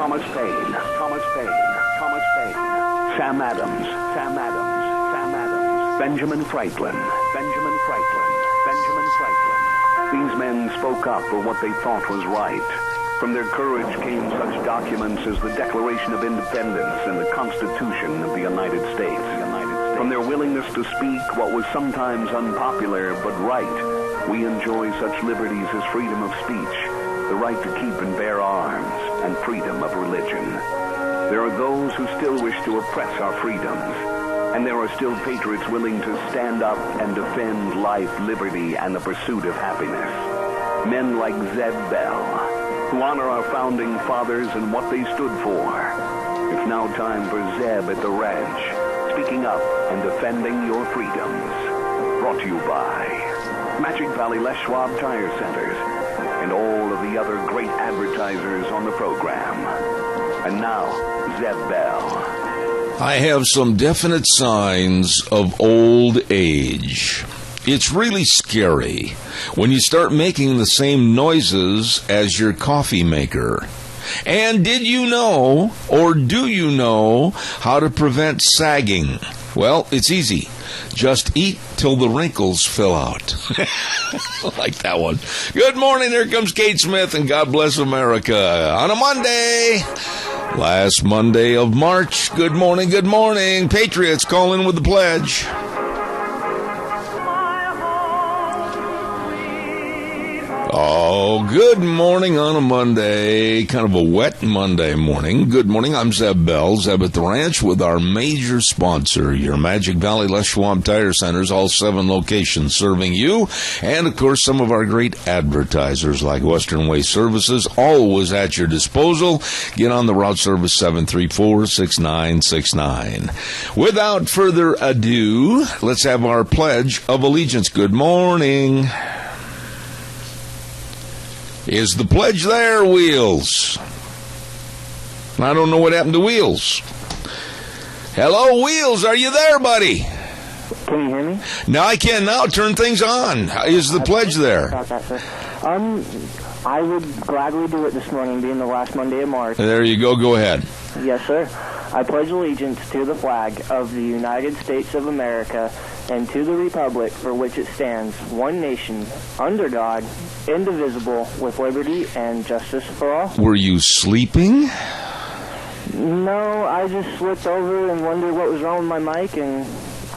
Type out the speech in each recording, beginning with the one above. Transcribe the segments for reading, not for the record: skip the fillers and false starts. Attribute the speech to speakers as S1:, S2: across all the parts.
S1: Thomas Paine, Sam Adams, Benjamin Franklin. These men spoke up for what they thought was right. From their courage came such documents as the Declaration of Independence and the Constitution of the United States. From their willingness to speak what was sometimes unpopular but right, we enjoy such liberties as freedom of speech, the right to keep and bear arms, and freedom of religion. There are those who still wish to oppress our freedoms, and there are still patriots willing to stand up and defend life, liberty, and the pursuit of happiness. Men like Zeb Bell, who honor our founding fathers and what they stood for. It's now time for Zeb at the Ranch, speaking up and defending your freedoms. Brought to you by Magic Valley Les Schwab Tire Centers and all of the other great advertisers on the program. And now, Zeb Bell.
S2: I have some definite signs of old age. It's really scary when you start making the same noises as your coffee maker. And did you know, or do you know, how to prevent sagging? Well, it's easy. Just eat till the wrinkles fill out. I like that one. Good morning. Here comes Kate Smith, and God bless America on a Monday. Last Monday of March. Good morning, good morning. Patriots, call in with the pledge. Oh, good morning on a Monday, kind of a wet Monday morning. Good morning, I'm Zeb Bell, Zeb at the Ranch, with our major sponsor, your Magic Valley Les Schwab Tire Centers, all 7 locations serving you, and of course some of our great advertisers like Western Waste Services, always at your disposal. Get on the route service 734-6969. Without further ado, let's have our Pledge of Allegiance. Good morning. Is the pledge there, Wheels? I don't know what happened to Wheels. Hello, Wheels, are you there, buddy?
S3: Can you hear me?
S2: Now I can now turn things on. Is the pledge there?
S3: About that, sir. I would gladly do it this morning, being the last Monday of March.
S2: There you go. Go ahead.
S3: Yes, sir. I pledge allegiance to the flag of the United States of America and to the republic for which it stands, one nation, under God, indivisible, with liberty and justice for all.
S2: Were you sleeping?
S3: No, I just slipped over and wondered what was wrong with my mic, and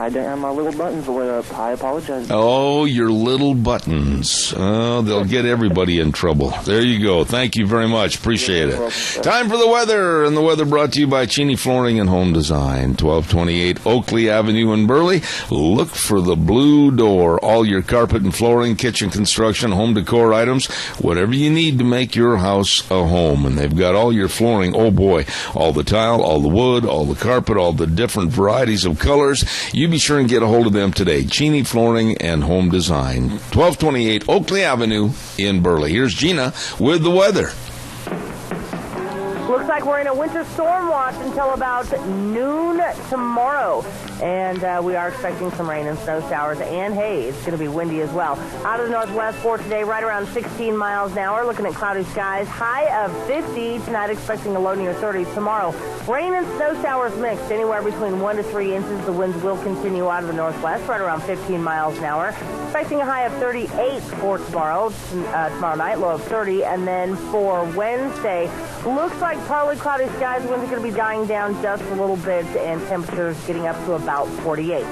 S3: I didn't have my little buttons lit up. I apologize.
S2: Oh, your little buttons. Oh, they'll get everybody in trouble. There you go. Thank you very much. Appreciate it. Time for the weather, and the weather brought to you by Cheney Flooring and Home Design, 1228 Oakley Avenue in Burley. Look for the blue door. All your carpet and flooring, kitchen construction, home decor items, whatever you need to make your house a home. And they've got all your flooring. Oh, boy. All the tile, all the wood, all the carpet, all the different varieties of colors. You be sure and get a hold of them today. Cheney Flooring and Home Design, 1228 Oakley Avenue in Burley. Here's Gina with the weather.
S4: Looks like we're in a winter storm watch until about noon tomorrow. And we are expecting some rain and snow showers and haze. It's going to be windy as well. Out of the northwest for today, right around 16 miles an hour. Looking at cloudy skies, high of 50. Tonight expecting a low near 30. Tomorrow, rain and snow showers mixed, anywhere between 1 to 3 inches. The winds will continue out of the northwest, right around 15 miles an hour. Expecting a high of 38 for tomorrow night, low of 30. And then for Wednesday, looks like partly cloudy skies. Winds are going to be dying down just a little bit, and temperatures getting up to about 48.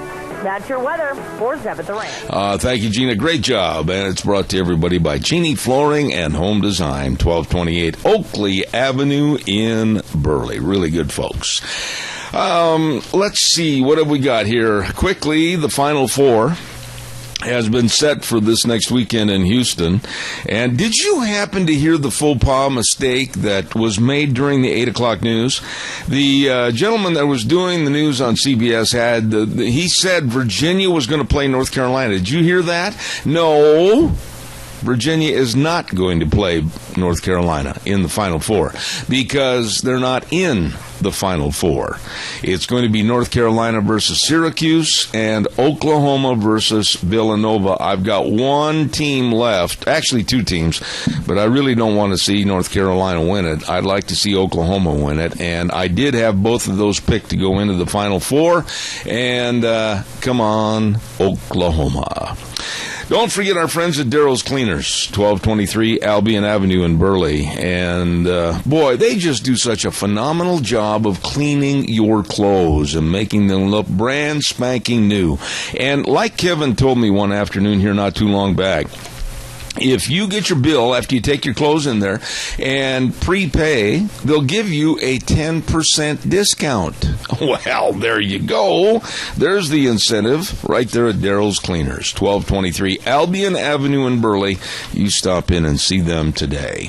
S4: That's your weather for Zeb at the Ranch.
S2: Thank you, Gina. Great job. And it's brought to everybody by Cheney Flooring and Home Design, 1228 Oakley Avenue in Burley. Really good folks. Let's see. What have we got here? Quickly, the Final Four has been set for this next weekend in Houston. And did you happen to hear the faux pas mistake that was made during the 8 o'clock news? The gentleman that was doing the news on CBS he said Virginia was going to play North Carolina. Did you hear that? No. Virginia is not going to play North Carolina in the Final Four because they're not in the Final Four. It's going to be North Carolina versus Syracuse and Oklahoma versus Villanova. I've got one team left, actually two teams, but I really don't want to see North Carolina win it. I'd like to see Oklahoma win it, and I did have both of those picked to go into the Final Four, and come on, Oklahoma. Don't forget our friends at Darrell's Cleaners, 1223 Albion Avenue in Burley. And, boy, they just do such a phenomenal job of cleaning your clothes and making them look brand spanking new. And like Kevin told me one afternoon here not too long back, if you get your bill after you take your clothes in there and prepay, they'll give you a 10% discount. Well, there you go. There's the incentive right there at Darrell's Cleaners, 1223 Albion Avenue in Burley. You stop in and see them today.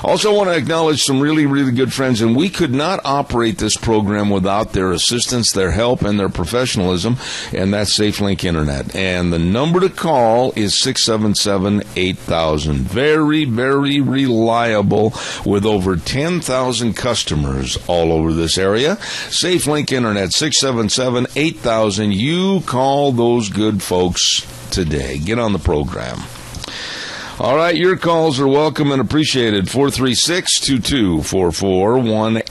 S2: Also want to acknowledge some really, really good friends, and we could not operate this program without their assistance, their help, and their professionalism, and that's SafeLink Internet. And the number to call is 677-8000. Very, very reliable with over 10,000 customers all over this area. SafeLink Internet, 677-8000. You call those good folks today. Get on the program. All right, your calls are welcome and appreciated. 436-2244,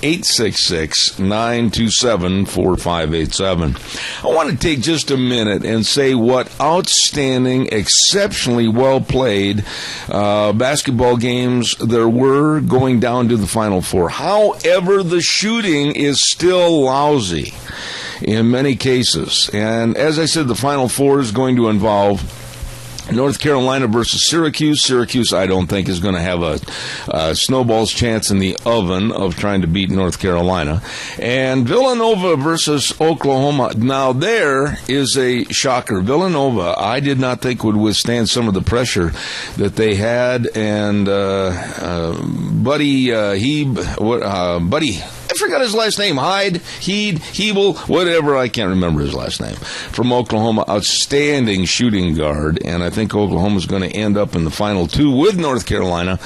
S2: 1-866-927-4587. I want to take just a minute and say what outstanding, exceptionally well-played basketball games there were going down to the Final Four. However, the shooting is still lousy in many cases. And as I said, the Final Four is going to involve North Carolina versus Syracuse. Syracuse, I don't think, is going to have a snowball's chance in the oven of trying to beat North Carolina. And Villanova versus Oklahoma. Now, there is a shocker. Villanova, I did not think would withstand some of the pressure that they had. And Buddy, I forgot his last name. Hebel, whatever. I can't remember his last name. From Oklahoma, outstanding shooting guard. And I think Oklahoma's going to end up in the Final Two with North Carolina,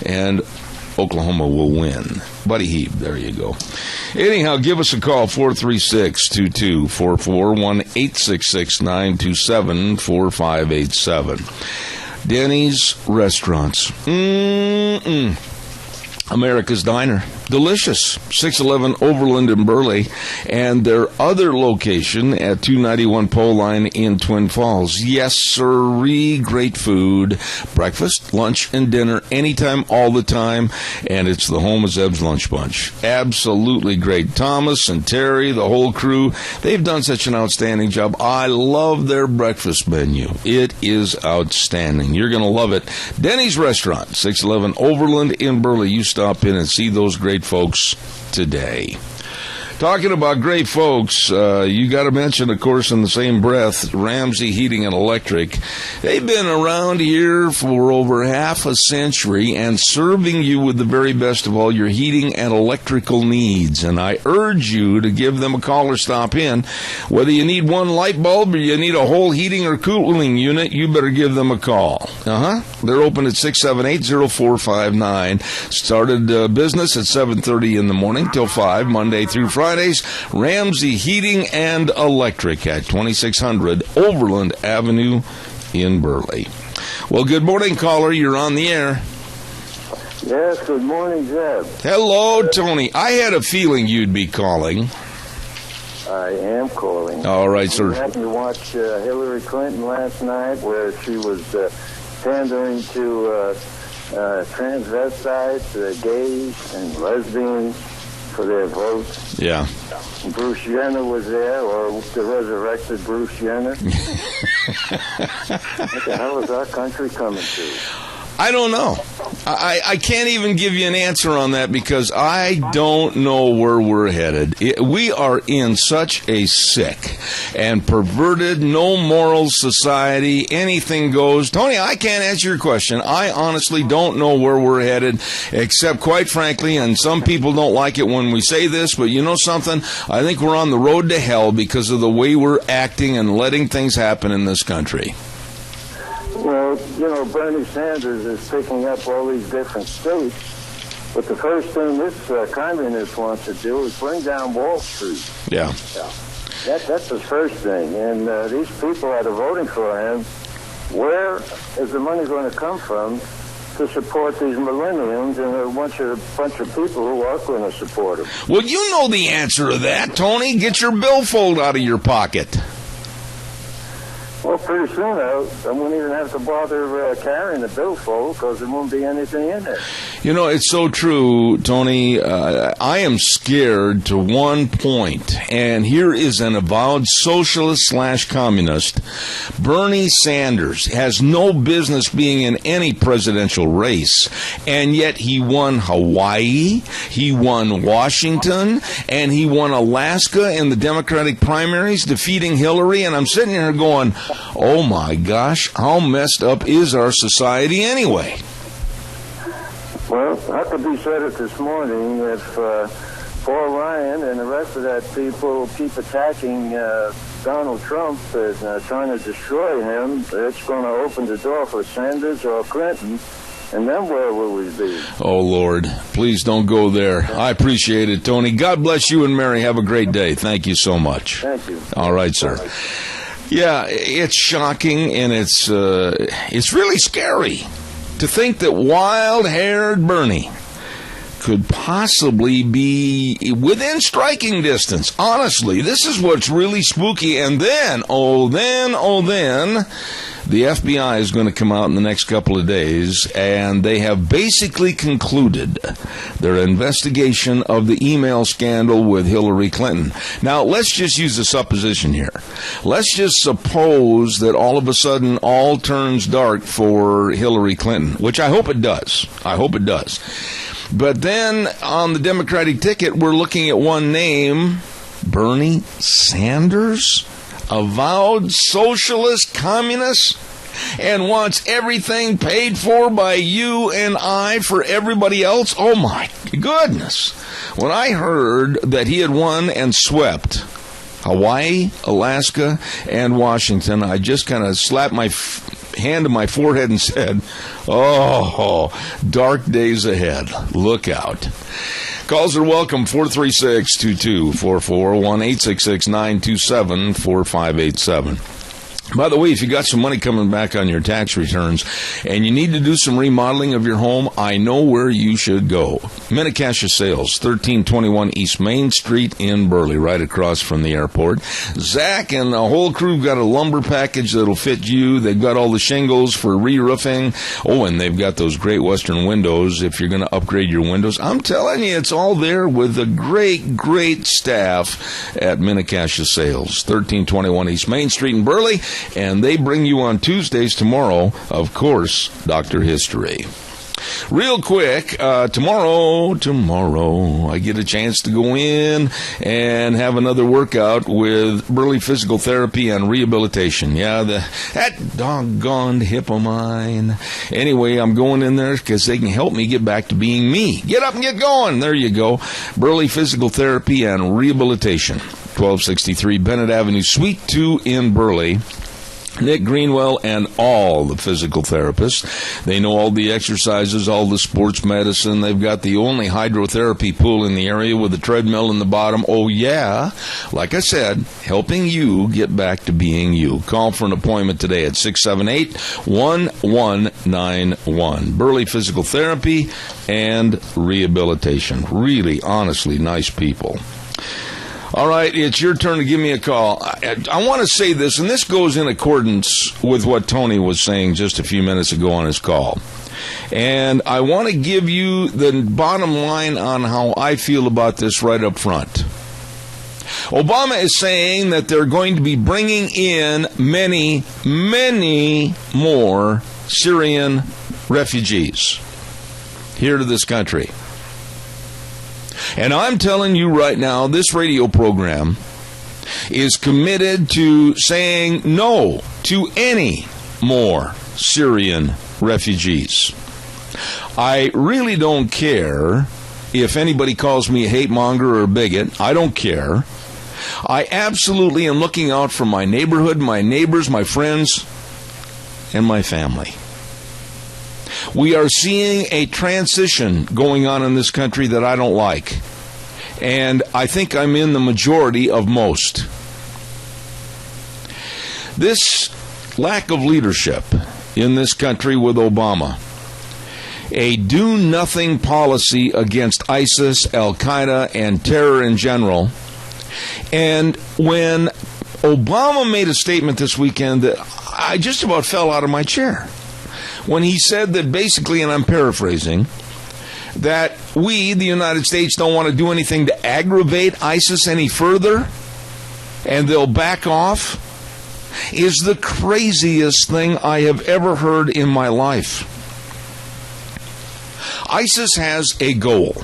S2: and Oklahoma will win. Buddy Heeb, there you go. Anyhow, give us a call, 436-2244, 1-866-927-4587. Denny's Restaurants. America's Diner. Delicious. 611 Overland in Burley, and their other location at 291 Pole Line in Twin Falls. Yes, sirree, great food. Breakfast, lunch, and dinner anytime, all the time, and it's the home of Zeb's Lunch Bunch. Absolutely great. Thomas and Terry, the whole crew, they've done such an outstanding job. I love their breakfast menu. It is outstanding. You're going to love it. Denny's Restaurant, 611 Overland in Burley. You stop in and see those great folks today. Talking about great folks, you got to mention, of course, in the same breath, Ramsey Heating and Electric. They've been around here for over half a century and serving you with the very best of all your heating and electrical needs. And I urge you to give them a call or stop in. Whether you need one light bulb or you need a whole heating or cooling unit, you better give them a call. They're open at 678-0459. Started business at 7:30 in the morning till 5, Monday through Fridays. Ramsey Heating and Electric at 2600 Overland Avenue in Burley. Well, good morning, caller. You're on the air.
S5: Yes, good morning, Zeb.
S2: Hello, Tony. I had a feeling you'd be calling.
S5: I am calling.
S2: All right, sir.
S5: We happened to watch Hillary Clinton last night where she was pandering to transvestites, gays, and lesbians for their votes.
S2: Yeah.
S5: Bruce Jenner was there, or the resurrected Bruce Jenner. What the hell is our country coming to?
S2: I don't know. I can't even give you an answer on that because I don't know where we're headed. We are in such a sick and perverted, no moral society. Anything goes. Tony, I can't answer your question. I honestly don't know where we're headed, except, quite frankly, and some people don't like it when we say this, but you know something? I think we're on the road to hell because of the way we're acting and letting things happen in this country.
S5: Well, Bernie Sanders is picking up all these different states, but the first thing this communist wants to do is bring down Wall Street.
S2: Yeah.
S5: That's the first thing. And these people that are voting for him, where is the money going to come from to support these millenniums and a bunch of people who are going to support him?
S2: Well, you know the answer to that, Tony. Get your billfold out of your pocket.
S5: Well, pretty soon I won't even have to bother carrying the billfold because there won't be anything in there.
S2: It's so true, Tony. I am scared to one point, and here is an avowed socialist/communist. Bernie Sanders has no business being in any presidential race, and yet he won Hawaii, he won Washington, and he won Alaska in the Democratic primaries, defeating Hillary, and I'm sitting here going, oh my gosh, how messed up is our society anyway?
S5: Well, I could be said it this morning. If Paul Ryan and the rest of that people keep attacking Donald Trump and trying to destroy him, it's going to open the door for Sanders or Clinton. And then where will we be?
S2: Oh, Lord, please don't go there. I appreciate it, Tony. God bless you and Mary. Have a great day. Thank you so much.
S5: Thank you.
S2: All right, sir. Yeah, it's shocking, and it's really scary to think that wild-haired Bernie could possibly be within striking distance. Honestly, this is what's really spooky. And then, the FBI is going to come out in the next couple of days, and they have basically concluded their investigation of the email scandal with Hillary Clinton. Now, let's just use a supposition here. Let's just suppose that all of a sudden all turns dark for Hillary Clinton, which I hope it does. But then on the Democratic ticket, we're looking at one name, Bernie Sanders, avowed socialist communist, and wants everything paid for by you and I for everybody else. Oh my goodness. When I heard that he had won and swept Hawaii, Alaska, and Washington, I just kind of slapped my hand to my forehead and said, oh, dark days ahead. Look out. Calls are welcome, 436-2244, 1-866-927-4587. By the way, if you got some money coming back on your tax returns and you need to do some remodeling of your home, I know where you should go. Minnecasia Sales, 1321 East Main Street in Burley, right across from the airport. Zach and the whole crew got a lumber package that'll fit you. They've got all the shingles for re-roofing. Oh, and they've got those great Western windows if you're going to upgrade your windows. I'm telling you, it's all there with a great, great staff at Minnecasia Sales, 1321 East Main Street in Burley. And they bring you on Tuesdays tomorrow, of course, Dr. History. Real quick, tomorrow, I get a chance to go in and have another workout with Burley Physical Therapy and Rehabilitation. Yeah, that doggone hip of mine. Anyway, I'm going in there because they can help me get back to being me. Get up and get going. There you go. Burley Physical Therapy and Rehabilitation, 1263 Bennett Avenue, Suite 2 in Burley. Nick Greenwell and all the physical therapists. They know all the exercises, all the sports medicine. They've got the only hydrotherapy pool in the area with a treadmill in the bottom. Oh, yeah. Like I said, helping you get back to being you. Call for an appointment today at 678-1191. Burley Physical Therapy and Rehabilitation. Really, honestly, nice people. All right, it's your turn to give me a call. I want to say this, and this goes in accordance with what Tony was saying just a few minutes ago on his call. And I want to give you the bottom line on how I feel about this right up front. Obama is saying that they're going to be bringing in many, many more Syrian refugees here to this country. And I'm telling you right now, this radio program is committed to saying no to any more Syrian refugees. I really don't care if anybody calls me a hate monger or a bigot. I don't care. I absolutely am looking out for my neighborhood, my neighbors, my friends. and my family. We are seeing a transition going on in this country that I don't like. And I think I'm in the majority of most. This lack of leadership in this country with Obama, a do-nothing policy against ISIS, Al-Qaeda, and terror in general. And when Obama made a statement this weekend that I just about fell out of my chair, when he said that basically, and I'm paraphrasing, that we, the United States, don't want to do anything to aggravate ISIS any further, and they'll back off, is the craziest thing I have ever heard in my life. ISIS has a goal,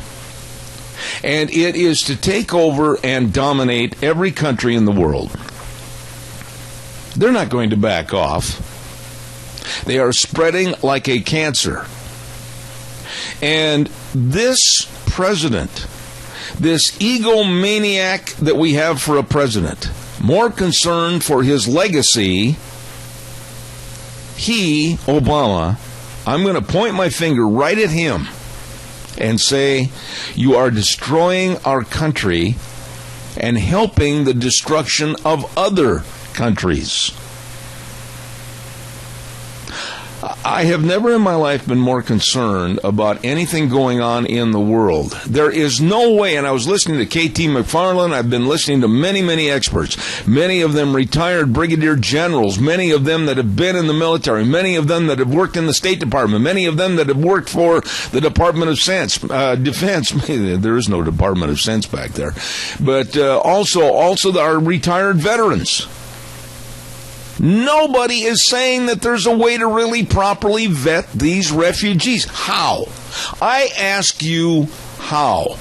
S2: and it is to take over and dominate every country in the world. They're not going to back off. They are spreading like a cancer. And this president, this egomaniac that we have for a president, more concerned for his legacy, he, Obama, I'm going to point my finger right at him and say, you are destroying our country and helping the destruction of other countries. I have never in my life been more concerned about anything going on in the world. There is no way, and I was listening to K.T. McFarland, I've been listening to many, many experts, many of them retired brigadier generals, many of them that have been in the military, many of them that have worked in the State Department, many of them that have worked for the Department of Defense. There is no Department of Sense back there. But also our retired veterans. Nobody is saying that there's a way to really properly vet these refugees. How? I ask you, how?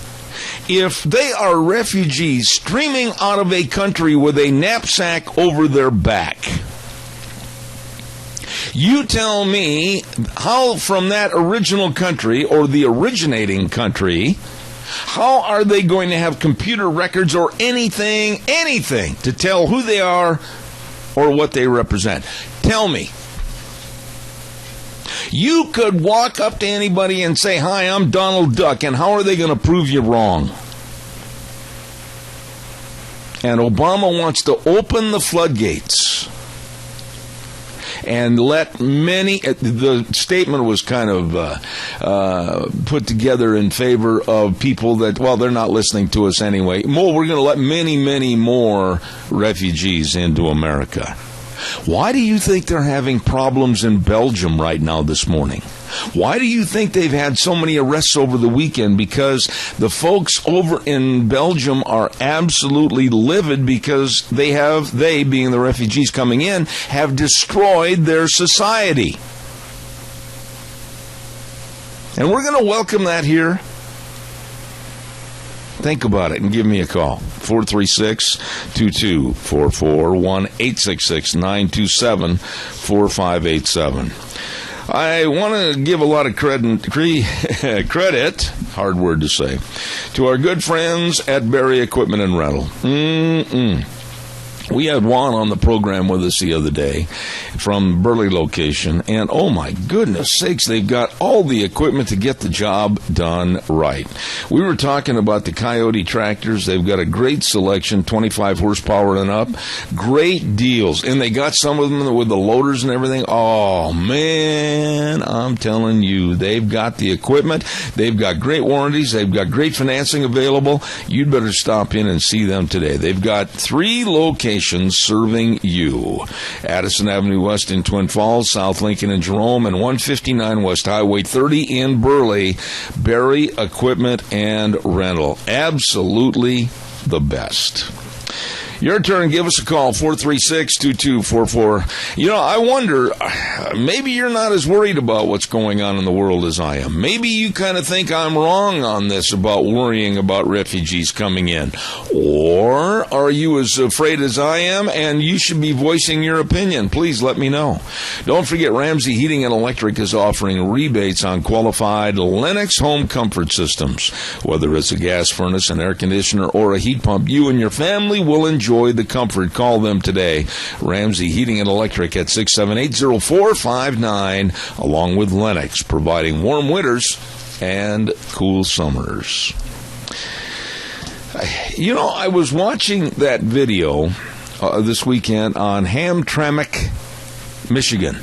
S2: If they are refugees streaming out of a country with a knapsack over their back, you tell me how from that original country or the originating country, how are they going to have computer records or anything to tell who they are or what they represent? Tell me. You could walk up to anybody and say, hi, I'm Donald Duck, and how are they going to prove you wrong? And Obama wants to open the floodgates and let many, the statement was kind of put together in favor of people that, well, they're not listening to us anyway. We're going to let many, many more refugees into America. Why do you think they're having problems in Belgium right now this morning? Why do you think they've had so many arrests over the weekend? Because the folks over in Belgium are absolutely livid because they, being the refugees coming in, have destroyed their society. And we're going to welcome that here. Think about it and give me a call. 436-2244, 1-866-927-4587. I want to give a lot of credit, hard word to say, to our good friends at Berry Equipment and Rental. We had Juan on the program with us the other day from Burley location, and oh my goodness sakes, they've got all the equipment to get the job done right. We were talking about the Coyote tractors. They've got a great selection, 25 horsepower and up, great deals, and they got some of them with the loaders and everything. Oh man, I'm telling you, they've got the equipment, they've got great warranties, they've got great financing available. You'd better stop in and see them today. They've got 3 locations serving you. Addison Avenue West in Twin Falls, South Lincoln in Jerome, and 159 West Highway 30 in Burley. Berry Equipment and Rental. Absolutely the best. Your turn. Give us a call, 436-2244. You know, I wonder, maybe you're not as worried about what's going on in the world as I am. Maybe you kind of think I'm wrong on this about worrying about refugees coming in. Or are you as afraid as I am and you should be voicing your opinion? Please let me know. Don't forget, Ramsey Heating and Electric is offering rebates on qualified Lennox home comfort systems. Whether it's a gas furnace, an air conditioner, or a heat pump, you and your family will enjoy enjoy the comfort. Call them today. Ramsey Heating and Electric at 678-0459, along with Lennox, providing warm winters and cool summers. You know, I was watching that video this weekend on Hamtramck, Michigan.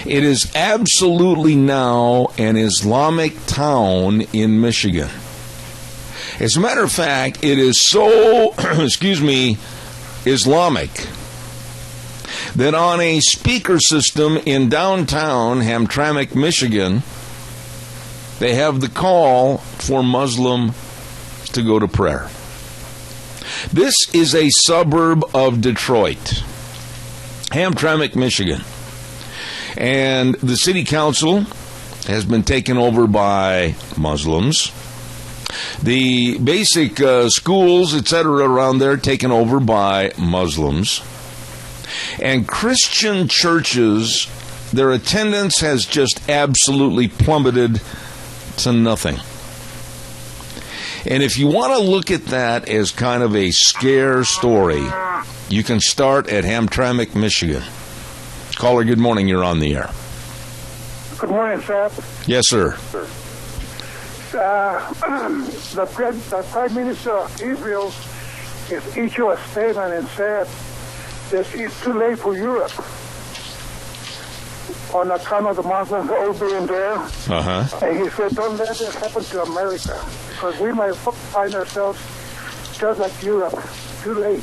S2: It is absolutely now an Islamic town in Michigan. As a matter of fact, it is so, Islamic, that on a speaker system in downtown Hamtramck, Michigan, they have the call for Muslim to go to prayer. This is a suburb of Detroit, Hamtramck, Michigan. And the city council has been taken over by Muslims. The basic schools, etc., around there taken over by Muslims. And Christian churches, their attendance has just absolutely plummeted to nothing. And if you want to look at that as kind of a scare story, you can start at Hamtramck, Michigan. Caller, good morning. You're on the air.
S6: Good morning, sir.
S2: Yes, sir.
S6: The Prime Minister of Israel has issued a statement and said that it's too late for Europe on account of the Muslims all being there. And he said, don't let this happen to America, because we might find ourselves just like Europe, too late.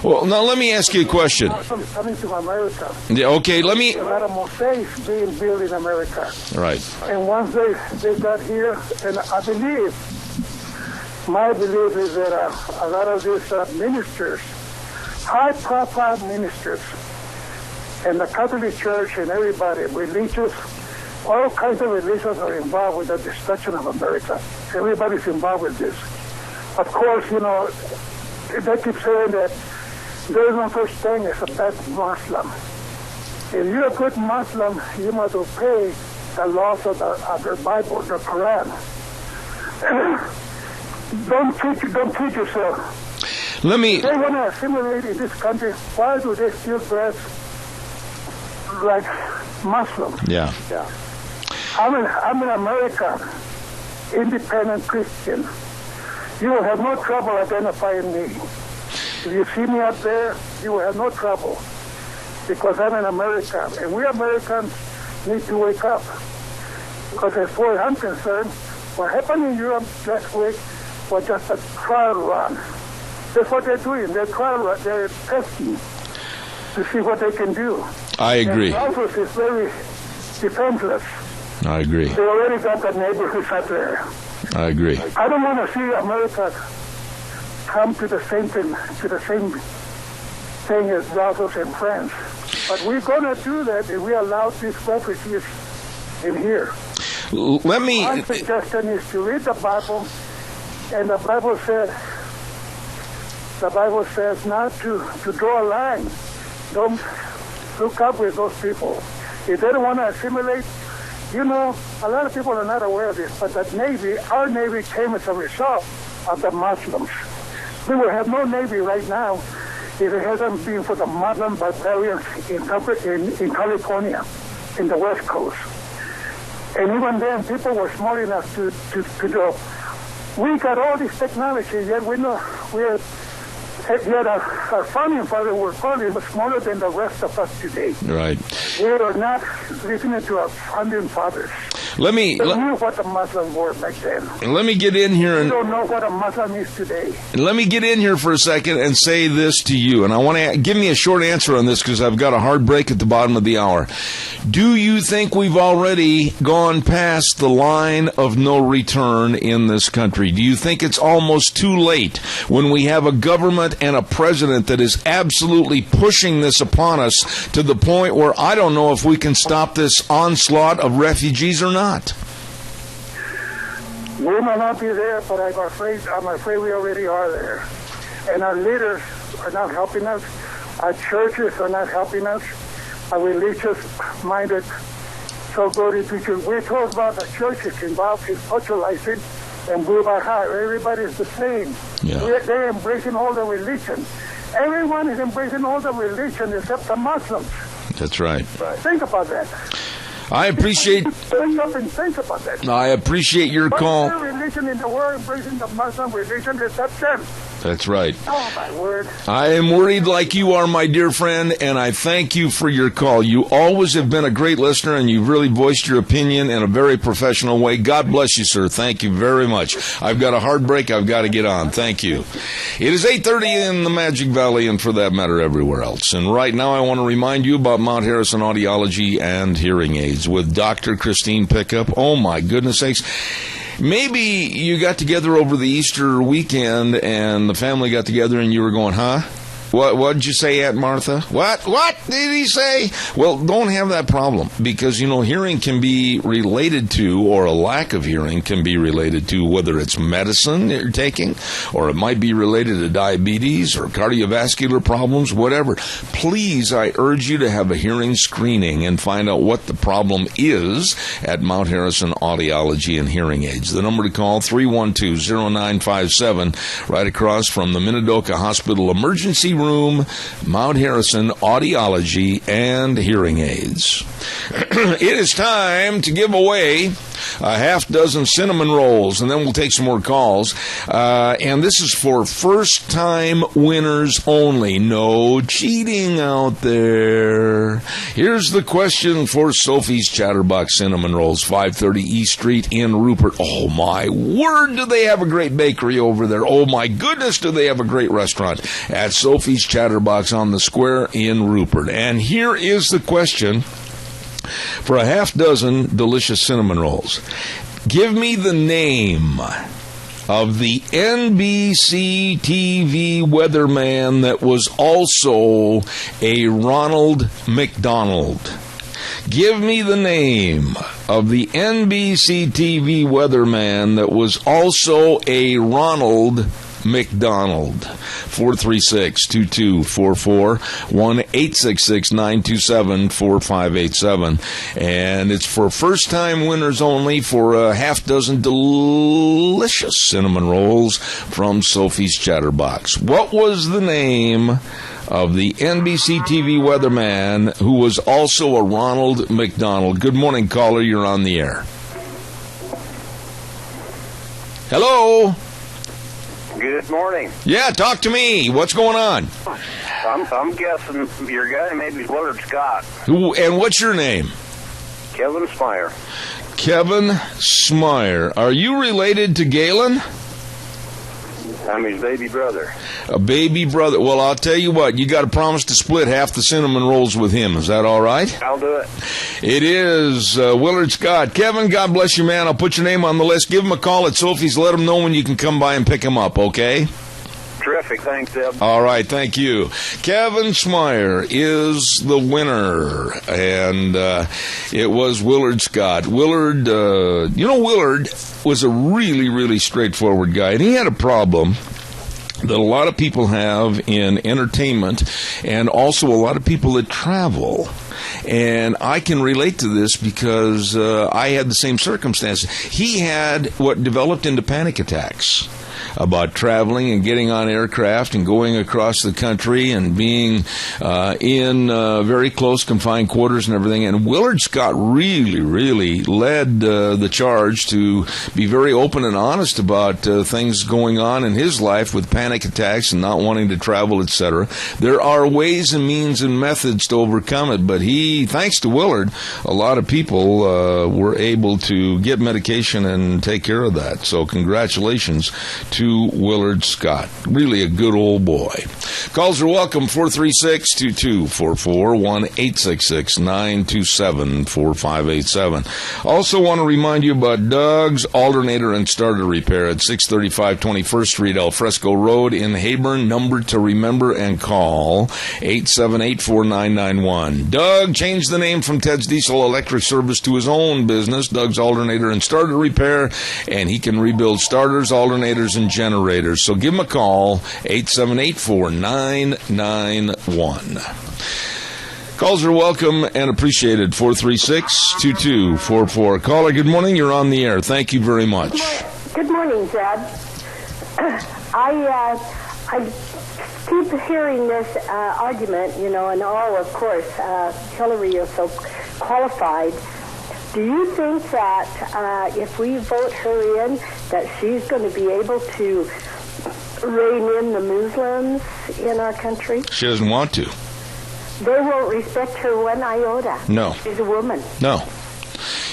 S2: Well, now let me ask you a question.
S6: Muslims coming to America.
S2: Yeah, okay, let me...
S6: A lot of mosques being built in America.
S2: Right.
S6: And once they got here, and I believe, my belief is that a lot of these ministers, high-profile ministers, and the Catholic Church and everybody, religious, all kinds of religions are involved with the destruction of America. Everybody's involved with this. Of course, you know, they keep saying that there is no such thing as a bad Muslim. If you're a good Muslim, you must obey the laws of the Bible, the Quran. Don't teach yourself.
S2: Let me...
S6: They want to assimilate in this country. Why do they still dress like Muslim?
S2: Yeah.
S6: I'm an American, independent Christian. You will have no trouble identifying me. If you see me out there, you will have no trouble, because I'm an American. And we Americans need to wake up. Because as far as I'm concerned, what happened in Europe last week was just a trial run. That's what they're doing. They're trial run. They're testing to see what they can do.
S2: I agree.
S6: And Brussels is very defenseless.
S2: I agree.
S6: They already got the neighborhoods out there.
S2: I agree.
S6: I don't want to see America come to the same thing as Brussels and France. But we're going to do that if we allow these refugees in here.
S2: Let me...
S6: My suggestion is to read the Bible, and the Bible says not to draw a line. Don't look up with those people. If they don't want to assimilate, you know, a lot of people are not aware of this, but that Navy, our Navy came as a result of the Muslims. We will have no Navy right now if it hasn't been for the Muslim barbarians in California, in the West Coast. And even then, people were smart enough to go. We got all this technology, yet yet our founding fathers were probably smarter than the rest of us today.
S2: Right.
S6: We are not listening to our founding fathers. They knew what the Muslims were back then.
S2: Let me get in here and...
S6: We don't know what a Muslim is today.
S2: Let me get in here for a second and say this to you, and I want to give me a short answer on this because I've got a hard break at the bottom of the hour. Do you think we've already gone past the line of no return in this country? Do you think it's almost too late when we have a government and a president that is absolutely pushing this upon us to the point where I don't know if we can stop this onslaught of refugees or not?
S6: We may not be there, but I'm afraid we already are there. And our leaders are not helping us. Our churches are not helping us. Our religious-minded, so-called teachers. We're told about the churches involved in socializing and move our heart. Everybody's the same.
S2: Yeah.
S6: They're embracing all the religion. Everyone is embracing all the religion except the Muslims.
S2: That's right.
S6: Think about that.
S2: I appreciate.
S6: Wake up and think about that.
S2: I appreciate your call.
S6: What religion in the world embracing the Muslim religion except them?
S2: That's right.
S6: Oh, my word.
S2: I am worried like you are, my dear friend, and I thank you for your call. You always have been a great listener, and you've really voiced your opinion in a very professional way. God bless you, sir. Thank you very much. I've got a hard break. I've got to get on. Thank you. It is 8:30 in the Magic Valley, and for that matter, everywhere else. And right now, I want to remind you about Mount Harrison Audiology and Hearing Aids with Dr. Christine Pickup. Oh, my goodness sakes. Maybe you got together over the Easter weekend and the family got together and you were going, huh? What did you say, Aunt Martha? What did he say? Well, don't have that problem because, hearing can be related to, or a lack of hearing can be related to whether it's medicine that you're taking, or it might be related to diabetes or cardiovascular problems, whatever. Please, I urge you to have a hearing screening and find out what the problem is at Mount Harrison Audiology and Hearing Aids. The number to call, 312-0957, right across from the Minidoka Hospital Emergency Room, Mount Harrison Audiology and Hearing Aids. It is time to give away a half dozen cinnamon rolls, and then we'll take some more calls. And this is for first-time winners only. No cheating out there. Here's the question for Sophie's Chatterbox Cinnamon Rolls, 530 East Street in Rupert. Oh, my word, do they have a great bakery over there. Oh, my goodness, do they have a great restaurant at Sophie's Chatterbox on the square in Rupert. And here is the question for a half dozen delicious cinnamon rolls. Give me the name of the NBC TV weatherman that was also a Ronald McDonald. Give me the name of the NBC TV weatherman that was also a Ronald McDonald. 436-2244, 1-866-927-4587. And it's for first-time winners only for a half dozen delicious cinnamon rolls from Sophie's Chatterbox. What was the name of the NBC TV weatherman who was also a Ronald McDonald? Good morning, caller. You're on the air. Hello?
S5: Good morning.
S2: Yeah, talk to me. What's going on?
S5: I'm guessing your guy maybe Willard Scott.
S2: And what's your name?
S5: Kevin Smyer.
S2: Kevin Smyer. Are you related to Galen?
S5: I'm his baby brother.
S2: A baby brother. Well, I'll tell you what. You got to promise to split half the cinnamon rolls with him. Is that all right?
S5: I'll do it.
S2: It is Willard Scott. Kevin, God bless you, man. I'll put your name on the list. Give him a call at Sophie's. Let him know when you can come by and pick him up, okay?
S5: Terrific. Thanks, Deb.
S2: All right. Thank you. Kevin Smyer is the winner, and it was Willard Scott. Willard, Willard was a really, really straightforward guy, and he had a problem that a lot of people have in entertainment and also a lot of people that travel. And I can relate to this because I had the same circumstances. He had what developed into panic attacks about traveling and getting on aircraft and going across the country and being in very close confined quarters and everything. And Willard Scott really, really led the charge to be very open and honest about things going on in his life with panic attacks and not wanting to travel, etc. There are ways and means and methods to overcome it, but thanks to Willard, a lot of people were able to get medication and take care of that. So congratulations to Willard Scott. Really a good old boy. Calls are welcome, 436-2244, 1-866-927-4587. Also want to remind you about Doug's Alternator and Starter Repair at 635 21st Street, El Fresco Road in Hayburn. Number to remember and call, 878-4991. Doug changed the name from Ted's Diesel Electric Service to his own business, Doug's Alternator and Starter Repair, and he can rebuild starters, alternators, and generators. So give him a call, 878-4991. Calls are welcome and appreciated, 436-2244. Caller, good morning. You're on the air. Thank you very much.
S7: Good morning, Dad. I I keep hearing this argument, and of course, Hillary is so qualified. Do you think that if we vote her in, that she's going to be able to rein in the Muslims in our country?
S2: She doesn't want to.
S7: They won't respect her one iota.
S2: No.
S7: She's a woman.
S2: No.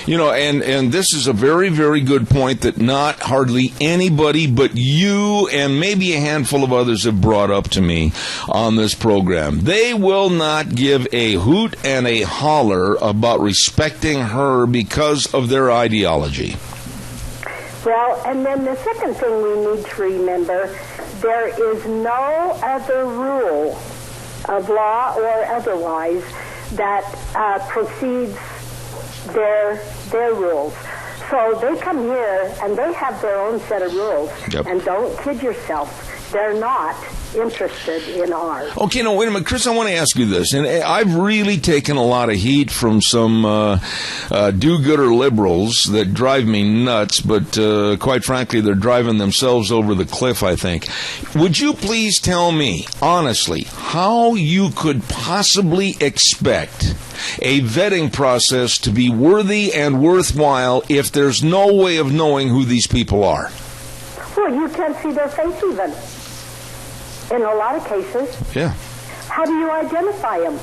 S2: And this is a very, very good point that not hardly anybody but you and maybe a handful of others have brought up to me on this program. They will not give a hoot and a holler about respecting her because of their ideology.
S7: Well, and then the second thing we need to remember, there is no other rule of law or otherwise that precedes their rules. So they come here and they have their own set of rules.
S2: Yep.
S7: And don't kid yourself, they're not interested in ours.
S2: Okay, no, wait a minute. Chris, I want to ask you this. And I've really taken a lot of heat from some do-gooder liberals that drive me nuts, but quite frankly, they're driving themselves over the cliff, I think. Would you please tell me, honestly, how you could possibly expect a vetting process to be worthy and worthwhile if there's no way of knowing who these people are?
S7: Well, you can't see their face even. In a lot of cases.
S2: Yeah.
S7: How do you identify them?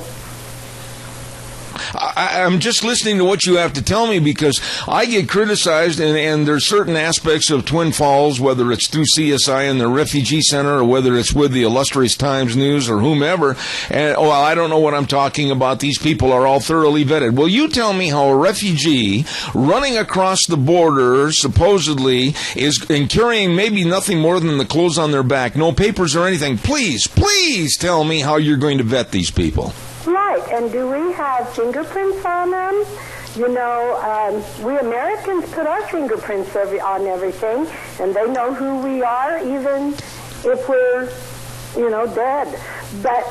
S2: I'm just listening to what you have to tell me because I get criticized, and there's certain aspects of Twin Falls, whether it's through CSI and the refugee center or whether it's with the illustrious Times News or whomever, and I don't know what I'm talking about. These people are all thoroughly vetted. Well, you tell me how a refugee running across the border supposedly is carrying maybe nothing more than the clothes on their back, no papers or anything. Please tell me how you're going to vet these people.
S7: Right, and do we have fingerprints on them? We Americans put our fingerprints on everything, and they know who we are, even if we're, dead. But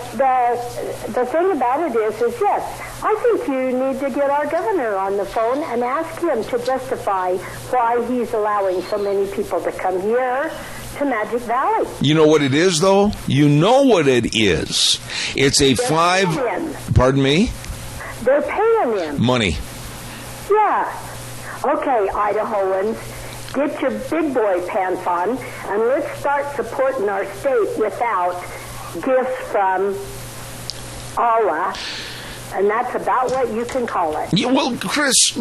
S7: the thing about it is yes, I think you need to get our governor on the phone and ask him to justify why he's allowing so many people to come here to Magic Valley.
S2: You know what it is, though? You know what it is. It's a Pardon me?
S7: They're paying him.
S2: Money.
S7: Yeah. Okay, Idahoans, get your big boy pants on, and let's start supporting our state without gifts from Allah. And that's about what you can call it.
S2: Yeah, well, Chris,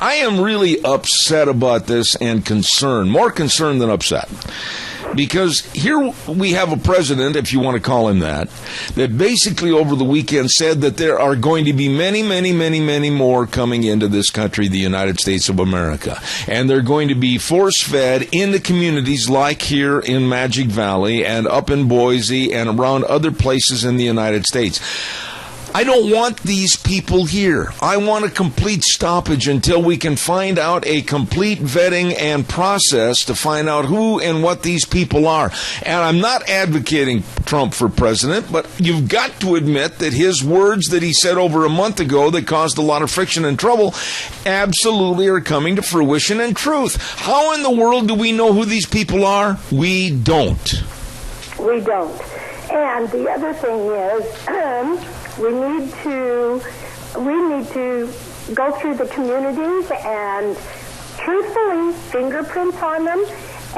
S2: I am really upset about this and concerned, more concerned than upset. Because here we have a president, if you want to call him that basically over the weekend said that there are going to be many, many, many, many more coming into this country, the United States of America. And they're going to be force-fed into communities like here in Magic Valley and up in Boise and around other places in the United States. I don't want these people here. I want a complete stoppage until we can find out a complete vetting and process to find out who and what these people are. And I'm not advocating Trump for president, but you've got to admit that his words that he said over a month ago that caused a lot of friction and trouble absolutely are coming to fruition and truth. How in the world do we know who these people are? We don't.
S7: We don't. And the other thing is, we need to go through the communities and truthfully fingerprints on them.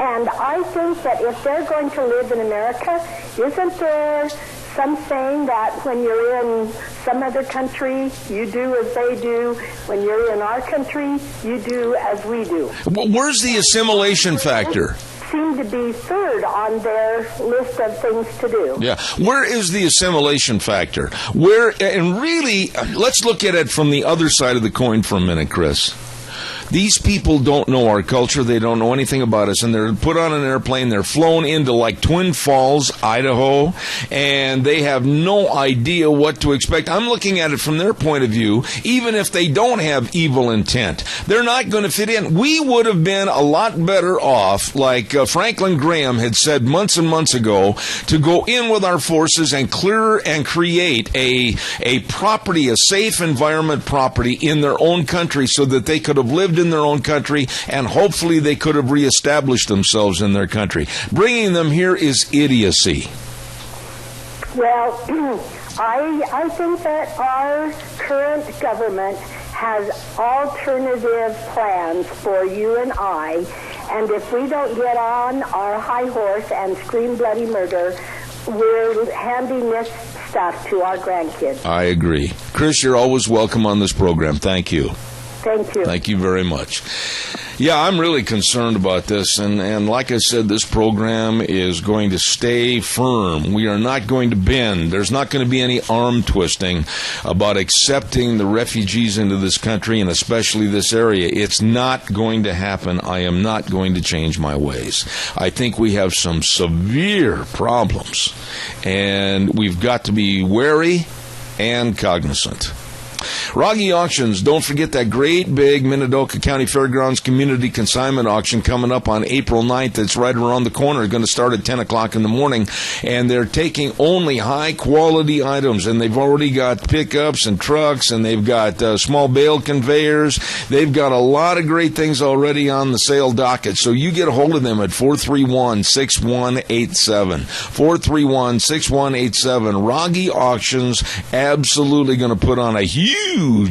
S7: And I think that if they're going to live in America, isn't there some saying that when you're in some other country, you do as they do. When you're in our country, you do as we do.
S2: Well, where's the assimilation factor?
S7: Seem to be third on their list of things to do.
S2: Yeah. Where is the assimilation factor? And really, let's look at it from the other side of the coin for a minute, Chris. These people don't know our culture. They don't know anything about us. And they're put on an airplane. They're flown into like Twin Falls, Idaho, and they have no idea what to expect. I'm looking at it from their point of view. Even if they don't have evil intent, they're not going to fit in. We would have been a lot better off, like Franklin Graham had said months and months ago, to go in with our forces and clear and create a property, a safe environment property in their own country so that they could have lived in their own country, and hopefully they could have reestablished themselves in their country. Bringing them here is idiocy.
S7: Well, I think that our current government has alternative plans for you and I, and if we don't get on our high horse and scream bloody murder, we're handing this stuff to our grandkids.
S2: I agree. Chris, you're always welcome on this program. Thank you.
S7: Thank you.
S2: Thank you very much. Yeah, I'm really concerned about this, and like I said, this program is going to stay firm. We are not going to bend. There's not going to be any arm twisting about accepting the refugees into this country, and especially this area. It's not going to happen. I am not going to change my ways. I think we have some severe problems, and we've got to be wary and cognizant. Rogge Auctions, don't forget that great big Minidoka County Fairgrounds Community Consignment Auction coming up on April 9th. It's right around the corner. It's going to start at 10 o'clock in the morning, and they're taking only high-quality items, and they've already got pickups and trucks, and they've got small bale conveyors. They've got a lot of great things already on the sale docket, so you get a hold of them at 431-6187. 431-6187. Rogge Auctions, absolutely going to put on a huge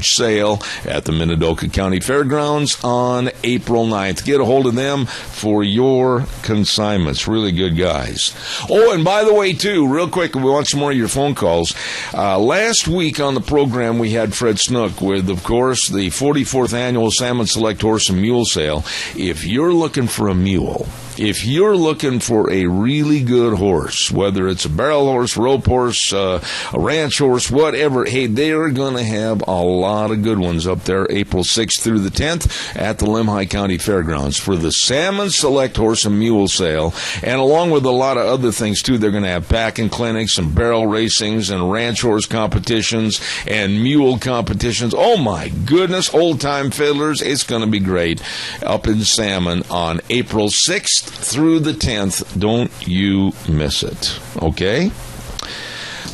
S2: sale at the Minidoka County Fairgrounds on April 9th. Get a hold of them for your consignments. Really good guys. Oh, and by the way, too, real quick, we want some more of your phone calls. Last week on the program, we had Fred Snook with, of course, the 44th Annual Salmon Select Horse and Mule Sale. If you're looking for a mule, if you're looking for a really good horse, whether it's a barrel horse, rope horse, a ranch horse, whatever, hey, they're going to have a lot of good ones up there April 6th through the 10th at the Lemhi County Fairgrounds for the Salmon Select Horse and Mule Sale. And along with a lot of other things, too, they're going to have packing clinics and barrel racings and ranch horse competitions and mule competitions. Oh, my goodness, old-time fiddlers. It's going to be great up in Salmon on April 6th through the 10th. Don't you miss it. Okay?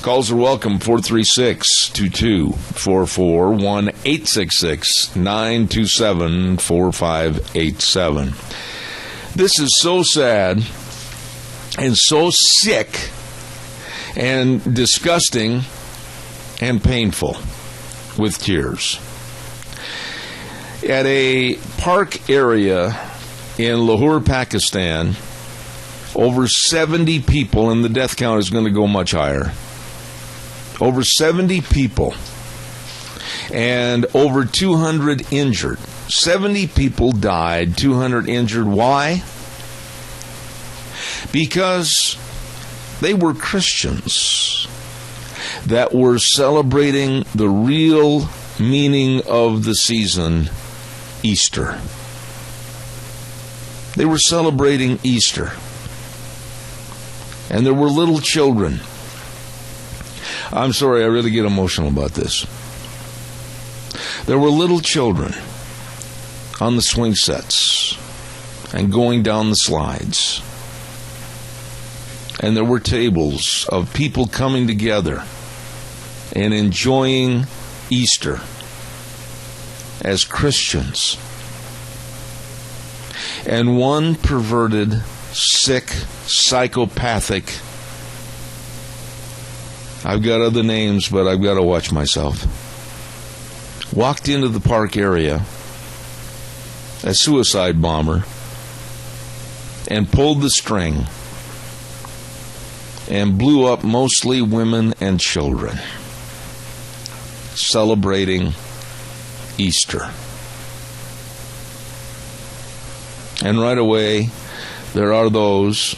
S2: Calls are welcome, 436-2244, 1-866-927-4587. This is so sad and so sick and disgusting and painful with tears. At a park area in Lahore, Pakistan, over 70 people, and the death count is going to go much higher. Over 70 people and over 200 injured. 70 people died, 200 injured. Why? Because they were Christians that were celebrating the real meaning of the season, Easter. They were celebrating Easter. And there were little children. I'm sorry, I really get emotional about this. There were little children on the swing sets and going down the slides. And there were tables of people coming together and enjoying Easter as Christians. And one perverted, sick, psychopathic, I've got other names, but I've got to watch myself, walked into the park area, a suicide bomber, and pulled the string and blew up mostly women and children, celebrating Easter. And right away, there are those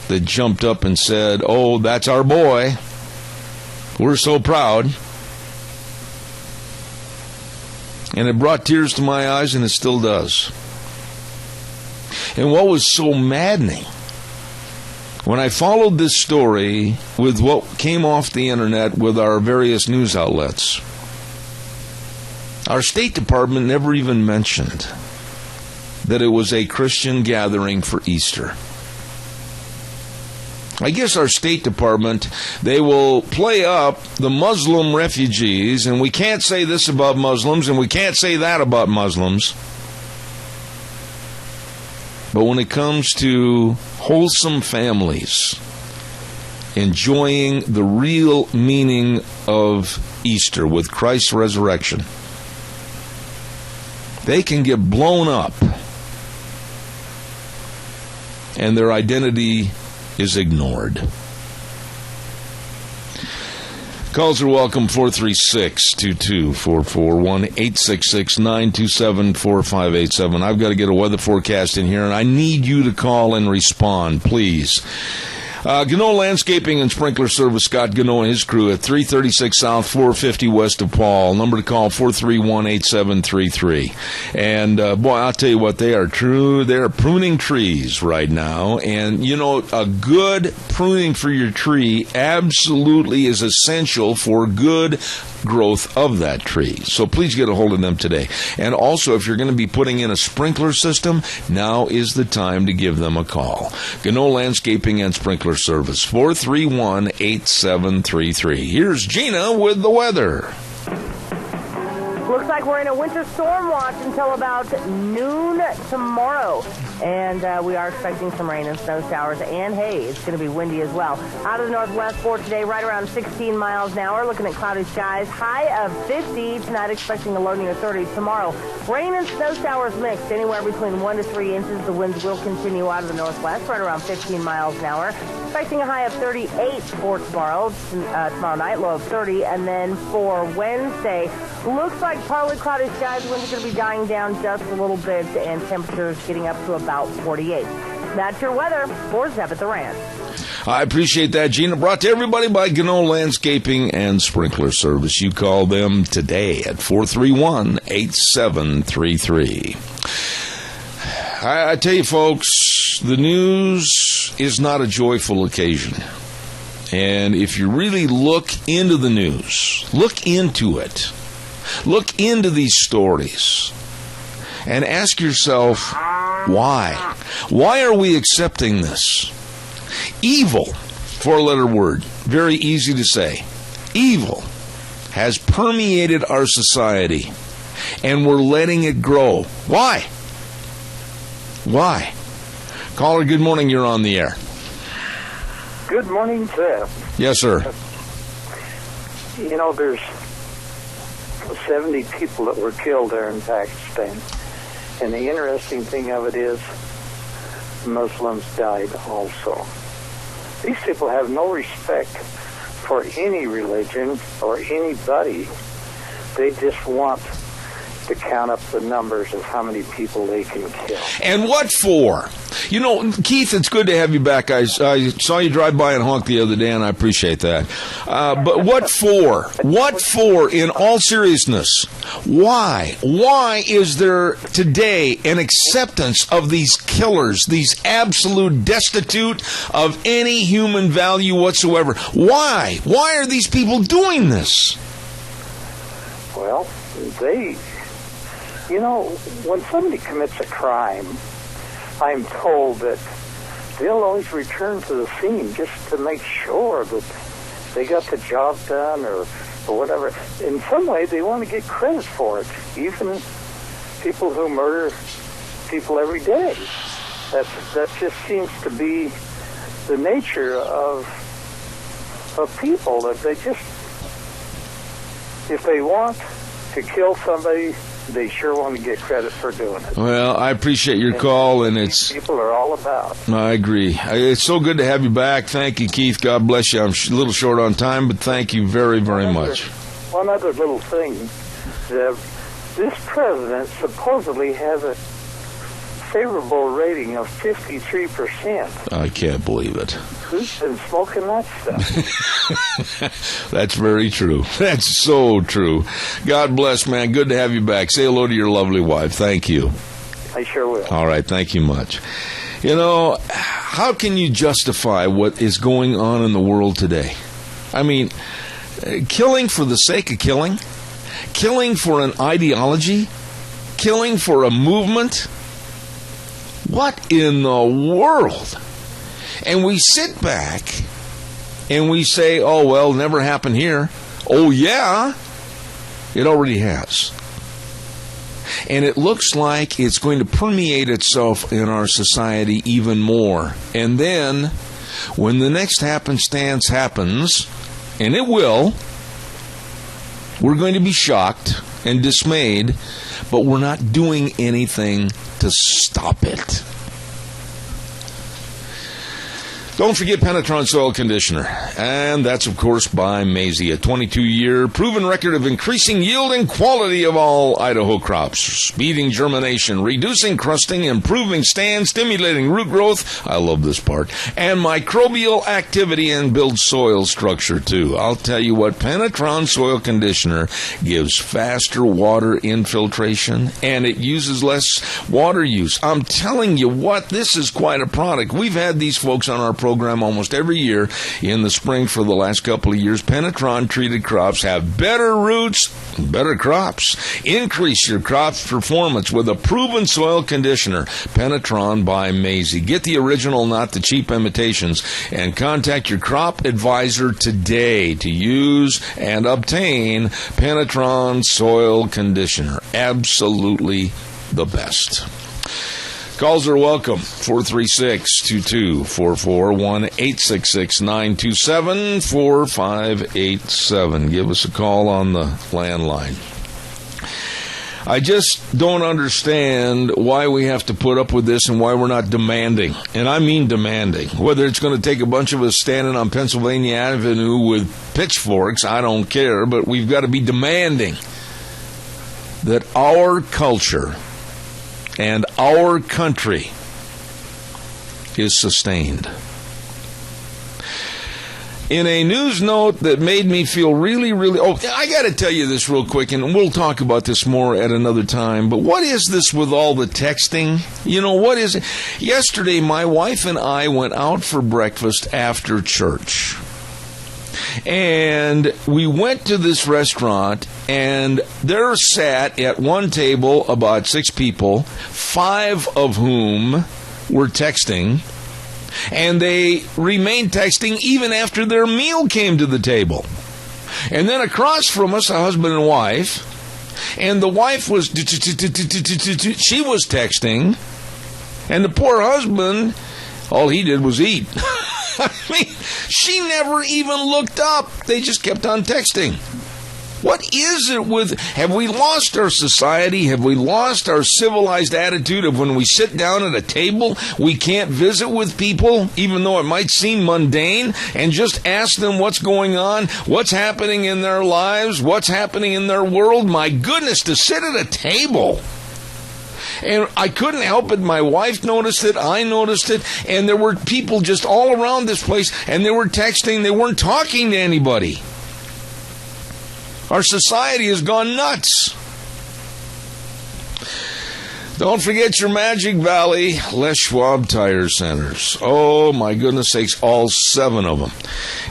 S2: that jumped up and said, "Oh, that's our boy. We're so proud." And it brought tears to my eyes, and it still does. And what was so maddening, when I followed this story with what came off the internet with our various news outlets, our State Department never even mentioned that it was a Christian gathering for Easter. I guess our State Department, they will play up the Muslim refugees, and we can't say this about Muslims, and we can't say that about Muslims. But when it comes to wholesome families enjoying the real meaning of Easter with Christ's resurrection, they can get blown up and their identity is ignored. Calls are welcome, 436-2244, 1-866-927-4587. I've got to get a weather forecast in here, and I need you to call and respond, please. Gano Landscaping and Sprinkler Service, Scott Gano and his crew at 336 South, 450 west of Paul. Number to call, 431-8733. And, boy, I'll tell you what, they are true. They're pruning trees right now. And, you know, a good pruning for your tree absolutely is essential for good growth of that tree. So please get a hold of them today. And also, if you're going to be putting in a sprinkler system, now is the time to give them a call. Gano Landscaping and Sprinkler Service, 431-8733. Here's Gina with the weather.
S4: Looks like we're in a winter storm watch until about noon tomorrow. And we are expecting some rain and snow showers and haze. It's going to be windy as well. Out of the northwest for today, right around 16 miles an hour. Looking at cloudy skies, high of 50. Tonight expecting a low near 30. Tomorrow, rain and snow showers mixed, anywhere between 1 to 3 inches. The winds will continue out of the northwest, right around 15 miles an hour. Expecting a high of 38 for tomorrow night, low of 30. And then for Wednesday, looks like partly cloudy skies. Winds are going to be dying down just a little bit, and temperatures getting up to about 48. That's your weather for Zeb at the Ranch.
S2: I appreciate that, Gina. Brought to everybody by Gano Landscaping and Sprinkler Service. You call them today at 431-8733. I tell you, folks, the news is not a joyful occasion. And if you really look into the news, look into it, look into these stories, and ask yourself, why? Why are we accepting this? Evil, four-letter word, very easy to say. Evil has permeated our society, and we're letting it grow. Why? Why? Caller, good morning. You're on the air.
S5: Good morning, Seth.
S2: Yes, sir.
S5: You know, there's 70 people that were killed there in Pakistan. And the interesting thing of it is, Muslims died also. These people have no respect for any religion or anybody. They just want to count up the numbers of how many people they can kill.
S2: And what for? You know, Keith, it's good to have you back. I saw you drive by and honk the other day, and I appreciate that. But what for? What for, in all seriousness? Why? Why is there today an acceptance of these killers, these absolute destitute of any human value whatsoever? Why? Why are these people doing this?
S5: Well, you know, when somebody commits a crime, I'm told that they'll always return to the scene just to make sure that they got the job done or whatever. In some way, they want to get credit for it. Even people who murder people every day. That just seems to be the nature of people. That if they want to kill somebody, they sure want to get credit for doing it.
S2: Well, I appreciate your call, and
S5: it's people are all about.
S2: I agree. It's so good to have you back. Thank you, Keith. God bless you. I'm a little short on time, but thank you very, very much.
S5: One other little thing, Zev. This president supposedly has a favorable rating of 53%.
S2: I can't believe it.
S5: Who's been smoking that stuff?
S2: That's very true. That's so true. God bless, man. Good to have you back. Say hello to your lovely wife. Thank you.
S5: I sure will.
S2: All right. Thank you much. You know, how can you justify what is going on in the world today? I mean, killing for the sake of killing? Killing for an ideology? Killing for a movement? What in the world? And we sit back and we say, oh, well, never happened here. Oh, yeah, it already has. And it looks like it's going to permeate itself in our society even more. And then, when the next happenstance happens, and it will, we're going to be shocked and dismayed, but we're not doing anything to stop it. Don't forget Penetron Soil Conditioner. And that's, of course, by Maisie, a 22-year proven record of increasing yield and quality of all Idaho crops. Speeding germination, reducing crusting, improving stand, stimulating root growth. I love this part. And microbial activity and builds soil structure, too. I'll tell you what, Penetron Soil Conditioner gives faster water infiltration, and it uses less water use. I'm telling you what, this is quite a product. We've had these folks on our program almost every year in the spring for the last couple of years. Penetron treated crops have better roots, better crops. Increase your crop's performance with a proven soil conditioner. Penetron by Maisie. Get the original, not the cheap imitations, and contact your crop advisor today to use and obtain Penetron Soil Conditioner. Absolutely the best. Calls are welcome. 436-2244, 1-866-927-4587. Give us a call on the landline. I just don't understand why we have to put up with this and why we're not demanding. And I mean demanding. Whether it's going to take a bunch of us standing on Pennsylvania Avenue with pitchforks, I don't care, but we've got to be demanding that our culture and our country is sustained. In a news note that made me feel really, I got to tell you this real quick, and we'll talk about this more at another time, but what is this with all the texting? You know, what is it? Yesterday, my wife and I went out for breakfast after church. And we went to this restaurant, and there sat at one table about 6 people, 5 of whom were texting, and they remained texting even after their meal came to the table. And then across from us, a husband and wife, and the wife was, she was texting, and the poor husband, all he did was eat. I mean, she never even looked up. They just kept on texting. What is it with, have we lost our society? Have we lost our civilized attitude of when we sit down at a table, we can't visit with people, even though it might seem mundane, and just ask them what's going on, what's happening in their lives, what's happening in their world? My goodness, to sit at a table. And I couldn't help it. My wife noticed it. I noticed it. And there were people just all around this place, and they were texting. They weren't talking to anybody. Our society has gone nuts. Don't forget your Magic Valley Les Schwab Tire Centers. Oh, my goodness sakes, all 7 of them.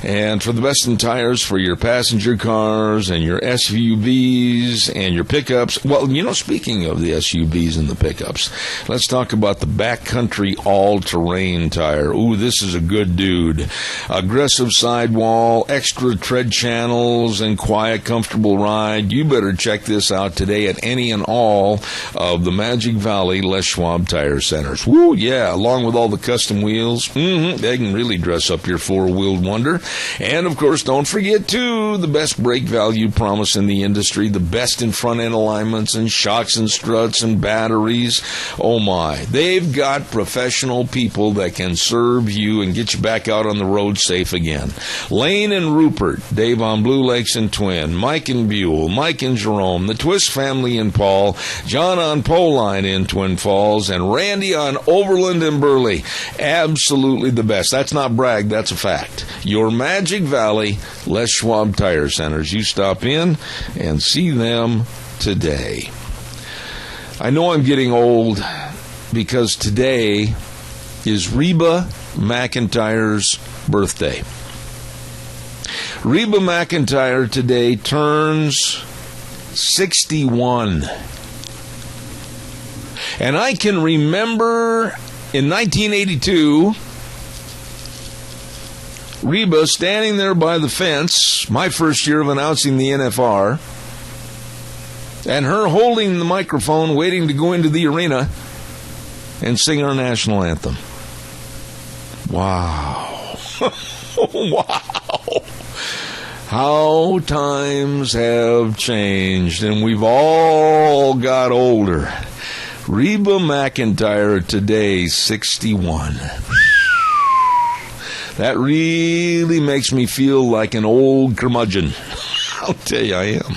S2: And for the best in tires for your passenger cars and your SUVs and your pickups. Well, you know, speaking of the SUVs and the pickups, let's talk about the Backcountry All-Terrain Tire. Ooh, this is a good dude. Aggressive sidewall, extra tread channels, and quiet, comfortable ride. You better check this out today at any and all of the Magic Valley Les Schwab Tire Centers. Woo, yeah, along with all the custom wheels. They can really dress up your four-wheeled wonder. And, of course, don't forget, too, the best brake value promise in the industry, the best in front-end alignments and shocks and struts and batteries. Oh, my. They've got professional people that can serve you and get you back out on the road safe again. Lane and Rupert, Dave on Blue Lakes and Twin, Mike and Buell, Mike and Jerome, the Twist family in Paul, John on Poline in Twin Falls, and Randy on Overland and Burley. Absolutely the best. That's not brag, that's a fact. Your Magic Valley Les Schwab Tire Centers. You stop in and see them today. I know I'm getting old because today is Reba McEntire's birthday. Reba McEntire today turns 61. And I can remember in 1982, Reba standing there by the fence, my first year of announcing the NFR, and her holding the microphone, waiting to go into the arena and sing our national anthem. Wow. Wow. How times have changed, and we've all got older. Reba McEntire today, 61. That really makes me feel like an old curmudgeon. I'll tell you, I am.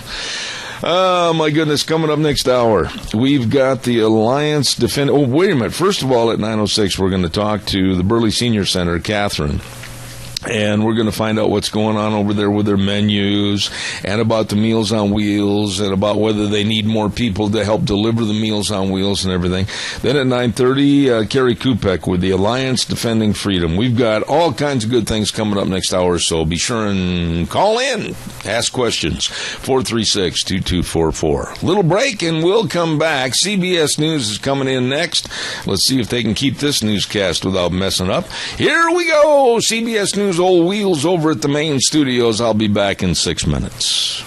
S2: Oh, my goodness, coming up next hour, we've got the Alliance Defend... Oh, wait a minute. First of all, at 9:06, we're going to talk to the Burley Senior Center, Catherine. And we're going to find out what's going on over there with their menus and about the Meals on Wheels and about whether they need more people to help deliver the Meals on Wheels and everything. Then at 9:30, Carrie Kupek with the Alliance Defending Freedom. We've got all kinds of good things coming up next hour, so be sure and call in. Ask questions. 436-2244. Little break and we'll come back. CBS News is coming in next. Let's see if they can keep this newscast without messing up. Here we go. CBS News Old Wheels over at the main studios. I'll be back in 6 minutes.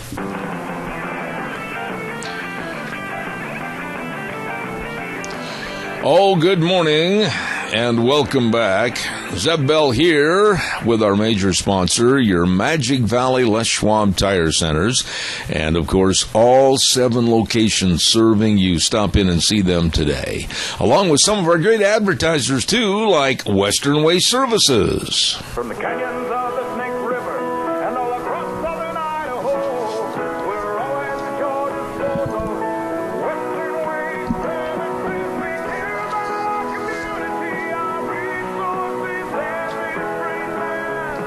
S2: Oh, good morning and welcome back. Zeb Bell here with our major sponsor, your Magic Valley Les Schwab Tire Centers. And, of course, all 7 locations serving you. Stop in and see them today. Along with some of our great advertisers, too, like Western Way Services.
S8: From the canyons of the Snake River and all across southern Idaho, we're always at your disposal. Western Way Services, we care about our community, our resources, every free man.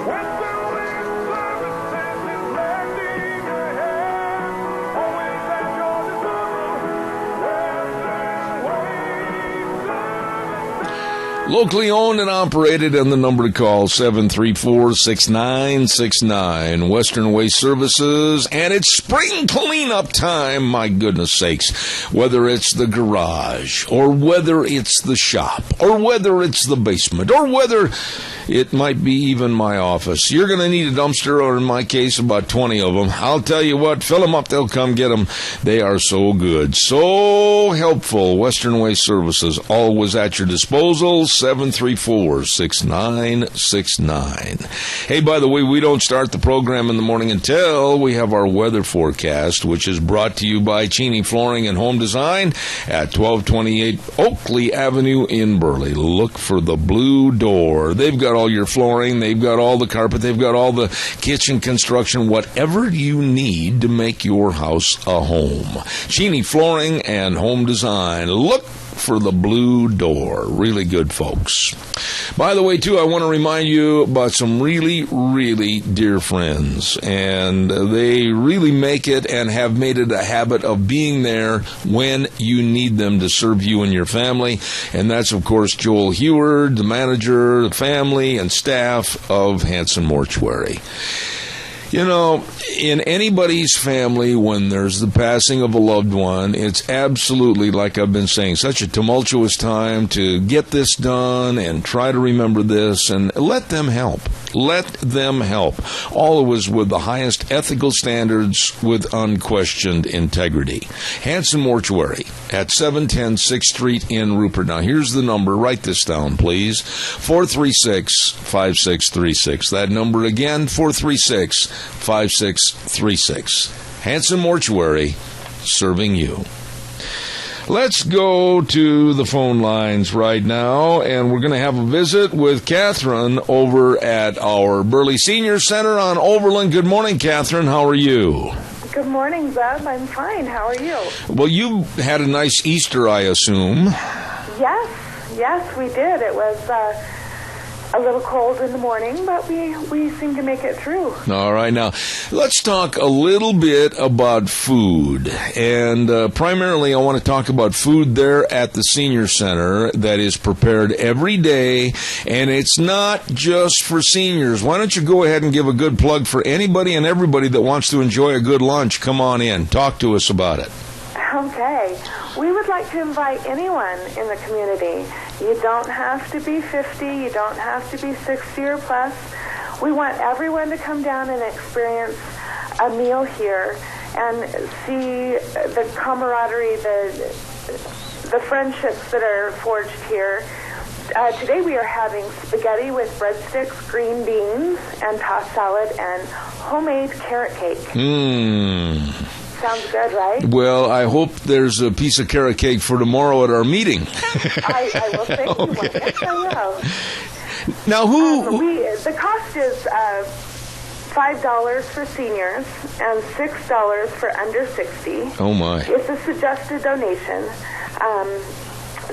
S8: Western Way Services is lending a hand, always at your disposal.
S2: Locally owned and operated, and the number to call, 734-6969. Western Waste Services, and it's spring cleanup time, my goodness sakes. Whether it's the garage, or whether it's the shop, or whether it's the basement, or whether it might be even my office, you're going to need a dumpster, or in my case, about 20 of them. I'll tell you what, fill them up, they'll come get them. They are so good, so helpful. Western Waste Services, always at your disposal. 734-6969. Hey, by the way, we don't start the program in the morning until we have our weather forecast, which is brought to you by Cheney Flooring and Home Design at 1228 Oakley Avenue in Burley. Look for the blue door. They've got all your flooring, they've got all the carpet, they've got all the kitchen construction, whatever you need to make your house a home. Cheney Flooring and Home Design. Look for the blue door. Really good folks. By the way, too, I want to remind you about some really, really dear friends. And they really make it and have made it a habit of being there when you need them to serve you and your family. And that's, of course, Joel Heward, the manager, the family, and staff of Hanson Mortuary. You know, in anybody's family, when there's the passing of a loved one, it's absolutely, like I've been saying, such a tumultuous time to get this done and try to remember this and let them help. Let them help. Always with the highest ethical standards with unquestioned integrity. Hanson Mortuary at 710 6th Street in Rupert. Now, here's the number. Write this down, please. 436-5636. That number again, 436-5636. Hanson Mortuary, serving you. Let's go to the phone lines right now, and we're going to have a visit with Catherine over at our Burley Senior Center on Overland. Good morning, Catherine. How are you?
S9: Good morning, Zeb. I'm fine. How are you?
S2: Well, you had a nice Easter, I assume.
S9: Yes, we did. It was a little cold in the morning, but we seem to make it through.
S2: All right. Now, let's talk a little bit about food. And primarily, I want to talk about food there at the Senior Center that is prepared every day. And it's not just for seniors. Why don't you go ahead and give a good plug for anybody and everybody that wants to enjoy a good lunch? Come on in. Talk to us about it.
S9: Okay. We would like to invite anyone in the community. You don't have to be 50. You don't have to be 60 or plus. We want everyone to come down and experience a meal here and see the camaraderie, the friendships that are forged here. Today we are having spaghetti with breadsticks, green beans, and tossed salad, and homemade carrot cake. Sounds good, right?
S2: Well, I hope there's a piece of carrot cake for tomorrow at our meeting.
S9: I will send you one. Yes, I will.
S2: Now,
S9: the cost is $5 for seniors and $6 for under 60.
S2: Oh, my.
S9: It's a suggested donation.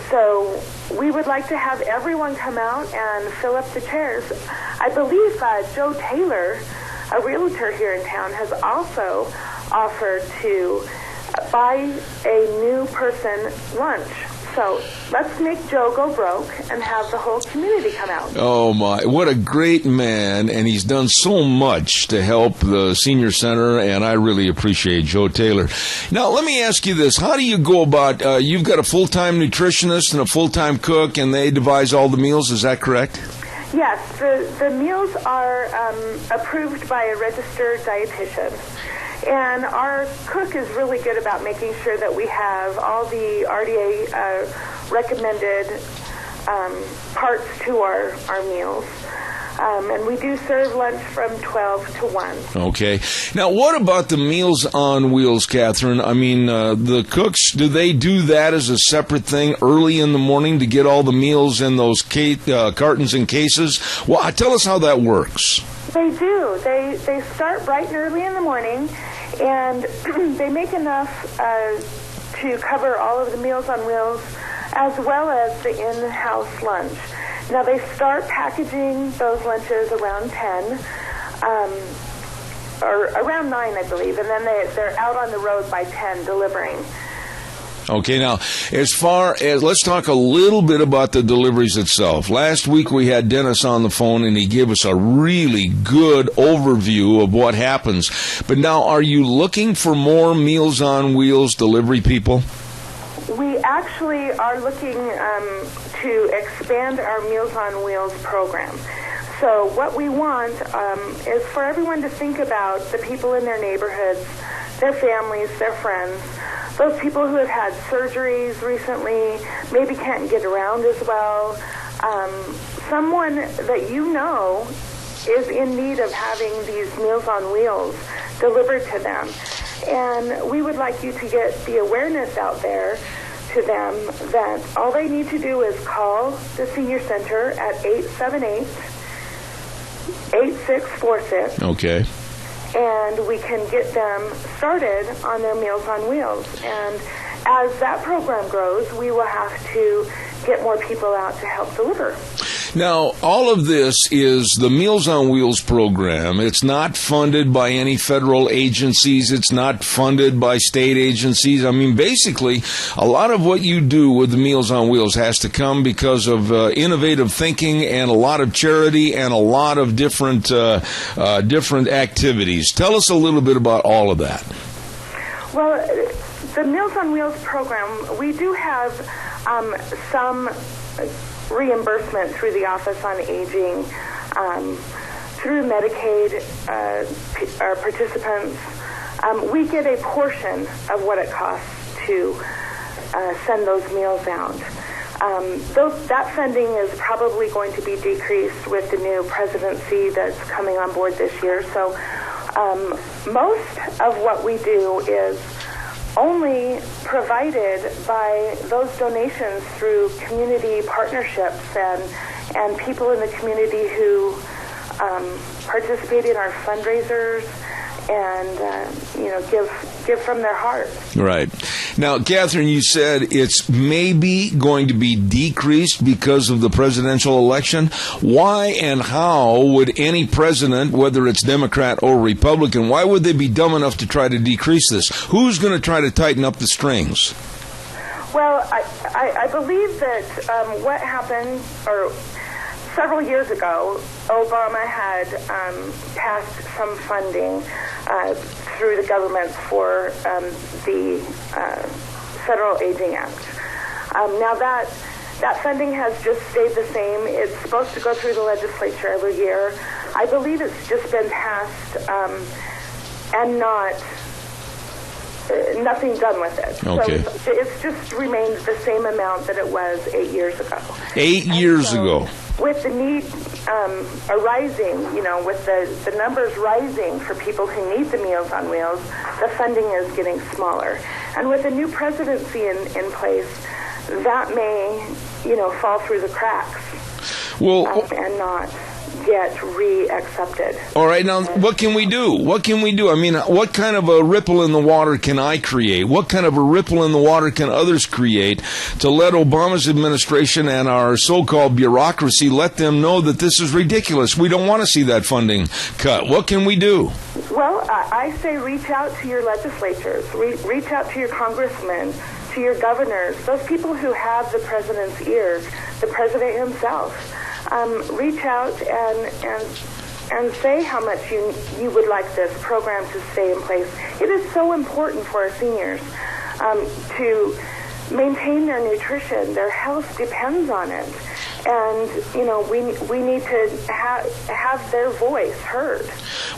S9: So we would like to have everyone come out and fill up the chairs. I believe Joe Taylor, a realtor here in town, has also offered to buy a new person lunch. So let's make Joe go broke and have the whole community come out.
S2: Oh, my. What a great man, and he's done so much to help the senior center, and I really appreciate Joe Taylor. Now, let me ask you this. How do you go about, you've got a full-time nutritionist and a full-time cook, and they devise all the meals, is that correct?
S9: Yes, the meals are approved by a registered dietitian. And our cook is really good about making sure that we have all the RDA recommended parts to our meals. And we do serve lunch from 12 to 1.
S2: Okay. Now, what about the Meals on Wheels, Catherine? I mean, the cooks, do they do that as a separate thing early in the morning to get all the meals in those cartons and cases? Well, tell us how that works.
S9: They do. They start bright and early in the morning, and they make enough to cover all of the Meals on Wheels as well as the in-house lunch. Now, they start packaging those lunches around 10, or around 9, I believe, and then they're out on the road by 10 delivering.
S2: Okay, now, as far as, let's talk a little bit about the deliveries itself. Last week we had Dennis on the phone, and he gave us a really good overview of what happens. But now, are you looking for more Meals on Wheels delivery people?
S9: We actually are looking to expand our Meals on Wheels program. So what we want is for everyone to think about the people in their neighborhoods, their families, their friends, those people who have had surgeries recently, maybe can't get around as well, someone that you know is in need of having these Meals on Wheels delivered to them. And we would like you to get the awareness out there to them that all they need to do is call the senior center at 878-8646.
S2: Okay.
S9: And we can get them started on their Meals on Wheels. And as that program grows, we will have to get more people out to help deliver.
S2: Now, all of this is the Meals on Wheels program. It's not funded by any federal agencies. It's not funded by state agencies. I mean, basically, a lot of what you do with the Meals on Wheels has to come because of innovative thinking and a lot of charity and a lot of different activities. Tell us a little bit about all of that.
S9: Well, the Meals on Wheels program, we do have some reimbursement through the Office on Aging, through Medicaid, our participants. We get a portion of what it costs to send those meals out. That funding is probably going to be decreased with the new presidency that's coming on board this year. So most of what we do is only provided by those donations through community partnerships and people in the community who participate in our fundraisers and give from their heart. Right.
S2: Now, Catherine, you said it's maybe going to be decreased because of the presidential election. Why and how would any president, whether it's Democrat or Republican, why would they be dumb enough to try to decrease this? Who's going to try to tighten up the strings?
S9: Well, I believe that what happened, or several years ago, Obama had passed some funding through the government for the Federal Aging Act. Now that funding has just stayed the same. It's supposed to go through the legislature every year. I believe it's just been passed and not nothing done with it.
S2: Okay.
S9: So it's just remained the same amount that it was 8 years ago.
S2: 8 years ago.
S9: With the need arising, with the numbers rising for people who need the Meals on Wheels, the funding is getting smaller. And with a new presidency in place, that may, fall through the cracks.
S2: Well,
S9: and not get re-accepted.
S2: All right, now, what can we do? What can we do? I mean, what kind of a ripple in the water can I create? What kind of a ripple in the water can others create to let Obama's administration and our so-called bureaucracy let them know that this is ridiculous? We don't want to see that funding cut. What can we do?
S9: Well, I say reach out to your legislatures, reach out to your congressmen, to your governors, those people who have the president's ear, the president himself. Reach out and say how much you would like this program to stay in place. It is so important for our seniors to maintain their nutrition. Their health depends on it. And, we need to have their voice heard.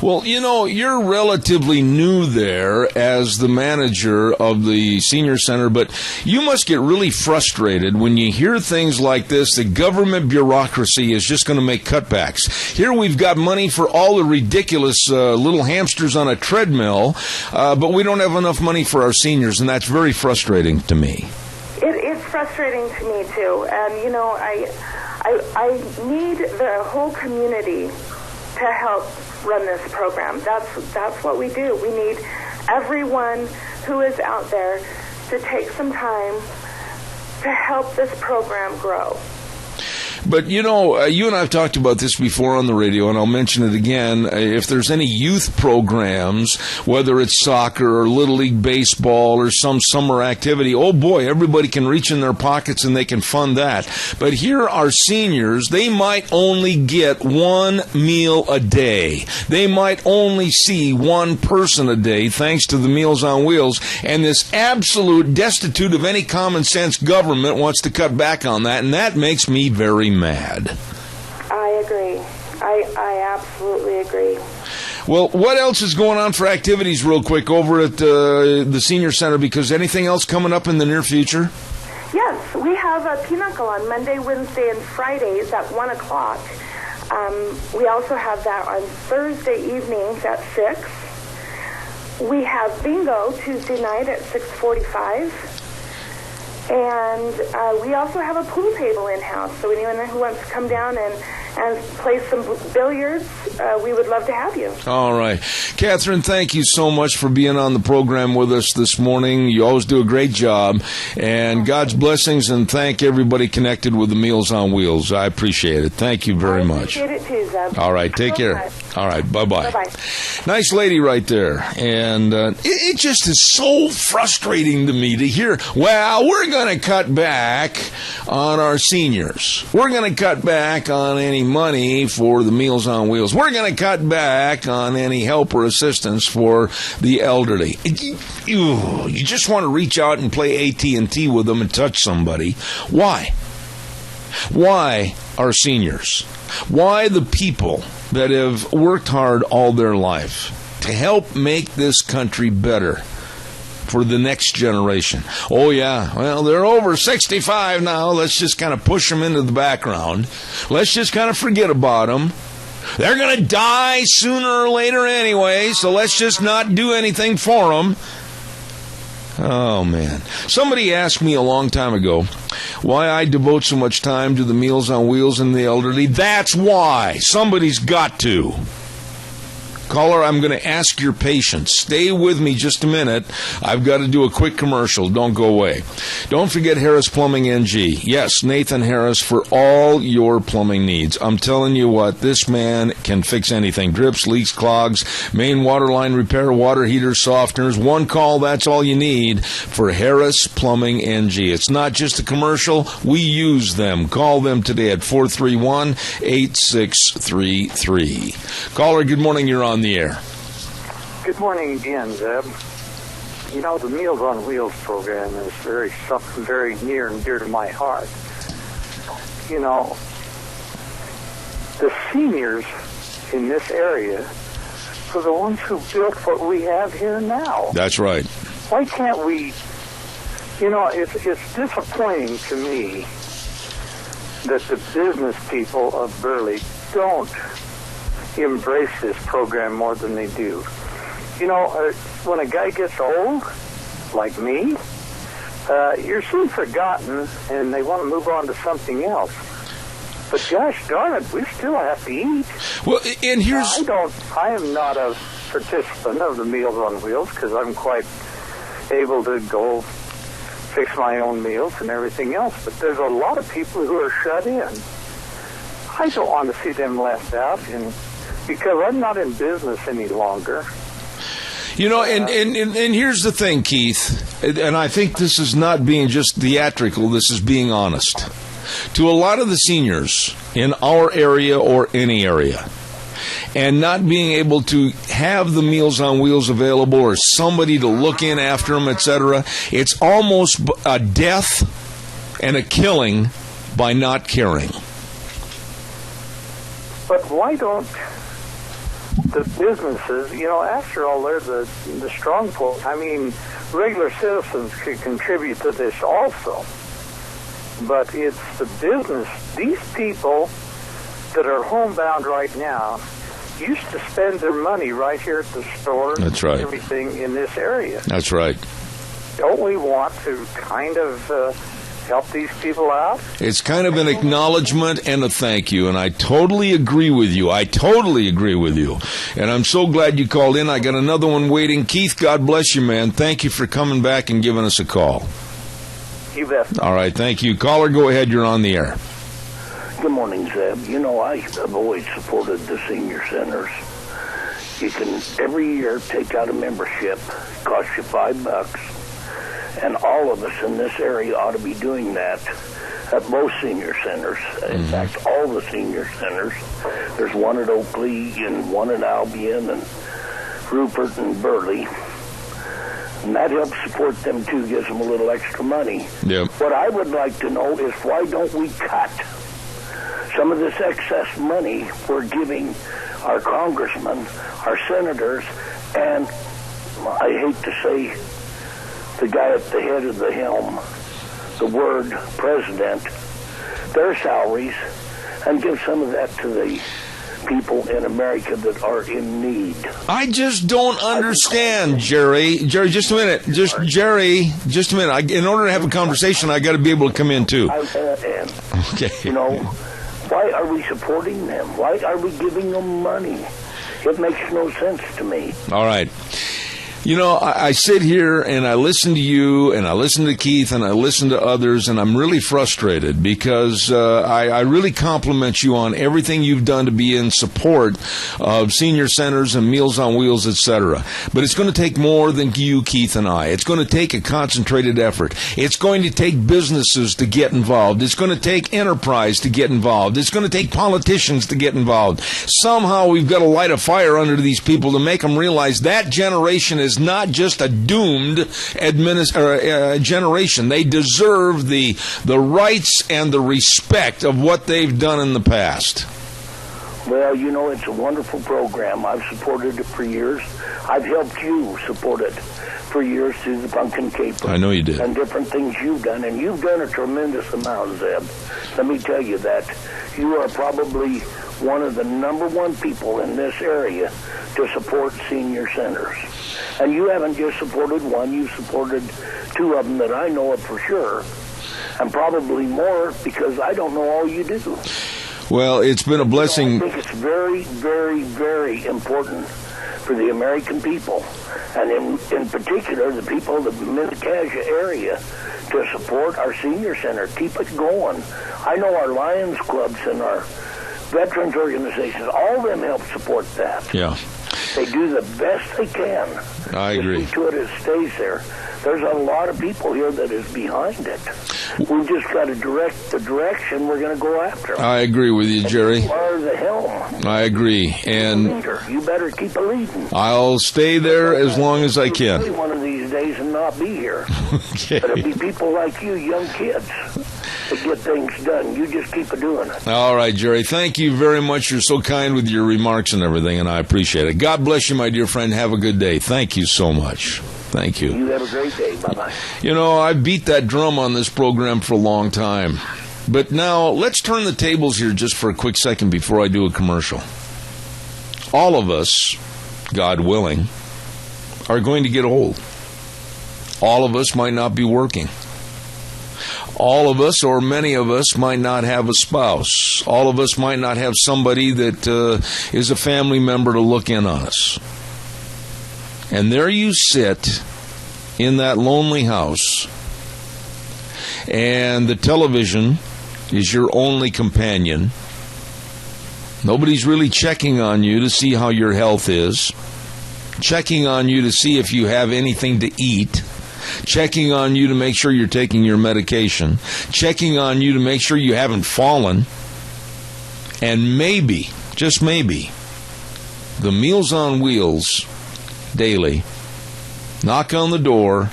S2: Well, you're relatively new there as the manager of the senior center, but you must get really frustrated when you hear things like this. The government bureaucracy is just going to make cutbacks. Here we've got money for all the ridiculous little hamsters on a treadmill, but we don't have enough money for our seniors, and that's very frustrating to me.
S9: It's frustrating to me, too. And, I need the whole community to help run this program. That's what we do. We need everyone who is out there to take some time to help this program grow.
S2: But, you and I have talked about this before on the radio, and I'll mention it again. If there's any youth programs, whether it's soccer or Little League Baseball or some summer activity, oh boy, everybody can reach in their pockets and they can fund that. But here are seniors. They might only get one meal a day. They might only see one person a day, thanks to the Meals on Wheels. And this absolute destitute of any common sense government wants to cut back on that, and that makes me very mad.
S9: I agree. I absolutely agree.
S2: Well, what else is going on for activities real quick over at the Senior Center? Because anything else coming up in the near future?
S9: Yes, we have a pinochle on Monday, Wednesday, and Fridays at 1 o'clock. We also have that on Thursday evenings at 6. We have bingo Tuesday night at 6:45. And we also have a pool table in-house, so anyone who wants to come down and play some billiards, we would love to have you.
S2: All right. Catherine, thank you so much for being on the program with us this morning. You always do a great job. And God's blessings, and thank everybody connected with the Meals on Wheels. I appreciate it. Thank you very much.
S9: I appreciate it too, Zeb.
S2: All right. Take care.
S9: Much.
S2: All right. Bye-bye.
S9: Bye-bye.
S2: Nice lady right there. And it just is so frustrating to me to hear, well, we're going to cut back on our seniors. We're going to cut back on any money for the Meals on Wheels. We're going to cut back on any help or assistance for the elderly. You just want to reach out and play AT&T with them and touch somebody. Why? Why our seniors? Why the people that have worked hard all their life to help make this country better for the next generation? Oh, yeah, well, they're over 65 now. Let's just kind of push them into the background. Let's just kind of forget about them. They're going to die sooner or later anyway, so let's just not do anything for them. Oh, man. Somebody asked me a long time ago why I devote so much time to the Meals on Wheels and the elderly. That's why. Somebody's got to. Caller, I'm going to ask your patience. Stay with me just a minute. I've got to do a quick commercial. Don't go away. Don't forget Harris Plumbing NG. Yes, Nathan Harris for all your plumbing needs. I'm telling you what, this man can fix anything. Drips, leaks, clogs, main water line repair, water heaters, softeners. One call, that's all you need for Harris Plumbing NG. It's not just a commercial. We use them. Call them today at 431-8633. Caller, good morning. You're on the air.
S10: Good morning again, Zeb. You know, the Meals on Wheels program is something very near and dear to my heart. You know, the seniors in this area are the ones who built what we have here now.
S2: That's right.
S10: why can't we, it's disappointing to me that the business people of Burley don't embrace this program more than they do. When a guy gets old, like me, you're soon forgotten, and they want to move on to something else. But gosh darn it, we still have to eat.
S2: Well, and here's...
S10: I am not a participant of the Meals on Wheels because I'm quite able to go fix my own meals and everything else. But there's a lot of people who are shut in. I don't want to see them left out, and because I'm not in business any longer.
S2: And here's the thing, Keith, and I think this is not being just theatrical, this is being honest. To a lot of the seniors in our area or any area, and not being able to have the Meals on Wheels available or somebody to look in after them, etc., it's almost a death and a killing by not caring.
S10: But why don't the businesses, after all, they're the strong point. I mean, regular citizens could contribute to this also. But it's the business. These people that are homebound right now used to spend their money right here at the store.
S2: That's right.
S10: Everything in this area.
S2: That's right.
S10: Don't we want to kind of help these people out?
S2: It's kind of an acknowledgement and a thank you, and I totally agree with you. And I'm so glad you called in. I got another one waiting. Keith, God bless you, man. Thank you for coming back and giving us a call.
S10: You bet.
S2: All right, thank you. Caller, go ahead. You're on the air.
S11: Good morning, Zeb. I have always supported the senior centers. You can every year take out a membership, costs you $5, and all of us in this area ought to be doing that at both senior centers. In fact, all the senior centers. There's one at Oakley and one at Albion and Rupert and Burley. And that helps support them too, gives them a little extra money.
S2: Yep.
S11: What I would like to know is why don't we cut some of this excess money we're giving our congressmen, our senators, and I hate to say the guy at the head of the helm, the word president, their salaries, and give some of that to the people in America that are in need.
S2: I just don't understand, Jerry. Jerry, just a minute. Just a minute. In order to have a conversation, I got to be able to come in too. Okay.
S11: Why are we supporting them? Why are we giving them money? It makes no sense to me.
S2: All right. I sit here and I listen to you and I listen to Keith and I listen to others, and I'm really frustrated because I really compliment you on everything you've done to be in support of senior centers and Meals on Wheels, etc. But it's going to take more than you, Keith, and I. It's going to take a concentrated effort. It's going to take businesses to get involved. It's going to take enterprise to get involved. It's going to take politicians to get involved. Somehow we've got to light a fire under these people to make them realize that generation is not just a doomed generation. They deserve the rights and the respect of what they've done in the past.
S11: Well, it's a wonderful program. I've supported it for years. I've helped you support it for years through the Pumpkin Caper.
S2: I know you did.
S11: And different things you've done. And you've done a tremendous amount, Zeb. Let me tell you that. You are probably one of the number one people in this area to support senior centers. And you haven't just supported one, you've supported two of them that I know of for sure, and probably more because I don't know all you do.
S2: Well, it's been a blessing.
S11: I think it's very, very, very important for the American people, and in particular the people of the Mid-Acacia area, to support our senior center. Keep it going. I know our Lions clubs and our veterans organizations, all of them help support that.
S2: Yeah.
S11: They do the best they can.
S2: I agree.
S11: To see to it stays there. There's a lot of people here that is behind it. We've just got to direct the direction we're going to go after.
S2: I agree with you, Jerry.
S11: You are the helm.
S2: I agree. And
S11: leader. You better keep a leading.
S2: I'll stay there as long as I can.
S11: You'll be one of these days and not be here.
S2: Okay.
S11: But it'll be people like you, young kids, that get things done. You just keep doing it.
S2: All right, Jerry. Thank you very much. You're so kind with your remarks and everything, and I appreciate it. God bless you, my dear friend. Have a good day. Thank you so much. Thank you.
S11: You have a great day. Bye-bye.
S2: You know, I beat that drum on this program for a long time. But now, let's turn the tables here just for a quick second before I do a commercial. All of us, God willing, are going to get old. All of us might not be working. All of us, or many of us, might not have a spouse. All of us might not have somebody that is a family member to look in on us. And there you sit in that lonely house, and the television is your only companion. Nobody's really checking on you to see how your health is, checking on you to see if you have anything to eat, checking on you to make sure you're taking your medication, checking on you to make sure you haven't fallen, and maybe, just maybe, the Meals on Wheels daily knock on the door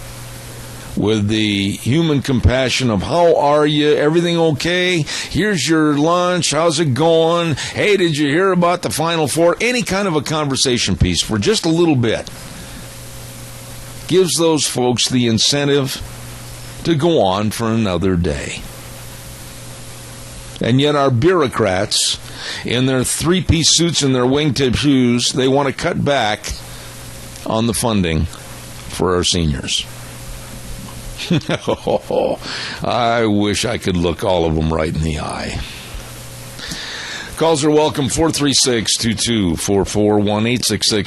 S2: with the human compassion of, how are you? Everything okay? Here's your lunch. How's it going? Hey, did you hear about the Final Four? Any kind of a conversation piece for just a little bit gives those folks the incentive to go on for another day. And yet our bureaucrats, in their three-piece suits and their wingtip shoes, they want to cut back on the funding for our seniors. I wish I could look all of them right in the eye. Calls are welcome, 436-2244,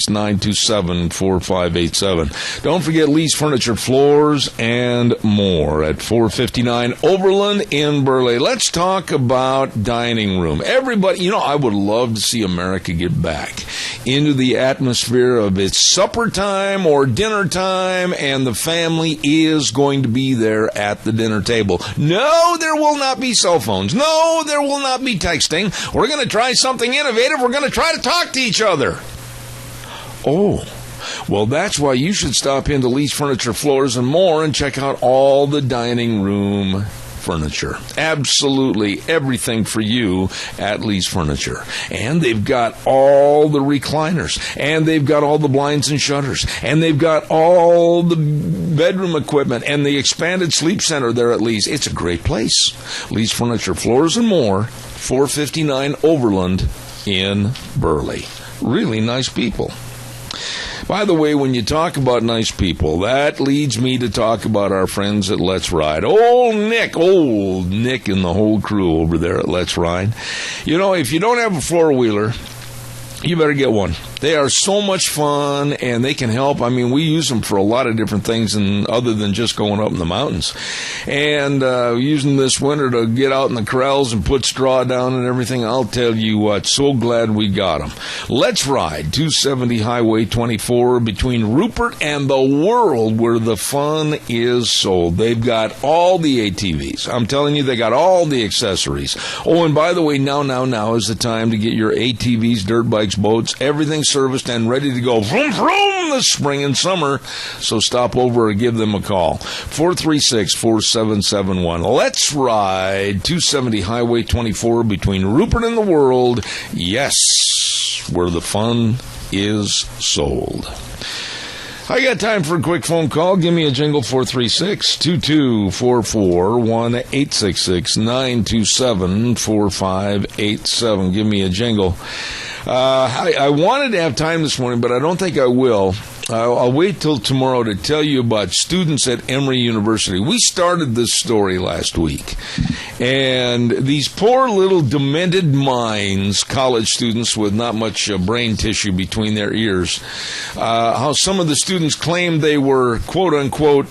S2: 1-866-927-4587. Don't forget Lee's Furniture, Floors, and more at 459 Overland in Burley. Let's talk about dining room. Everybody, I would love to see America get back into the atmosphere of it's supper time or dinner time, and the family is going to be there at the dinner table. No, there will not be cell phones. No, there will not be texting. We're going to try something innovative. We're going to try to talk to each other. Oh, well, that's why you should stop into Lee's Furniture, Floors, and More and check out all the dining room furniture. Absolutely everything for you at Lee's Furniture. And they've got all the recliners, and they've got all the blinds and shutters, and they've got all the bedroom equipment and the expanded sleep center there at Lee's. It's a great place. Lee's Furniture, Floors, and More, 459 Overland in Burley. Really nice people. By the way, when you talk about nice people, that leads me to talk about our friends at Let's Ride. Old Nick and the whole crew over there at Let's Ride. If you don't have a four-wheeler, you better get one. They are so much fun, and they can help. I mean, we use them for a lot of different things other than just going up in the mountains. And using this winter to get out in the corrals and put straw down and everything, I'll tell you what, so glad we got them. Let's Ride, 270 Highway 24, between Rupert and the World, where the fun is sold. They've got all the ATVs. I'm telling you, they got all the accessories. Oh, and by the way, now is the time to get your ATVs, dirt bikes, boats, everything serviced and ready to go vroom, vroom this spring and summer. So stop over or give them a call. 436-4771. Let's Ride, 270 Highway 24, between Rupert and the World. Yes, where the fun is sold. I got time for a quick phone call. Give me a jingle, 436-2244, 1-866-927-4587. Give me a jingle. I wanted to have time this morning, but I don't think I will. I'll wait till tomorrow to tell you about students at Emory University. We started this story last week, and these poor little demented minds, college students with not much brain tissue between their ears, how some of the students claimed they were, quote-unquote,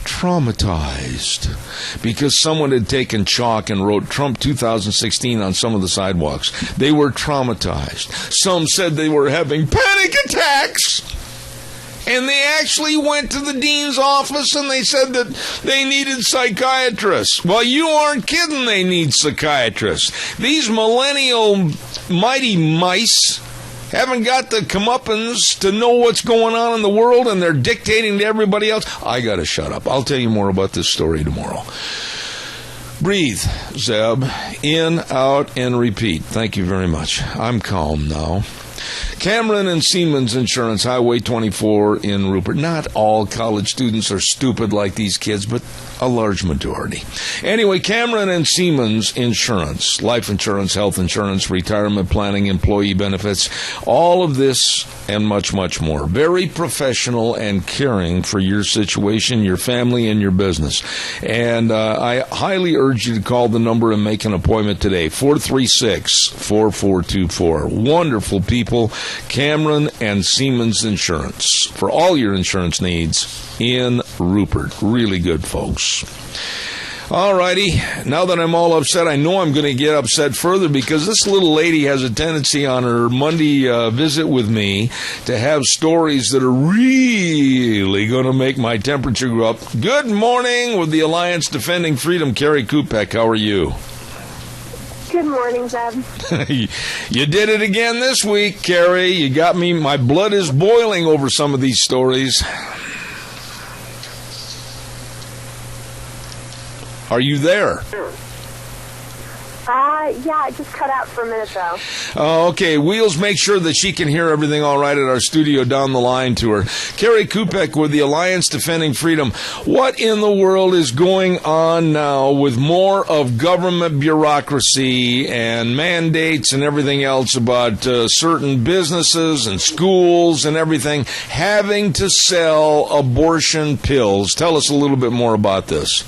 S2: traumatized because someone had taken chalk and wrote Trump 2016 on some of the sidewalks. They were traumatized. Some said they were having panic attacks. And they actually went to the dean's office and they said that they needed psychiatrists. Well, you aren't kidding, they need psychiatrists. These millennial mighty mice haven't got the comeuppance to know what's going on in the world, and they're dictating to everybody else. I got to shut up. I'll tell you more about this story tomorrow. Breathe, Zeb. In, out, and repeat. Thank you very much. I'm calm now. Cameron and Siemens Insurance, Highway 24 in Rupert. Not all college students are stupid like these kids, but a large majority. Anyway, Cameron and Siemens Insurance, life insurance, health insurance, retirement planning, employee benefits, all of this and much, much more. Very professional and caring for your situation, your family, and your business. And I highly urge you to call the number and make an appointment today, 436-4424. Wonderful people, Cameron and Siemens Insurance, for all your insurance needs in Rupert. Really good folks. All righty. Now that I'm all upset, I know I'm going to get upset further because this little lady has a tendency on her Monday visit with me to have stories that are really going to make my temperature go up. Good morning with the Alliance Defending Freedom, Carrie Kupek. How are you?
S12: Good morning, Zeb.
S2: You did it again this week, Carrie. You got me. My blood is boiling over some of these stories. Are you there?
S12: Yeah, I just cut out for a minute, though.
S2: Oh, okay. Wheels, make sure that she can hear everything all right at our studio down the line to her. Carrie Kupek with the Alliance Defending Freedom. What in the world is going on now with more of government bureaucracy and mandates and everything else about certain businesses and schools and everything having to sell abortion pills? Tell us a little bit more about this.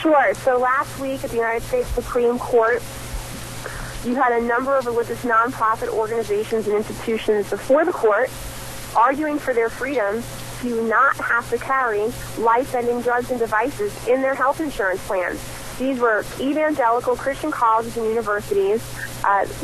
S12: Sure. So last week at the United States Supreme Court, you had a number of religious nonprofit organizations and institutions before the court arguing for their freedom to not have to carry life-ending drugs and devices in their health insurance plans. These were evangelical Christian colleges and universities.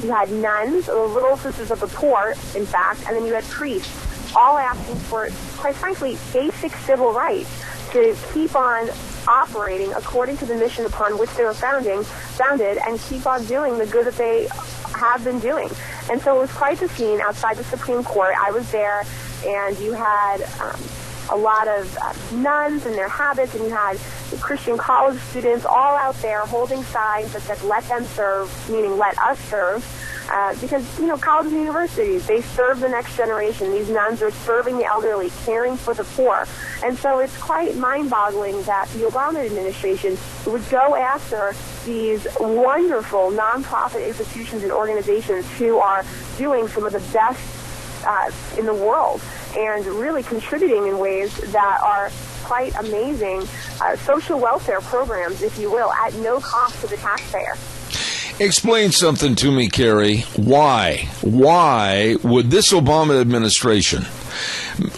S12: You had nuns, the Little Sisters of the Poor, in fact, and then you had priests, all asking for, quite frankly, basic civil rights to keep on operating according to the mission upon which they were founded and keep on doing the good that they have been doing. And so it was quite the scene outside the Supreme Court. I was there, and you had a lot of nuns and their habits, and you had Christian college students all out there holding signs that said, "Let them serve," meaning let us serve. Because, colleges and universities, they serve the next generation. These nuns are serving the elderly, caring for the poor. And so it's quite mind-boggling that the Obama administration would go after these wonderful nonprofit institutions and organizations who are doing some of the best in the world and really contributing in ways that are quite amazing social welfare programs, if you will, at no cost to the taxpayer.
S2: Explain something to me, Carrie. Why would this Obama administration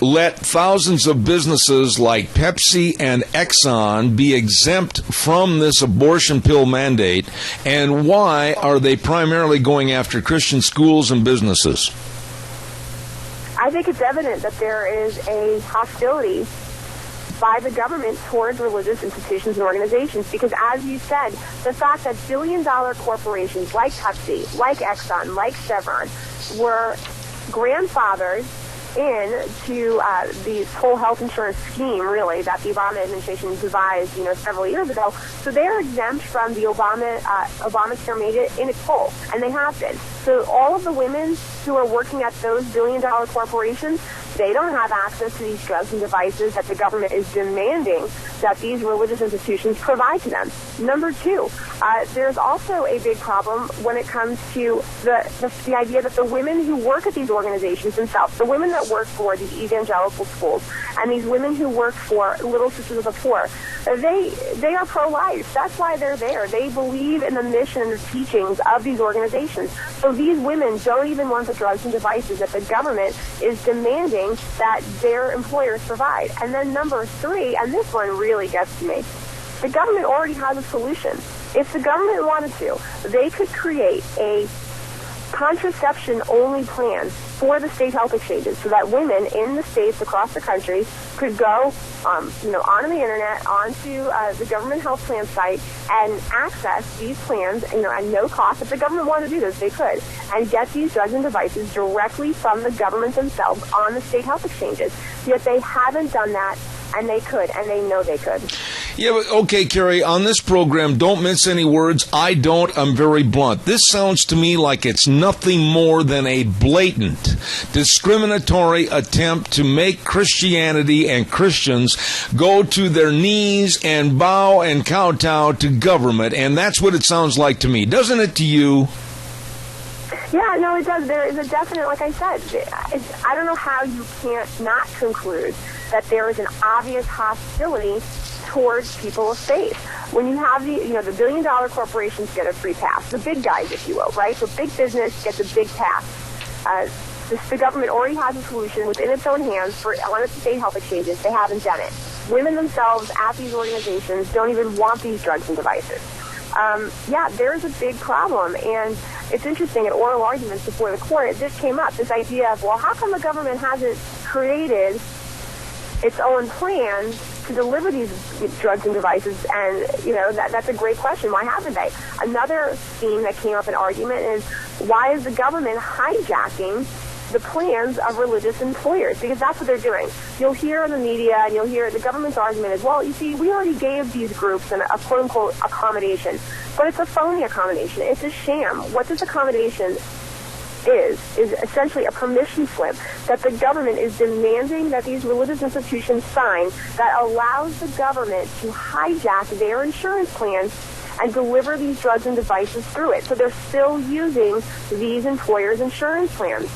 S2: let thousands of businesses like Pepsi and Exxon be exempt from this abortion pill mandate, and why are they primarily going after Christian schools and businesses?
S12: I think it's evident that there is a hostility by the government towards religious institutions and organizations because, as you said, the fact that billion-dollar corporations like Pepsi, like Exxon, like Chevron were grandfathered into the whole health insurance scheme, really, that the Obama administration devised, several years ago. So they're exempt from the Obamacare mandate in its whole, and they have been. So all of the women who are working at those billion-dollar corporations, they don't have access to these drugs and devices that the government is demanding that these religious institutions provide to them. Number two, there's also a big problem when it comes to the idea that the women who work at these organizations themselves, the women that work for these evangelical schools, and these women who work for Little Sisters of the Poor, they are pro-life. That's why they're there. They believe in the mission and the teachings of these organizations. So these women don't even want the drugs and devices that the government is demanding that their employers provide. And then number three, and this one really gets to me, the government already has a solution. If the government wanted to, they could create a contraception-only plan for the state health exchanges so that women in the states across the country could go on the internet, onto the government health plan site and access these plans, at no cost. If the government wanted to do this, they could, and get these drugs and devices directly from the government themselves on the state health exchanges. Yet they haven't done that, and they could, and they know they could.
S2: Yeah, but okay, Kerry, on this program, don't mince any words. I'm very blunt. This sounds to me like it's nothing more than a blatant, discriminatory attempt to make Christianity and Christians go to their knees and bow and kowtow to government, and that's what it sounds like to me. Doesn't it to you?
S12: Yeah, no, it does. There is a definite, like I said, I don't know how you can't not conclude that there is an obvious hostility towards people of faith. When you have the billion-dollar corporations get a free pass, the big guys, if you will, right? So big business gets a big pass. The government already has a solution within its own hands on its state health exchanges. They haven't done it. Women themselves at these organizations don't even want these drugs and devices. Yeah, there's a big problem, and it's interesting, in oral arguments before the court, this came up, this idea of, well, how come the government hasn't created its own plan to deliver these drugs and devices? And, that's a great question. Why haven't they? Another theme that came up in argument is, why is the government hijacking the plans of religious employers? Because that's what they're doing. You'll hear in the media, and you'll hear the government's argument is, well, you see, we already gave these groups a quote-unquote accommodation. But it's a phony accommodation. It's a sham. What this accommodation is essentially a permission slip that the government is demanding that these religious institutions sign that allows the government to hijack their insurance plans and deliver these drugs and devices through it. So they're still using these employers' insurance plans.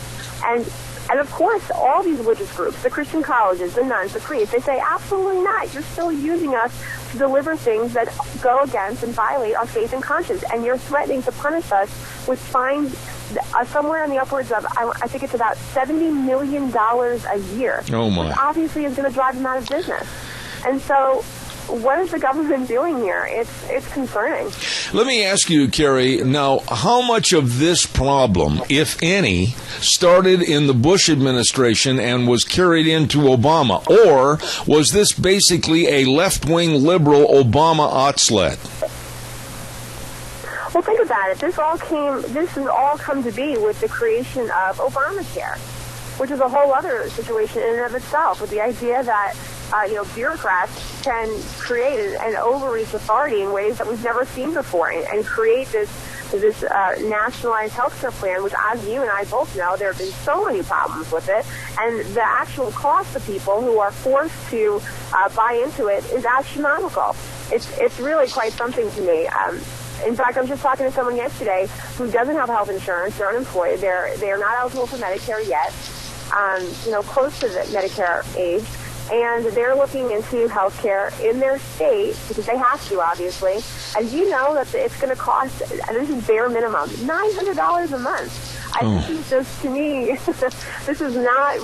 S12: And of course, all these religious groups, the Christian colleges, the nuns, the priests, they say, absolutely not. You're still using us to deliver things that go against and violate our faith and conscience. And you're threatening to punish us with fines somewhere in the upwards of, I think it's about $70 million a year.
S2: Oh, my.
S12: Which obviously is going to drive them out of business. And so what is the government doing here? It's concerning.
S2: Let me ask you, Kerry, now, how much of this problem, if any, started in the Bush administration and was carried into Obama? Or was this basically a left-wing liberal Obama onslaught?
S12: Well, think about it. This has all come to be with the creation of Obamacare, which is a whole other situation in and of itself, with the idea that bureaucrats can create an overreach authority in ways that we've never seen before, and create this nationalized health care plan, which, as you and I both know, there have been so many problems with it, and the actual cost to people who are forced to buy into it is astronomical. It's really quite something to me. In fact, I was just talking to someone yesterday who doesn't have health insurance. They're unemployed. They're not eligible for Medicare yet, close to the Medicare age. And they're looking into health care in their state, because they have to, obviously. And you know that it's going to cost, and this is bare minimum, $900 a month. This is just, to me, this is not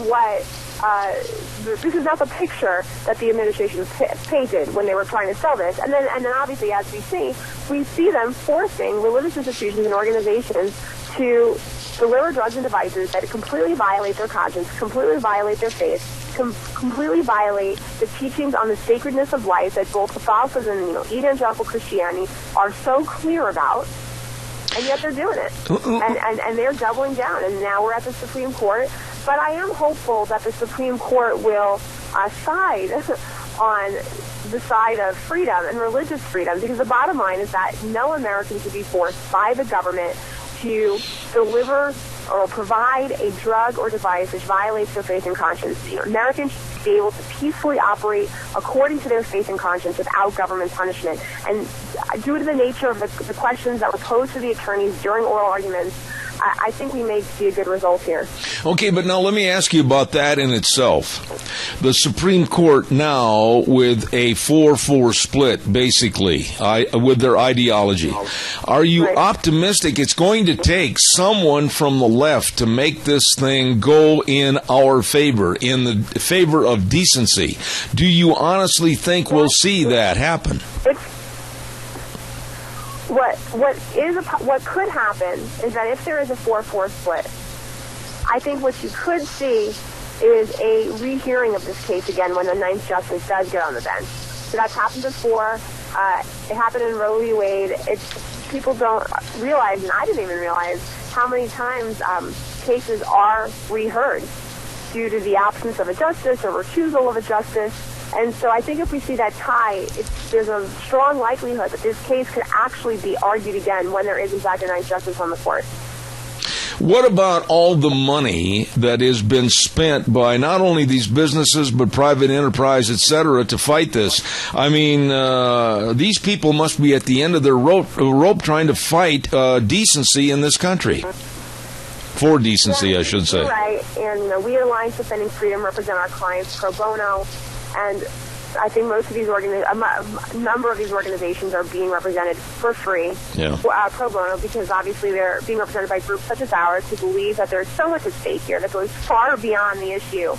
S12: the picture that the administration painted when they were trying to sell this. And then obviously, as we see them forcing religious institutions and organizations to deliver drugs and devices that completely violate their conscience, completely violate their faith, completely violate the teachings on the sacredness of life that both Catholicism and evangelical Christianity are so clear about, and yet they're doing it. And they're doubling down. And now we're at the Supreme Court. But I am hopeful that the Supreme Court will side on the side of freedom and religious freedom, because the bottom line is that no American should be forced by the government to deliver or provide a drug or device which violates their faith and conscience. Americans should be able to peacefully operate according to their faith and conscience without government punishment. And due to the nature of the questions that were posed to the attorneys during oral arguments, I think we may see a good result here.
S2: Okay, but now let me ask you about that in itself. The Supreme Court now with a 4-4 split, basically, with their ideology. Are you optimistic it's going to take someone from the left to make this thing go in our favor, in the favor of decency? Do you honestly think we'll see that happen?
S12: What could happen is that if there is a 4-4 split, I think what you could see is a rehearing of this case again when the Ninth Justice does get on the bench. So that's happened before. It happened in Roe v. Wade. People don't realize, and I didn't even realize, how many times cases are reheard due to the absence of a justice or refusal of a justice. And so I think if we see that tie, there's a strong likelihood that this case could actually be argued again when there is, in fact, a ninth justice on the court.
S2: What about all the money that has been spent by not only these businesses but private enterprise, et cetera, to fight this? I mean, these people must be at the end of their rope trying to fight decency in this country. For decency, I should say.
S12: Right, and we at Alliance Defending Freedom represent our clients pro bono, and I think most of these a number of these organizations are being represented for free, pro bono, because obviously they're being represented by groups such as ours who believe that there's so much at stake here that goes far beyond the issue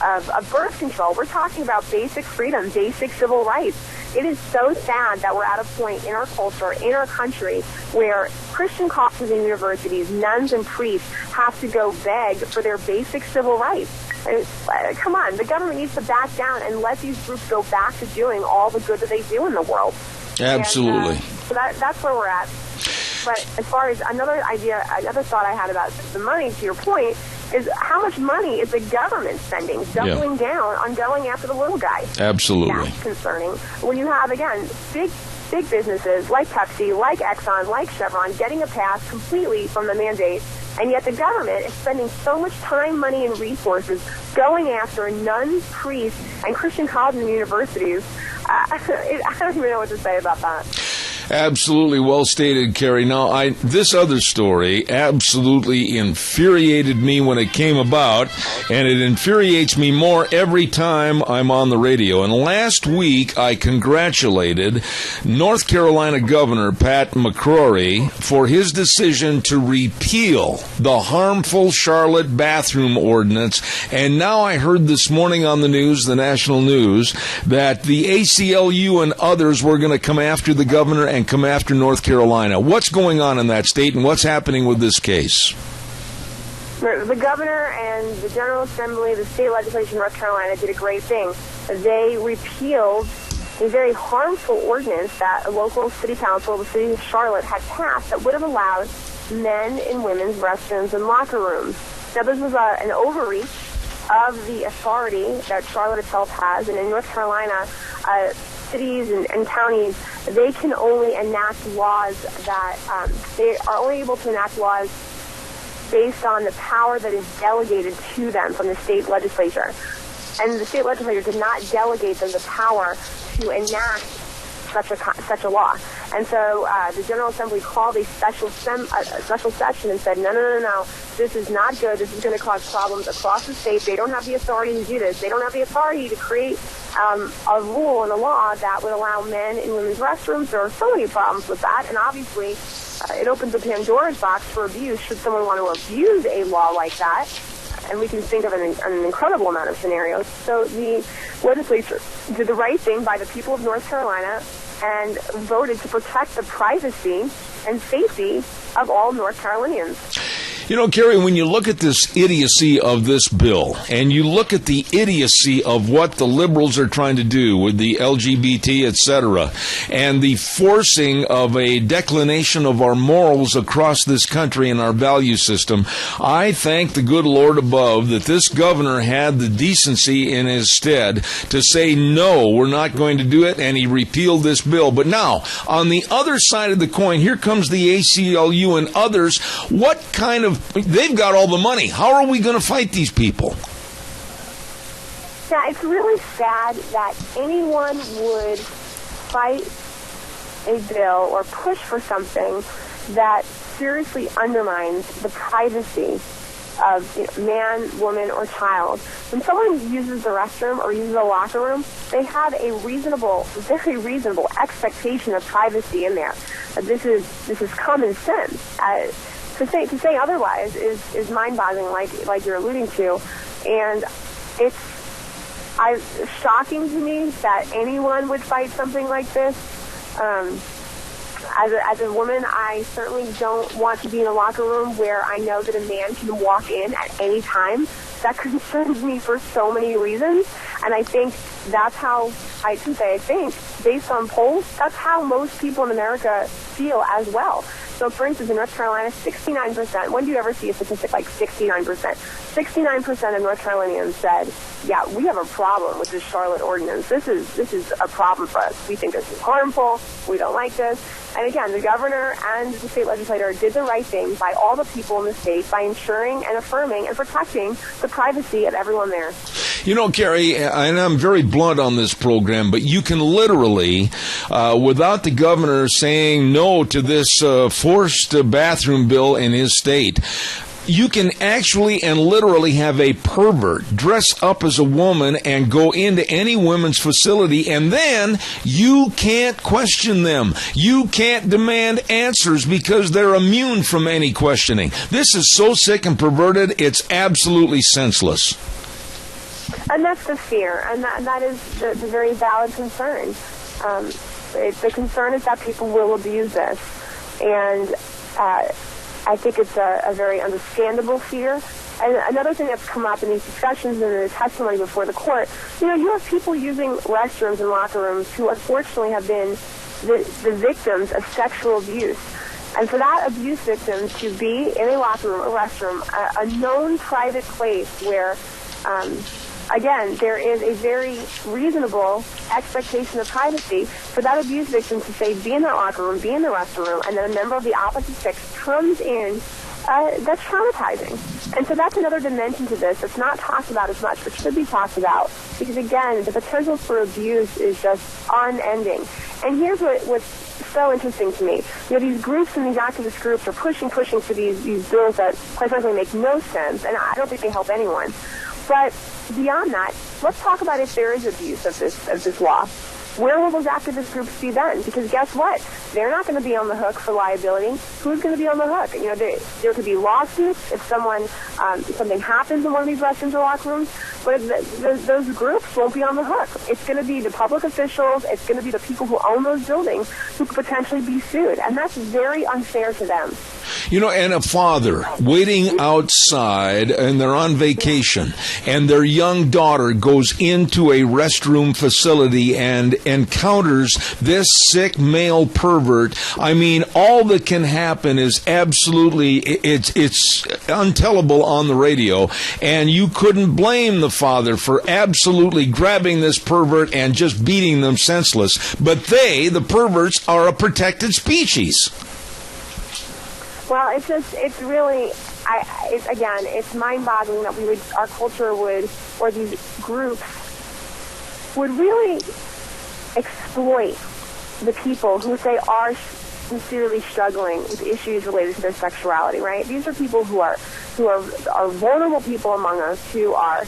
S12: of birth control. We're talking about basic freedom, basic civil rights. It is so sad that we're at a point in our culture, in our country, where Christian colleges and universities, nuns and priests have to go beg for their basic civil rights. Come on, the government needs to back down and let these groups go back to doing all the good that they do in the world.
S2: Absolutely.
S12: And, so that's where we're at. But as far as another thought I had about the money, to your point, is how much money is the government spending, doubling down on going after the little guy?
S2: Absolutely.
S12: That's concerning. When you have, again, big businesses like Pepsi, like Exxon, like Chevron getting a pass completely from the mandate, and yet the government is spending so much time, money, and resources going after nuns, priests, and Christian colleges and universities. I don't even know what to say about that.
S2: Absolutely well stated, Carrie. Now, this other story absolutely infuriated me when it came about, and it infuriates me more every time I'm on the radio. And last week, I congratulated North Carolina Governor Pat McCrory for his decision to repeal the harmful Charlotte bathroom ordinance. And now I heard this morning on the news, the national news, that the ACLU and others were going to come after the governor and come after North Carolina. What's going on in that state, and what's happening with this case?
S12: The governor and the General Assembly, the state legislature in North Carolina did a great thing. They repealed a very harmful ordinance that a local city council, the city of Charlotte, had passed that would have allowed men in women's restrooms and locker rooms. Now, this was an overreach of the authority that Charlotte itself has, and in North Carolina, cities and counties, they can only enact laws that they are only able to enact laws based on the power that is delegated to them from the state legislature. And the state legislature did not delegate them the power to enact such a law. And so the General Assembly called a special session and said, no, this is not good. This is going to cause problems across the state. They don't have the authority to do this. They don't have the authority to create a rule and a law that would allow men in women's restrooms. There are so many problems with that, and obviously it opens a Pandora's box for abuse should someone want to abuse a law like that. And we can think of an incredible amount of scenarios. So the legislature did the right thing by the people of North Carolina and voted to protect the privacy and safety of all North Carolinians.
S2: You know, Carrie, when you look at this idiocy of this bill, and you look at the idiocy of what the liberals are trying to do with the LGBT, etc., and the forcing of a declination of our morals across this country and our value system, I thank the good Lord above that this governor had the decency in his stead to say, no, we're not going to do it, and he repealed this bill. But now, on the other side of the coin, here comes the ACLU and others. What kind of... They've got all the money. How are we going to fight these people?
S12: Yeah, it's really sad that anyone would fight a bill or push for something that seriously undermines the privacy of man, woman, or child. When someone uses the restroom or uses a locker room, they have a very reasonable expectation of privacy in there. This is common sense. To say otherwise is mind-boggling, like you're alluding to, and it's shocking to me that anyone would fight something like this. As a woman, I certainly don't want to be in a locker room where I know that a man can walk in at any time. That concerns me for so many reasons, and I think that's how, I think, based on polls, that's how most people in America feel as well. So, for instance, in North Carolina, 69%. When do you ever see a statistic like 69%? 69% of North Carolinians said, yeah, we have a problem with this Charlotte ordinance. This is a problem for us. We think this is harmful. We don't like this. And again, the governor and the state legislator did the right thing by all the people in the state by ensuring and affirming and protecting the privacy of everyone there.
S2: You know, Carrie, and I'm very blunt on this program, but you can literally, without the governor saying no to this forced bathroom bill in his state, you can actually and literally have a pervert dress up as a woman and go into any women's facility, and then you can't question them. You can't demand answers because they're immune from any questioning. This is so sick and perverted, it's absolutely senseless.
S12: And that's the fear, and that is the very valid concern. The concern is that people will abuse this, and I think it's a very understandable fear. And another thing that's come up in these discussions and in the testimony before the court, you have people using restrooms and locker rooms who unfortunately have been the victims of sexual abuse. And for that abuse victim to be in a locker room, a restroom, a known private place where, again, there is a very reasonable expectation of privacy, for that abuse victim to say, be in that locker room, be in the restroom, and then a member of the opposite sex comes in, that's traumatizing. And so that's another dimension to this that's not talked about as much, but should be talked about. Because, again, the potential for abuse is just unending. And here's what's so interesting to me. These groups and these activist groups are pushing for these bills that, quite frankly, make no sense, and I don't think they help anyone. But beyond that, let's talk about if there is abuse of this law. Where will those activist groups be then? Because guess what? They're not going to be on the hook for liability. Who's going to be on the hook? There could be lawsuits if something happens in one of these restrooms or locker rooms, but those groups won't be on the hook. It's going to be the public officials, it's going to be the people who own those buildings who could potentially be sued, and that's very unfair to them.
S2: And a father waiting outside, and they're on vacation, and their young daughter goes into a restroom facility and encounters this sick male pervert. I mean, all that can happen is absolutely, it's untellable on the radio, and you couldn't blame the father for absolutely grabbing this pervert and just beating them senseless. But the perverts, are a protected species.
S12: Well, it's really, it's mind-boggling that our culture would, or these groups would really exploit the people who they are sincerely struggling with issues related to their sexuality, right? These are people who are vulnerable people among us, who are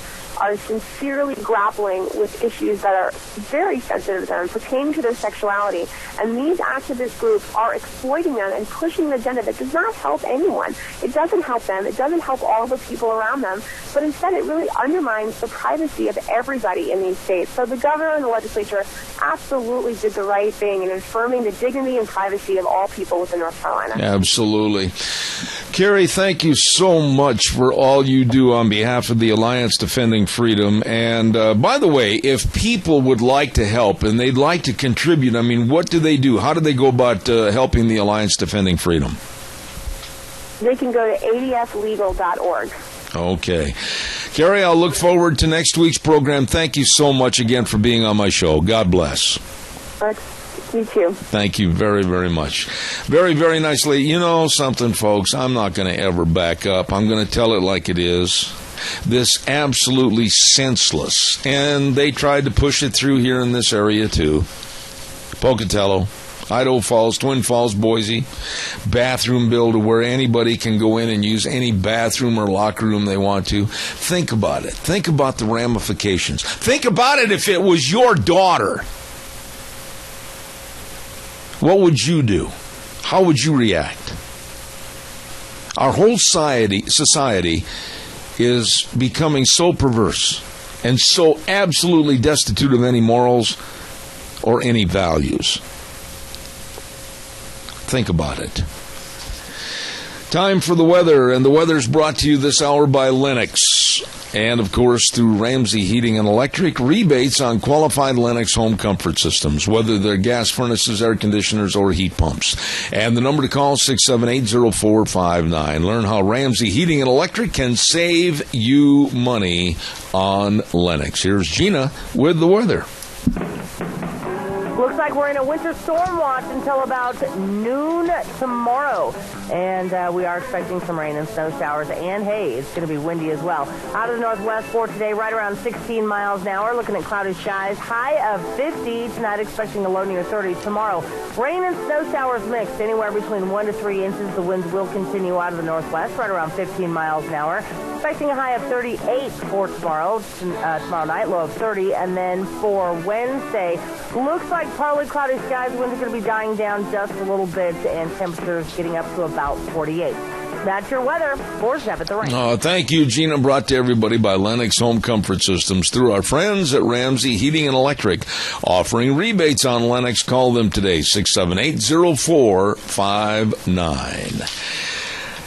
S12: sincerely grappling with issues that are very sensitive to them, pertaining to their sexuality. And these activist groups are exploiting them and pushing an agenda that does not help anyone. It doesn't help them. It doesn't help all the people around them. But instead, it really undermines the privacy of everybody in these states. So the governor and the legislature absolutely did the right thing in affirming the dignity and privacy of all people within North Carolina.
S2: Absolutely. Carrie, thank you so much for all you do on behalf of the Alliance Defending Freedom. And by the way, if people would like to help and they'd like to contribute, what do they do? How do they go about helping the Alliance Defending Freedom?
S12: They can go to adflegal.org.
S2: Okay. Carrie, I'll look forward to next week's program. Thank you so much again for being on my show. God bless.
S12: You too.
S2: Thank you very, very much. Very, very nicely. You know something, folks? I'm not going to ever back up. I'm going to tell it like it is. This absolutely senseless. And they tried to push it through here in this area, too. Pocatello, Idaho Falls, Twin Falls, Boise. Bathroom bill to where anybody can go in and use any bathroom or locker room they want to. Think about it. Think about the ramifications. Think about it if it was your daughter. What would you do? How would you react? Our whole society is becoming so perverse and so absolutely destitute of any morals or any values. Think about it. Time for the weather, and the weather's brought to you this hour by Lennox. And, of course, through Ramsey Heating and Electric, rebates on qualified Lennox home comfort systems, whether they're gas furnaces, air conditioners, or heat pumps. And the number to call, 678-0459. Learn how Ramsey Heating and Electric can save you money on Lennox. Here's Gina with the weather.
S4: Looks like we're in a winter storm watch until about noon tomorrow. And we are expecting some rain and snow showers and haze. It's going to be windy as well. Out of the northwest for today, right around 16 miles an hour. Looking at cloudy skies, high of 50. Tonight expecting a low near 30. Tomorrow, rain and snow showers mixed, anywhere between 1 to 3 inches. The winds will continue out of the northwest, right around 15 miles an hour. Expecting a high of 38 for tomorrow night, low of 30. And then for Wednesday, looks like partly cloudy skies. Winds are going to be dying down just a little bit, and temperatures getting up to about 48. That's your weather for Zeb at the Range.
S2: Thank you, Gina. Brought to everybody by Lennox Home Comfort Systems through our friends at Ramsey Heating and Electric, offering rebates on Lennox. Call them today, 678-0459.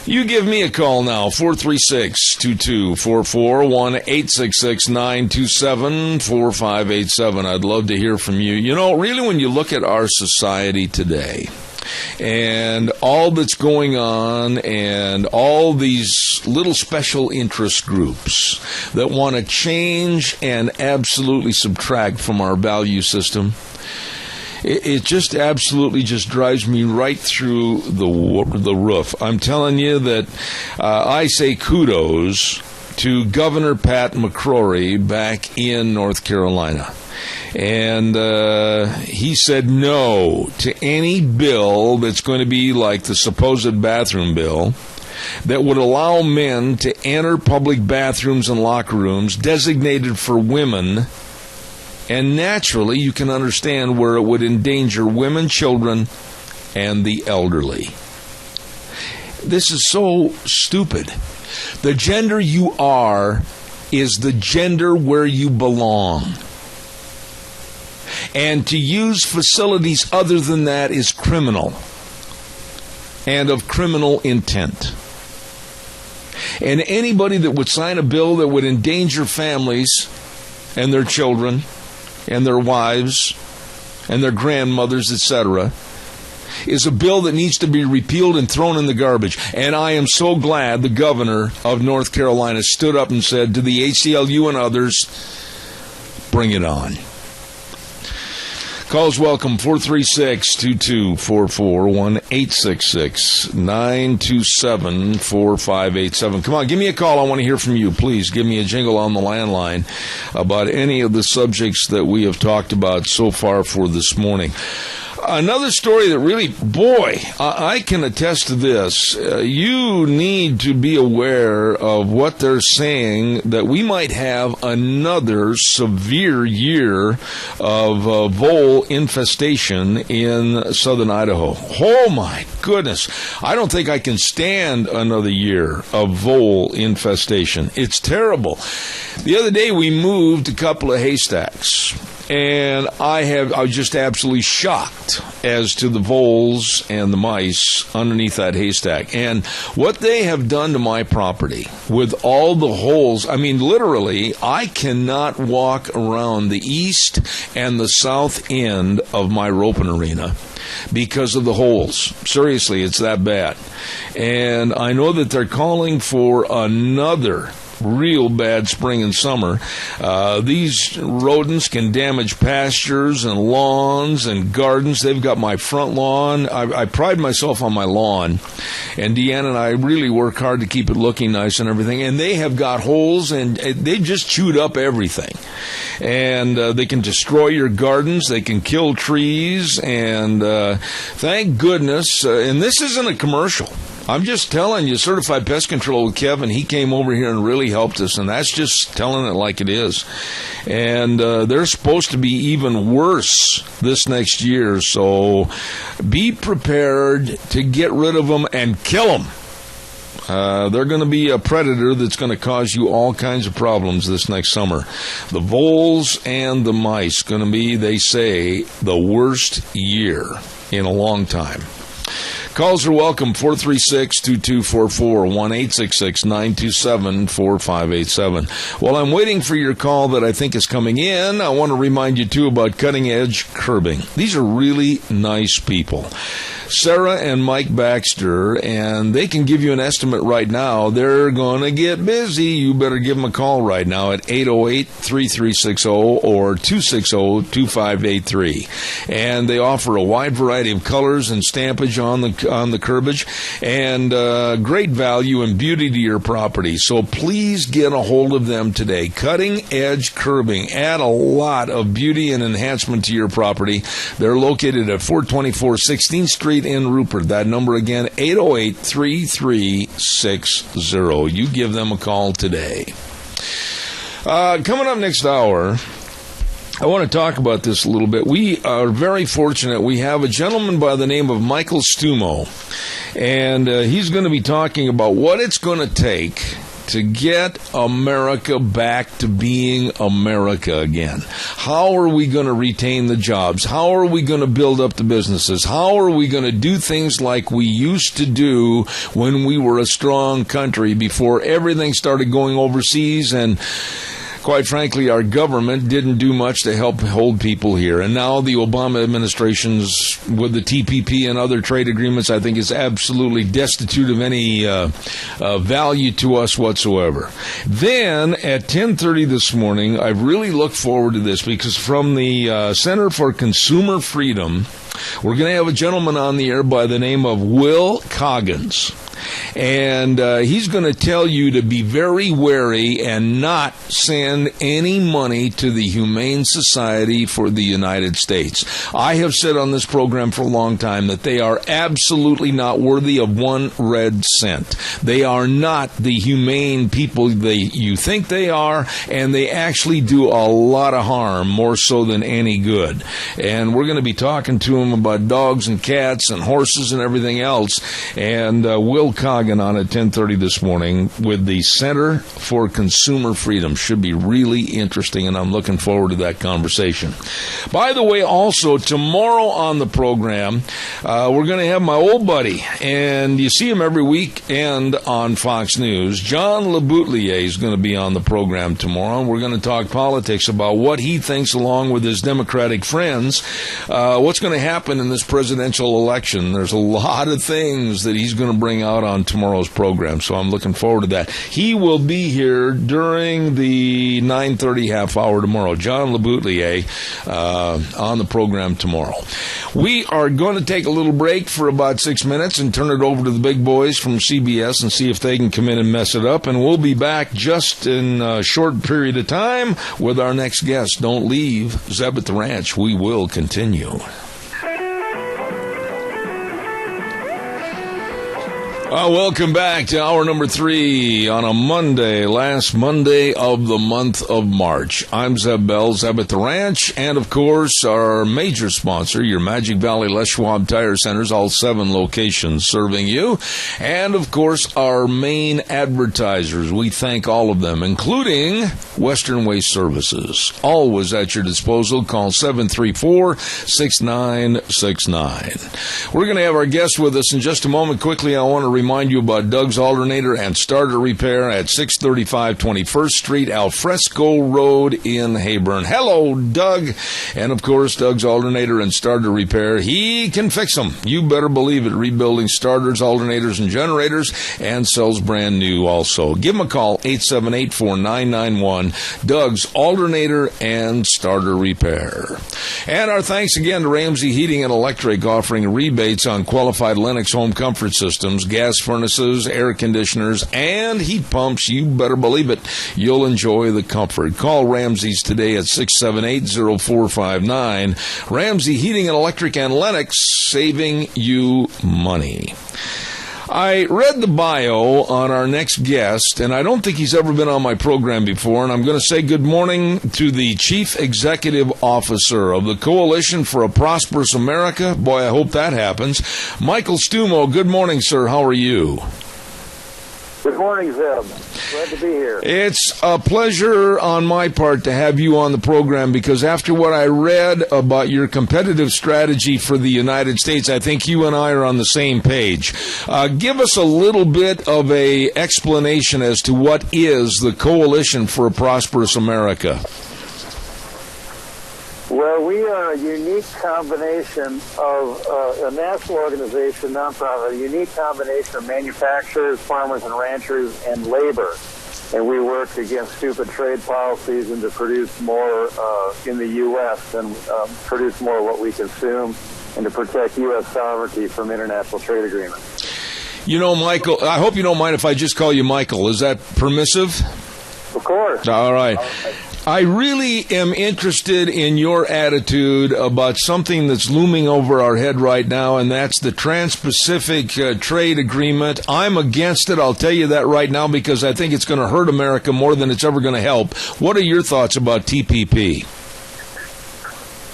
S2: You give me a call now, 436-2244, 1-866-927-4587. I'd love to hear from you. You know, really, when you look at our society today and all that's going on and all these little special interest groups that want to change and absolutely subtract from our value system, it just absolutely just drives me right through the roof. I'm telling you that I say kudos to Governor Pat McCrory back in North Carolina. And he said no to any bill that's going to be like the supposed bathroom bill that would allow men to enter public bathrooms and locker rooms designated for women. And naturally, you can understand where it would endanger women, children, and the elderly. This is so stupid. The gender you are is the gender where you belong. And to use facilities other than that is criminal and of criminal intent. And anybody that would sign a bill that would endanger families and their children and their wives and their grandmothers, etc., is a bill that needs to be repealed and thrown in the garbage. And I am so glad the governor of North Carolina stood up and said to the ACLU and others, bring it on. Calls welcome, 436-2244, 1-866-927-4587. Come on, give me a call. I want to hear from you. Please give me a jingle on the landline about any of the subjects that we have talked about so far for this morning. Another story that really, boy, I can attest to this. You need to be aware of what they're saying, that we might have another severe year of vole infestation in southern Idaho. Oh, my goodness. I don't think I can stand another year of vole infestation. It's terrible. The other day we moved a couple of haystacks. And I was just absolutely shocked as to the voles and the mice underneath that haystack. And what they have done to my property with all the holes, I mean, literally, I cannot walk around the east and the south end of my roping arena because of the holes. Seriously, it's that bad. And I know that they're calling for another real bad spring and summer. These rodents can damage pastures and lawns and gardens. They've got my front lawn. I pride myself on my lawn, and Deanna and I really work hard to keep it looking nice and everything, and they have got holes, and they just chewed up everything. And they can destroy your gardens. They can kill trees, and thank goodness, and this isn't a commercial. I'm just telling you, Certified Pest Control with Kevin, he came over here and really helped us, and that's just telling it like it is. And they're supposed to be even worse this next year, so be prepared to get rid of them and kill them. They're going to be a predator that's going to cause you all kinds of problems this next summer. The voles and the mice going to be, they say, the worst year in a long time. Calls are welcome, 436-2244, 1-866-927-4587. While I'm waiting for your call that I think is coming in, I want to remind you, too, about Cutting Edge Curbing. These are really nice people. Sarah and Mike Baxter, and they can give you an estimate right now. They're going to get busy. You better give them a call right now at 808-3360 or 260-2583. And they offer a wide variety of colors and stampage on the curbage, and great value and beauty to your property. So please get a hold of them today. Cutting Edge Curbing. Add a lot of beauty and enhancement to your property. They're located at 424 16th Street in Rupert. That number again, 808-3360. You give them a call today. Coming up next hour, I want to talk about this a little bit. We are very fortunate. We have a gentleman by the name of Michael Stumo, and he's going to be talking about what it's going to take to get America back to being America again. How are we going to retain the jobs? How are we going to build up the businesses? How are we going to do things like we used to do when we were a strong country before everything started going overseas, and quite frankly, our government didn't do much to help hold people here. And now the Obama administration's, with the TPP and other trade agreements, I think is absolutely destitute of any value to us whatsoever. Then at 10:30 this morning, I really look forward to this, because from the Center for Consumer Freedom, we're going to have a gentleman on the air by the name of Will Coggins. And he's going to tell you to be very wary and not send any money to the Humane Society for the United States. I have said on this program for a long time that they are absolutely not worthy of one red cent. They are not the humane people you think they are, and they actually do a lot of harm, more so than any good. And we're going to be talking to him about dogs and cats and horses and everything else. And Will Coggin on at 10:30 this morning with the Center for Consumer Freedom. Should be really interesting, and I'm looking forward to that conversation. By the way, also, tomorrow on the program, we're going to have my old buddy, and you see him every weekend on Fox News. John LeBoutelier is going to be on the program tomorrow, and we're going to talk politics about what he thinks, along with his Democratic friends, what's going to happen in this presidential election. There's a lot of things that he's going to bring out on tomorrow's program, so I'm looking forward to that. He will be here during the 9:30 half hour tomorrow. John LeBoutelier on the program tomorrow. We are going to take a little break for about 6 minutes and turn it over to the big boys from CBS and see if they can come in and mess it up, and we'll be back just in a short period of time with our next guest. Don't leave. Zeb at the Ranch. We will continue. Welcome back to hour number 3 on a Monday, last Monday of the month of March. I'm Zeb Bell, Zeb at the Ranch, and of course our major sponsor, your Magic Valley Les Schwab Tire Centers, all 7 locations serving you, and of course our main advertisers. We thank all of them, including Western Waste Services. Always at your disposal. Call 734-6969. We're going to have our guest with us in just a moment. Quickly, I want to remind you about Doug's Alternator and Starter Repair at 635 21st Street, Alfresco Road in Heyburn. Hello, Doug. And, of course, Doug's Alternator and Starter Repair, he can fix them. You better believe it. Rebuilding starters, alternators, and generators, and sells brand new also. Give him a call, 878-4991, Doug's Alternator and Starter Repair. And our thanks again to Ramsey Heating and Electric, offering rebates on qualified Lennox home comfort systems, gas furnaces, air conditioners, and heat pumps. You better believe it. You'll enjoy the comfort. Call Ramsey's today at 678-0459. Ramsey Heating and Electric and Lennox, saving you money. I read the bio on our next guest, and I don't think he's ever been on my program before, and I'm going to say good morning to the Chief Executive Officer of the Coalition for a Prosperous America. Boy, I hope that happens. Michael Stumo, good morning, sir. How are you?
S5: Good morning, Zeb. Glad to be here.
S2: It's a pleasure on my part to have you on the program because after what I read about your competitive strategy for the United States, I think you and I are on the same page. Give us a little bit of a explanation as to what is the Coalition for a Prosperous America.
S5: Well, we are a unique combination of a national organization, nonprofit, a unique combination of manufacturers, farmers and ranchers, and labor. And we work against stupid trade policies and to produce more in the U.S. and produce more of what we consume and to protect U.S. sovereignty from international trade agreements.
S2: You know, Michael, I hope you don't mind if I just call you Michael. Is that permissive?
S5: Of course.
S2: All right. I really am interested in your attitude about something that's looming over our head right now, and that's the Trans-Pacific Trade Agreement. I'm against it. I'll tell you that right now because I think it's going to hurt America more than it's ever going to help. What are your thoughts about TPP?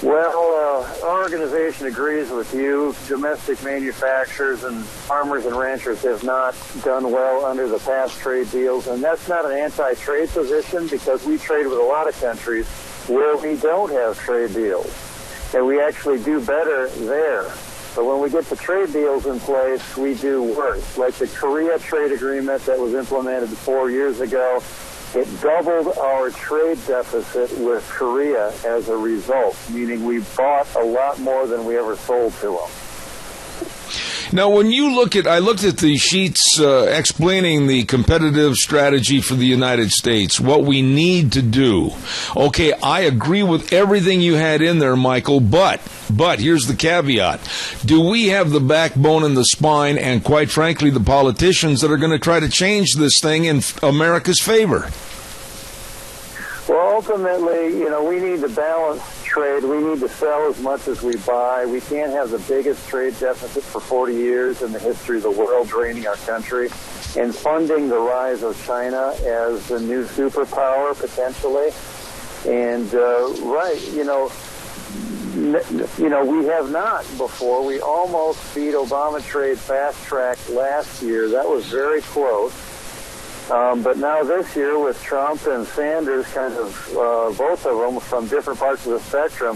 S5: Well, our organization agrees with you. Domestic manufacturers and farmers and ranchers have not done well under the past trade deals, and that's not an anti-trade position because we trade with a lot of countries where we don't have trade deals, and we actually do better there. But when we get the trade deals in place, we do worse. Like the Korea trade agreement that was implemented 4 years ago, it doubled our trade deficit with Korea as a result, meaning we bought a lot more than we ever sold to them.
S2: Now, when you look at, I looked at the sheets explaining the competitive strategy for the United States, what we need to do. Okay, I agree with everything you had in there, Michael, but here's the caveat. Do we have the backbone and the spine and, quite frankly, the politicians that are going to try to change this thing in America's favor?
S5: Well, ultimately, we need to balance trade. We need to sell as much as we buy. We can't have the biggest trade deficit for 40 years in the history of the world, draining our country and funding the rise of China as the new superpower, potentially. And, we have not before. We almost beat Obama trade fast track last year. That was very close. But now this year with Trump and Sanders, kind of both of them from different parts of the spectrum,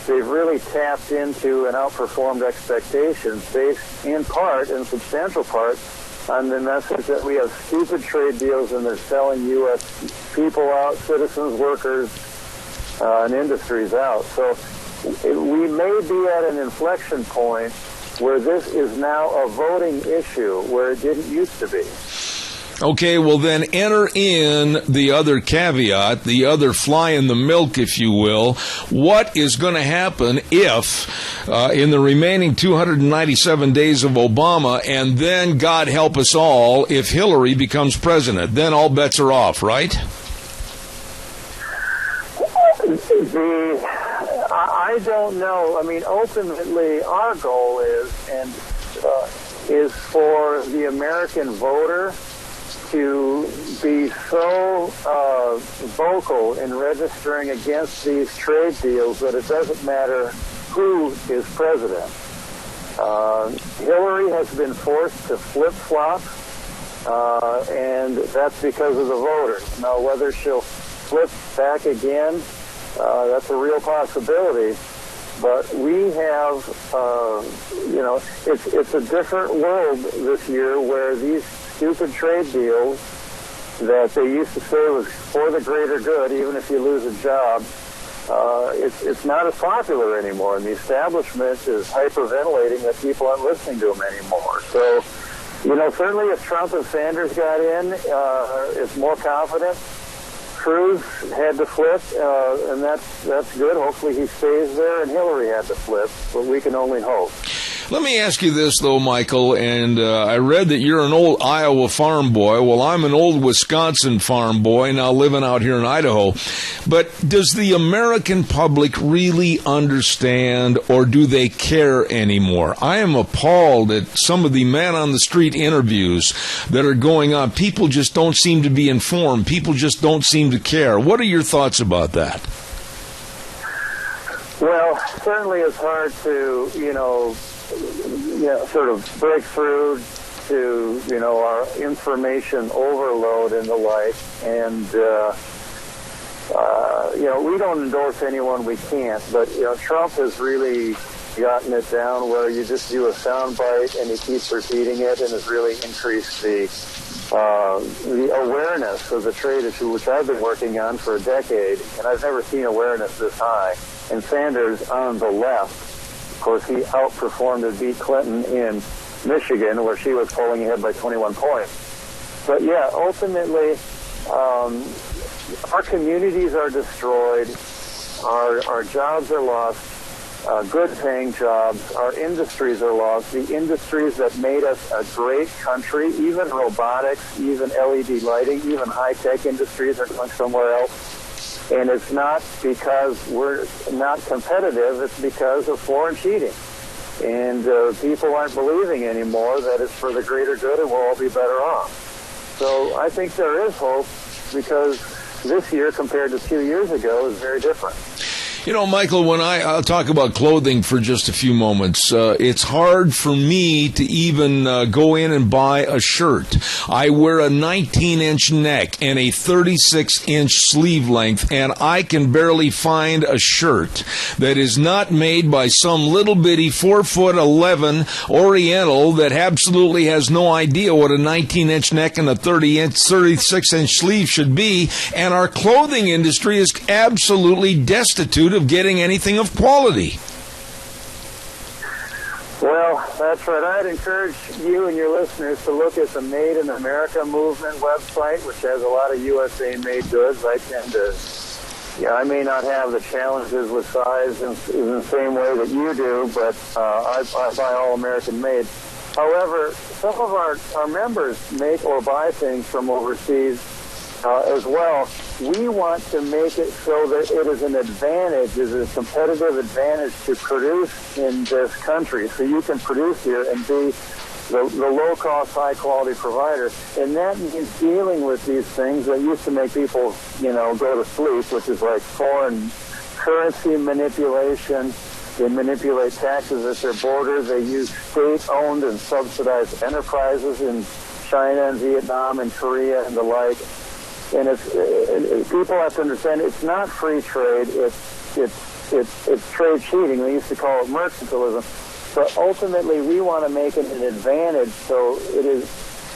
S5: they've really tapped into and outperformed expectations based in part, in substantial part, on the message that we have stupid trade deals and they're selling U.S. people out, citizens, workers, and industries out. So we may be at an inflection point where this is now a voting issue where it didn't used to be.
S2: Okay, well then enter in the other caveat, the other fly in the milk, if you will. What is going to happen if, in the remaining 297 days of Obama, and then, God help us all, if Hillary becomes president? Then all bets are off, right?
S5: I don't know. I mean, ultimately, our goal is for the American voter to be so vocal in registering against these trade deals that it doesn't matter who is president. Hillary has been forced to flip-flop, and that's because of the voters. Now, whether she'll flip back again, that's a real possibility. But we have, it's a different world this year where these stupid trade deals that they used to say was for the greater good, even if you lose a job, it's not as popular anymore. And the establishment is hyperventilating that people aren't listening to them anymore. So, certainly if Trump and Sanders got in, it's more confident. Cruz had to flip, and that's good. Hopefully he stays there, and Hillary had to flip, but we can only hope.
S2: Let me ask you this, though, Michael, and I read that you're an old Iowa farm boy. Well, I'm an old Wisconsin farm boy, now living out here in Idaho. But does the American public really understand, or do they care anymore? I am appalled at some of the man-on-the-street interviews that are going on. People just don't seem to be informed. People just don't seem to care. What are your thoughts about that?
S5: Well, certainly it's hard to, sort of break through to, our information overload and the like. And, we don't endorse anyone we can't, but, Trump has really gotten it down where you just do a soundbite and he keeps repeating it, and has really increased the awareness of the trade issue, which I've been working on for a decade, and I've never seen awareness this high. And Sanders on the left, of course, he outperformed and beat Clinton in Michigan, where she was polling ahead by 21 points. But yeah, ultimately, our communities are destroyed, our jobs are lost, good-paying jobs, our industries are lost, the industries that made us a great country, even robotics, even LED lighting, even high-tech industries are going somewhere else. And it's not because we're not competitive, it's because of foreign cheating. And people aren't believing anymore that it's for the greater good and we'll all be better off. So I think there is hope, because this year compared to 2 years ago is very different.
S2: Michael, when I'll talk about clothing for just a few moments, it's hard for me to even go in and buy a shirt. I wear a 19-inch neck and a 36-inch sleeve length, and I can barely find a shirt that is not made by some little bitty 4'11" Oriental that absolutely has no idea what a 19-inch neck and a 36-inch sleeve should be, and our clothing industry is absolutely destitute of getting anything of quality.
S5: Well, that's right. I'd encourage you and your listeners to look at the Made in America movement website, which has a lot of USA-made goods. I tend to, I may not have the challenges with size in the same way that you do, but I buy all American-made. However, some of our members make or buy things from overseas as well. We want to make it so that it is an advantage, is a competitive advantage to produce in this country. So you can produce here and be the low-cost, high-quality provider. And that means dealing with these things that used to make people, go to sleep, which is like foreign currency manipulation. They manipulate taxes at their border. They use state-owned and subsidized enterprises in China and Vietnam and Korea and the like. And people have to understand it's not free trade. It's trade cheating. They used to call it mercantilism. But ultimately, we want to make it an advantage so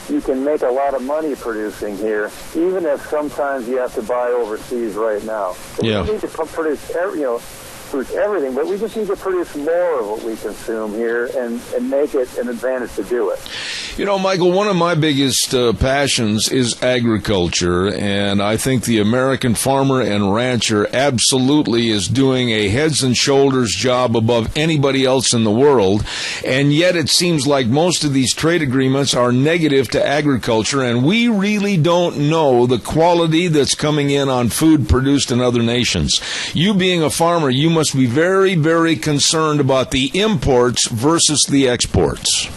S5: you can make a lot of money producing here, even if sometimes you have to buy overseas right now. So we need to produce everything, but we just need to produce more of what we consume here and make it an advantage to do it.
S2: Michael, one of my biggest passions is agriculture, and I think the American farmer and rancher absolutely is doing a heads and shoulders job above anybody else in the world, and yet it seems like most of these trade agreements are negative to agriculture, and we really don't know the quality that's coming in on food produced in other nations. You being a farmer, you must be very, very concerned about the imports versus the exports.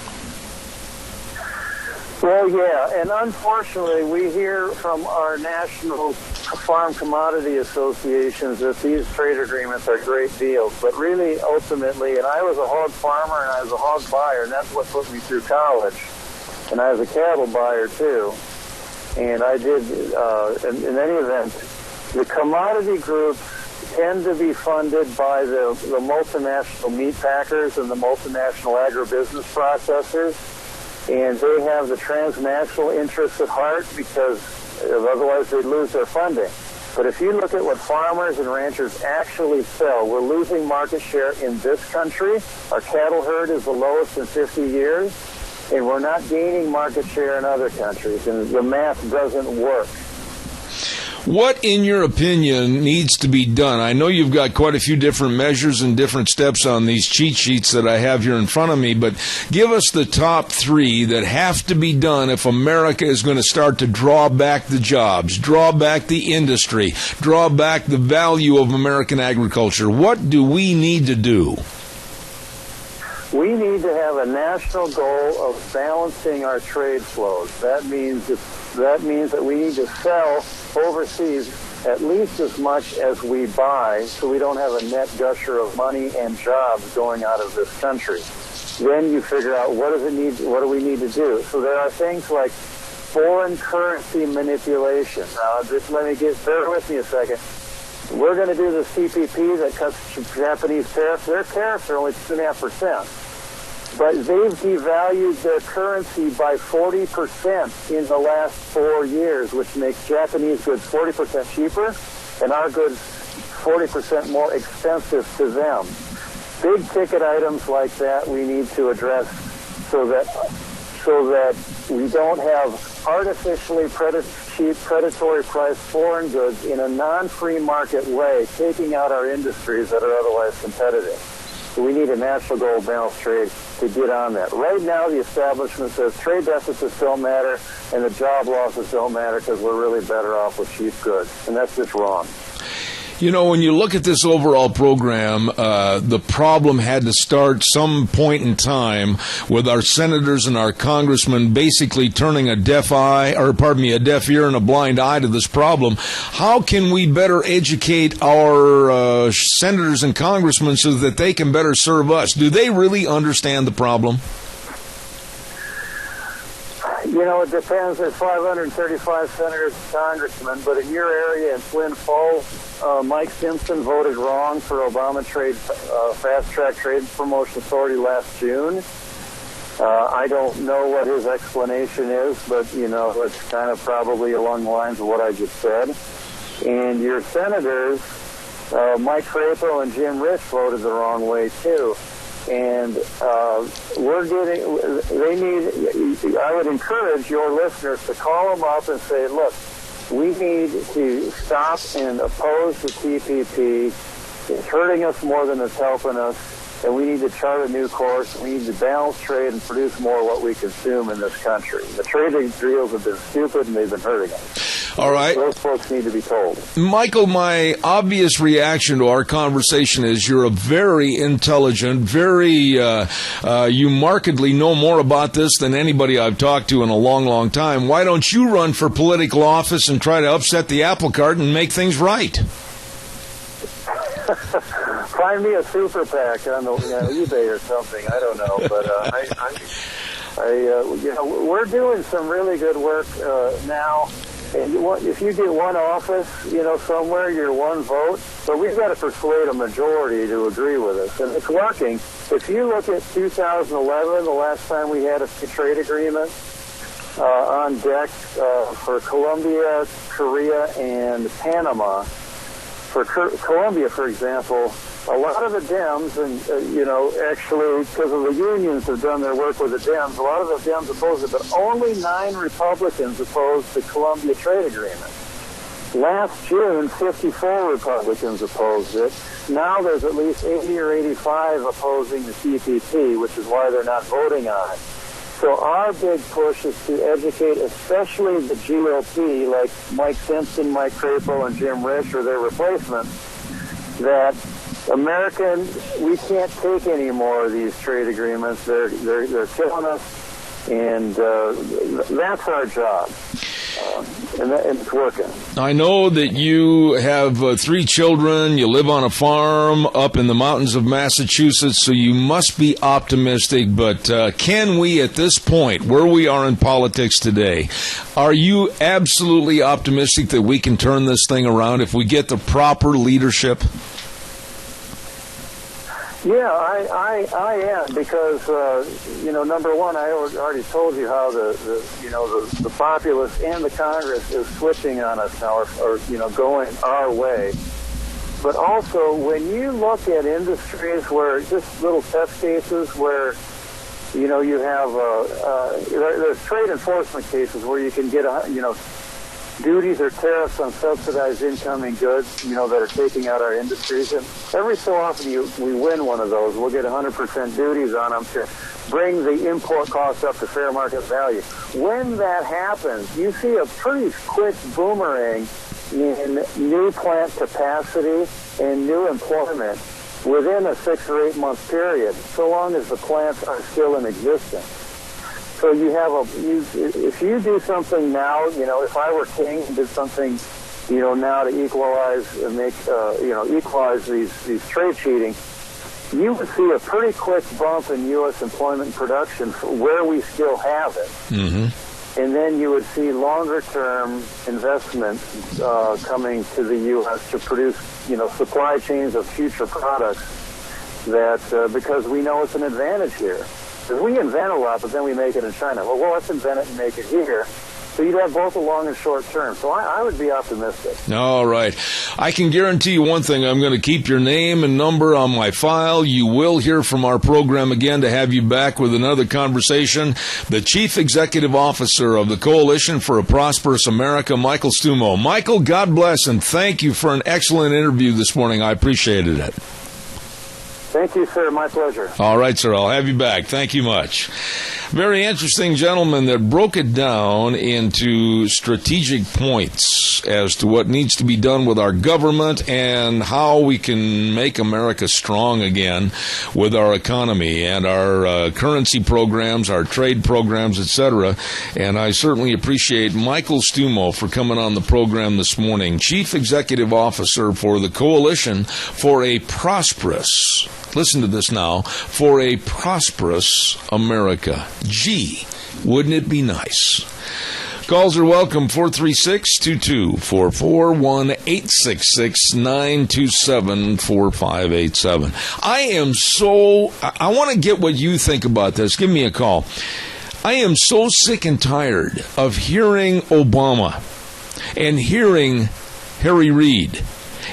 S5: Well, yeah, and unfortunately, we hear from our national farm commodity associations that these trade agreements are great deals, but really, ultimately, and I was a hog farmer and I was a hog buyer, and that's what put me through college, and I was a cattle buyer, too, and I did, in any event, the commodity groups tend to be funded by the multinational meat packers and the multinational agribusiness processors. And they have the transnational interests at heart because otherwise they'd lose their funding. But if you look at what farmers and ranchers actually sell, we're losing market share in this country. Our cattle herd is the lowest in 50 years, and we're not gaining market share in other countries, and the math doesn't work.
S2: What, in your opinion, needs to be done? I know you've got quite a few different measures and different steps on these cheat sheets that I have here in front of me, but give us the top three that have to be done if America is going to start to draw back the jobs, draw back the industry, draw back the value of American agriculture. What do we need to do?
S5: We need to have a national goal of balancing our trade flows. That means that we need to sell overseas at least as much as we buy, so we don't have a net gusher of money and jobs going out of this country. then you figure out what do we need to do. So there are things like foreign currency manipulation. Now, just bear with me a second. We're going to do the CPP that cuts Japanese tariffs. Their tariffs are only 2.5%. But they've devalued their currency by 40% in the last 4 years, which makes Japanese goods 40% cheaper and our goods 40% more expensive to them. Big ticket items like that we need to address so that we don't have artificially cheap, predatory priced foreign goods in a non-free market way, taking out our industries that are otherwise competitive. So we need a national goal balanced trade to get on that. Right now, the establishment says trade deficits don't matter and the job losses don't matter because we're really better off with cheap goods. And that's just wrong.
S2: You know, when you look at this overall program, the problem had to start some point in time with our senators and our congressmen basically turning a deaf ear and a blind eye to this problem. How can we better educate our senators and congressmen so that they can better serve us? Do they really understand the problem?
S5: You know, it depends. There's 535 senators and congressmen, but in your area in Twin Falls, Mike Simpson voted wrong for Obama fast-track trade promotion authority last June. I don't know what his explanation is, but, you know, it's kind of probably along the lines of what I just said. And your senators, Mike Crapo and Jim Rich, voted the wrong way, too. And I would encourage your listeners to call them up and say, look, we need to stop and oppose the TPP. It's hurting us more than it's helping us, and we need to chart a new course. We need to balance trade and produce more of what we consume in this country. The trade deals have been stupid, and they've been hurting us.
S2: All right.
S5: Those folks need to be told.
S2: Michael, my obvious reaction to our conversation is you're a very intelligent, you markedly know more about this than anybody I've talked to in a long, long time. Why don't you run for political office and try to upset the apple cart and make things right?
S5: Find me a super PAC on eBay or something. I don't know, but we're doing some really good work now. And if you get one office, somewhere, you're one vote. But we've got to persuade a majority to agree with us. And it's working. If you look at 2011, the last time we had a free trade agreement on deck for Colombia, Korea, and Panama. For Colombia, for example, a lot of the Dems, and, actually, because of the unions have done their work with the Dems, a lot of the Dems opposed it, but only 9 Republicans opposed the Colombia trade agreement. Last June, 54 Republicans opposed it. Now there's at least 80 or 85 opposing the TPP, which is why they're not voting on it. So our big push is to educate, especially the GOP, like Mike Simpson, Mike Crapo, and Jim Rich, or their replacements, that we can't take any more of these trade agreements. They're killing us, and that's our job. And it's working. I
S2: know that you have 3 children. You live on a farm up in the mountains of Massachusetts, so you must be optimistic. But can we, at this point, where we are in politics today, are you absolutely optimistic that we can turn this thing around if we get the proper leadership?
S5: Yeah, I am, because number one, I already told you how the populace and the Congress is switching on us now, or going our way. But also, when you look at industries where just little test cases where you have there's trade enforcement cases where you can get duties or tariffs on subsidized incoming goods, that are taking out our industries. And every so often we win one of those. We'll get 100% duties on them to bring the import costs up to fair market value. When that happens, you see a pretty quick boomerang in new plant capacity and new employment within a 6 or 8 month period, so long as the plants are still in existence. So if you do something now, if I were king and did something, now to equalize and make, equalize these trade cheating, you would see a pretty quick bump in U.S. employment production where we still have it.
S2: Mm-hmm.
S5: And then you would see longer-term investment coming to the U.S. to produce, supply chains of future products that, because we know it's an advantage here. Because we invent a lot, but then we make it in China. Well, let's invent it and make it here. So you'd have both a long and short term. So I would be optimistic.
S2: All right. I can guarantee you one thing. I'm going to keep your name and number on my file. You will hear from our program again to have you back with another conversation. The Chief Executive Officer of the Coalition for a Prosperous America, Michael Stumo. Michael, God bless, and thank you for an excellent interview this morning. I appreciated it.
S5: Thank you, sir. My pleasure.
S2: All right, sir. I'll have you back. Thank you much. Very interesting gentleman that broke it down into strategic points as to what needs to be done with our government and how we can make America strong again with our economy and our currency programs, our trade programs, etc. And I certainly appreciate Michael Stumo for coming on the program this morning, Chief Executive Officer for the Coalition for a Prosperous, listen to this now, for a Prosperous America. Gee, wouldn't it be nice? Calls are welcome, 436-2244, 1-866-927-4587. I want to get what you think about this. Give me a call. I am so sick and tired of hearing Obama and hearing Harry Reid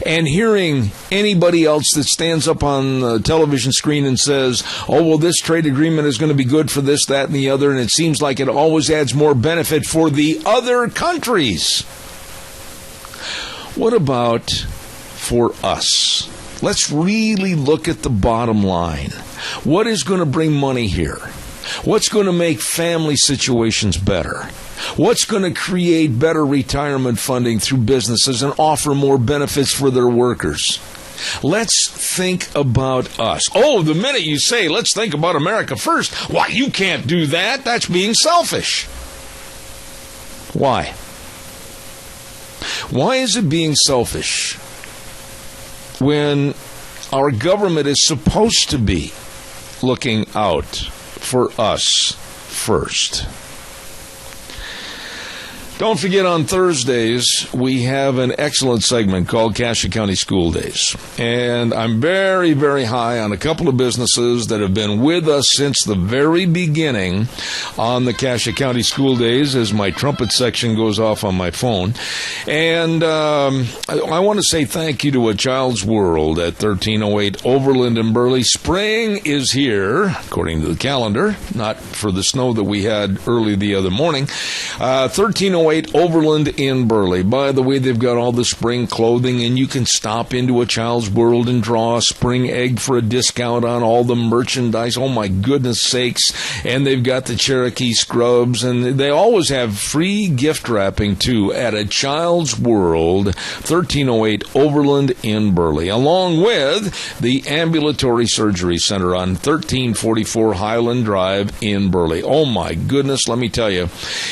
S2: and hearing anybody else that stands up on the television screen and says, oh, well, this trade agreement is going to be good for this, that, and the other, and it seems like it always adds more benefit for the other countries. What about for us? Let's really look at the bottom line. What is going to bring money here? What's going to make family situations better? What's going to create better retirement funding through businesses and offer more benefits for their workers? Let's think about us. Oh, the minute you say, let's think about America first, why, you can't do that. That's being selfish. Why? Why is it being selfish when our government is supposed to be looking out for us first? Don't forget, on Thursdays, we have an excellent segment called Cassia County School Days. And I'm very, very high on a couple of businesses that have been with us since the very beginning on the Cassia County School Days as my trumpet section goes off on my phone. And I want to say thank you to A Child's World at 1308 Overland in Burley. Spring is here, according to the calendar, not for the snow that we had early the other morning. 1308 Overland in Burley. By the way, they've got all the spring clothing, and you can stop into A Child's World and draw a spring egg for a discount on all the merchandise. Oh, my goodness sakes. And they've got the Cherokee scrubs, and they always have free gift wrapping, too, at A Child's World, 1308 Overland in Burley, along with the Ambulatory Surgery Center on 1344 Highland Drive in Burley. Oh, my goodness, let me tell you,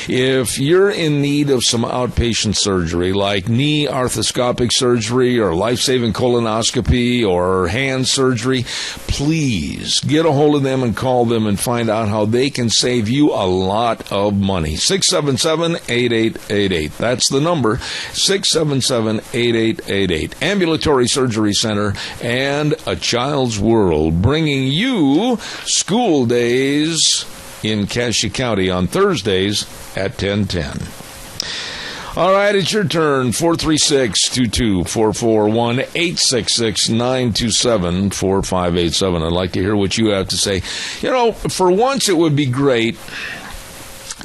S2: if you're in need of some outpatient surgery like knee arthroscopic surgery or life-saving colonoscopy or hand surgery, please get a hold of them and call them and find out how they can save you a lot of money. 677-8888. That's the number, 677-8888. Ambulatory Surgery Center and A Child's World, bringing you School Days in Cassia County on Thursdays at 10:10. All right, it's your turn. 436-2244, 1-866-927-4587. I'd like to hear what you have to say. You know, for once it would be great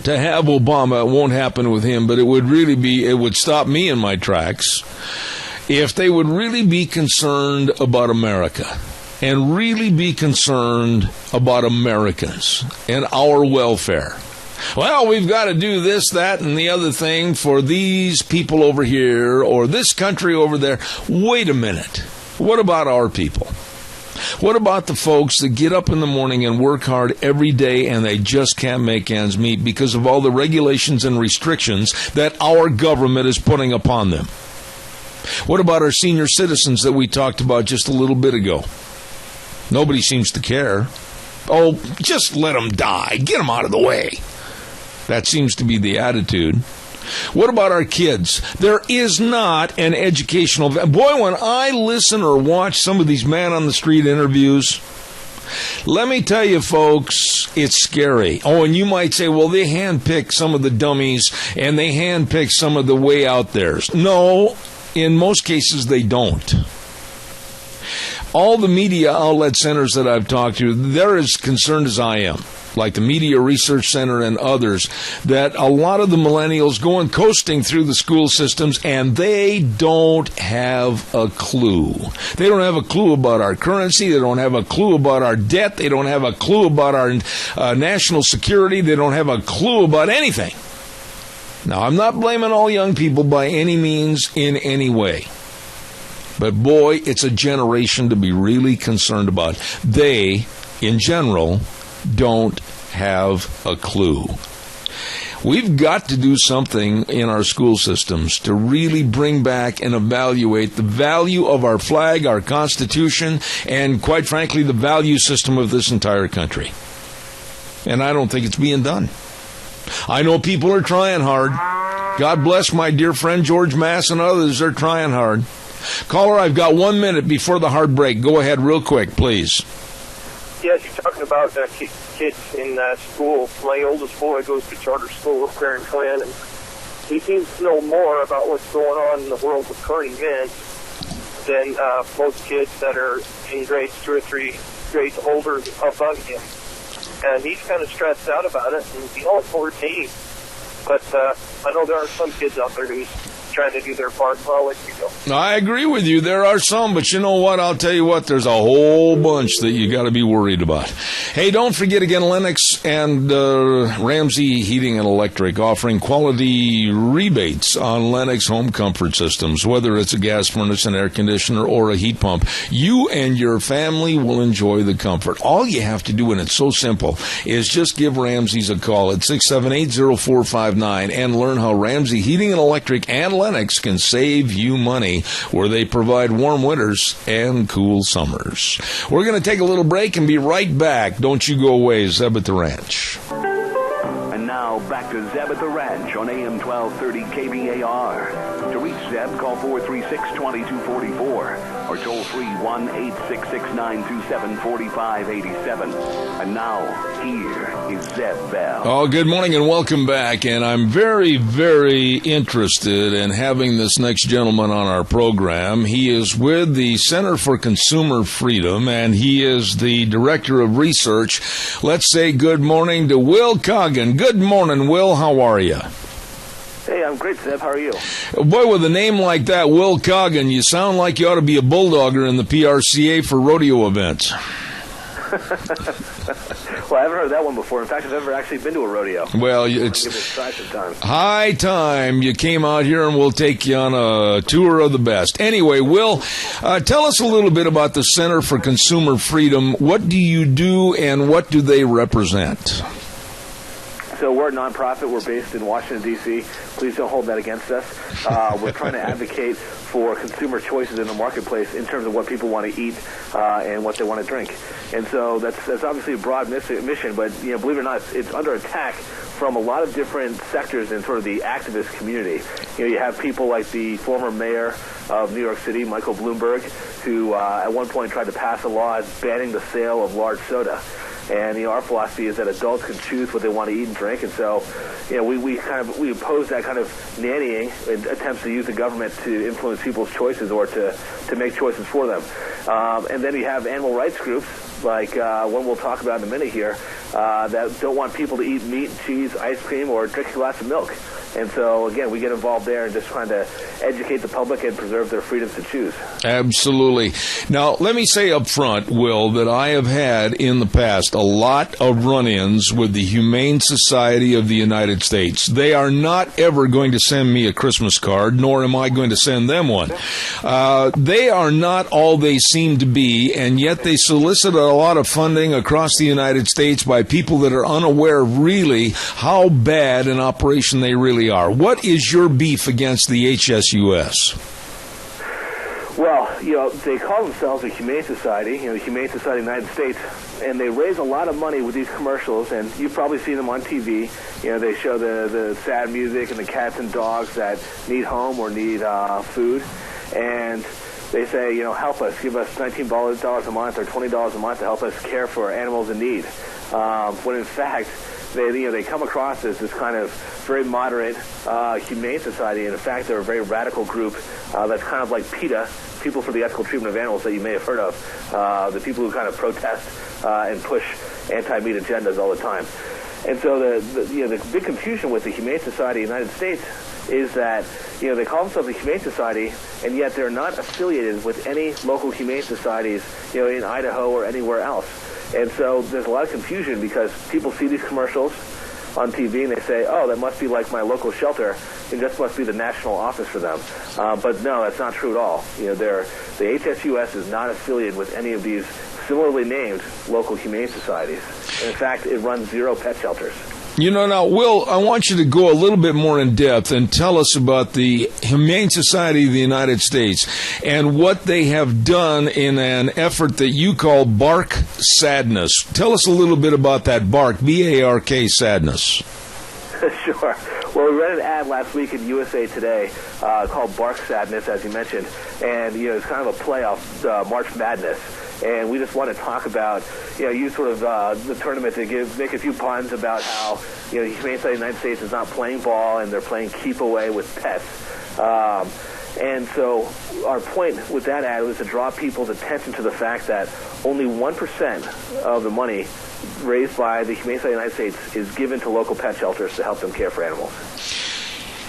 S2: to have Obama. It won't happen with him, but it would stop me in my tracks if they would really be concerned about America and really be concerned about Americans and our welfare. Well, we've got to do this, that, and the other thing for these people over here or this country over there. Wait a minute. What about our people? What about the folks that get up in the morning and work hard every day and they just can't make ends meet because of all the regulations and restrictions that our government is putting upon them? What about our senior citizens that we talked about just a little bit ago? Nobody seems to care. Oh, just let them die. Get them out of the way. That seems to be the attitude. What about our kids? There is not an educational... Boy, when I listen or watch some of these man-on-the-street interviews, let me tell you, folks, it's scary. Oh, and you might say, well, they handpick some of the dummies and they handpick some of the way out there's. No, in most cases, they don't. All the media outlet centers that I've talked to, they're as concerned as I am, like the Media Research Center and others, that a lot of the millennials go and coasting through the school systems and they don't have a clue. They don't have a clue about our currency. They don't have a clue about our debt. They don't have a clue about our national security. They don't have a clue about anything. Now, I'm not blaming all young people by any means in any way. But boy, it's a generation to be really concerned about. They, in general, don't have a clue. We've got to do something in our school systems to really bring back and evaluate the value of our flag, our Constitution, and quite frankly, the value system of this entire country. And I don't think it's being done. I know people are trying hard. God bless my dear friend George Mass and others. They're trying hard. Caller, I've got 1 minute before the hard break. Go ahead real quick, please.
S13: Yes, you're talking about kids in school. My oldest boy goes to charter school up there in Clan, and he seems to know more about what's going on in the world of current events than most kids that are in grades 2 or 3 grades older above him. And he's kind of stressed out about it, and he's only 14. But I know there are some kids out there who's trying to do their part. Well, I'll let you go.
S2: I agree with you. There are some, but you know what? I'll tell you what, there's a whole bunch that you got to be worried about. Hey, don't forget again, Lennox and Ramsey Heating and Electric offering quality rebates on Lennox home comfort systems, whether it's a gas furnace, an air conditioner, or a heat pump. You and your family will enjoy the comfort. All you have to do, and it's so simple, is just give Ramsey's a call at 678-0459 and learn how Ramsey Heating and Electric and Lennox can save you money, where they provide warm winters and cool summers. We're going to take a little break and be right back. Don't you go away. Zeb at the Ranch.
S1: And now back to Zeb at the Ranch on AM 1230 KBAR. To reach Zeb, call 436-2244 or toll free 1-866-927-4587. And now, here is Zeb Bell.
S2: Oh, good morning and welcome back. And I'm very, very interested in having this next gentleman on our program. He is with the Center for Consumer Freedom, and he is the Director of Research. Let's say good morning to Will Coggin. Good morning, Will. How are you?
S14: Hey, I'm great, Zeb. How are you?
S2: Boy, with a name like that, Will Coggin, you sound like you ought to be a bulldogger in the PRCA for rodeo events.
S14: Well, I haven't heard that one before. In fact, I've never actually been to a rodeo.
S2: Well, it's high time you came out here, and we'll take you on a tour of the best. Anyway, Will, tell us a little bit about the Center for Consumer Freedom. What do you do, and what do they represent?
S14: So we're a nonprofit. We're based in Washington, D.C. Please don't hold that against us. We're trying to advocate for consumer choices in the marketplace in terms of what people want to eat and what they want to drink. And so that's obviously a broad mission, but believe it or not, it's under attack from a lot of different sectors in sort of the activist community. You have people like the former mayor of New York City, Michael Bloomberg, who at one point tried to pass a law banning the sale of large soda. And our philosophy is that adults can choose what they want to eat and drink, and so we oppose that kind of nannying and attempts to use the government to influence people's choices or to make choices for them. And then you have animal rights groups like one we'll talk about in a minute here that don't want people to eat meat, cheese, ice cream, or drink a glass of milk. And so, again, we get involved there and just trying to educate the public and preserve their freedoms to choose.
S2: Absolutely. Now, let me say up front, Will, that I have had in the past a lot of run-ins with the Humane Society of the United States. They are not ever going to send me a Christmas card, nor am I going to send them one. They are not all they seem to be, and yet they solicit a lot of funding across the United States by people that are unaware of really how bad an operation they really are. What is your beef against the HSUS?
S14: Well, they call themselves a humane society, the Humane Society of the United States, and they raise a lot of money with these commercials, and you've probably seen them on TV. They show the sad music and the cats and dogs that need home or need food, and they say, help us, give us $19 a month or $20 a month to help us care for animals in need. When in fact, they come across as this kind of very moderate humane society, and in fact, they're a very radical group that's kind of like PETA, People for the Ethical Treatment of Animals, that you may have heard of, the people who kind of protest and push anti-meat agendas all the time. And so the big confusion with the Humane Society of the United States is that they call themselves a humane society, and yet they're not affiliated with any local humane societies in Idaho or anywhere else. And so there's a lot of confusion because people see these commercials on TV and they say, oh, that must be like my local shelter. It just must be the national office for them. But no, that's not true at all. The HSUS is not affiliated with any of these similarly named local humane societies. And in fact, it runs 0 pet shelters.
S2: Now, Will, I want you to go a little bit more in depth and tell us about the Humane Society of the United States and what they have done in an effort that you call Bark Sadness. Tell us a little bit about that Bark, B-A-R-K, Sadness.
S14: Sure. Well, we read an ad last week in USA Today called Bark Sadness, as you mentioned, and it's kind of a play off March Madness. And we just want to talk about, use sort of the tournament to make a few puns about how, the Humane Society of the United States is not playing ball and they're playing keep away with pets. And so our point with that ad was to draw people's attention to the fact that only 1% of the money raised by the Humane Society of the United States is given to local pet shelters to help them care for animals.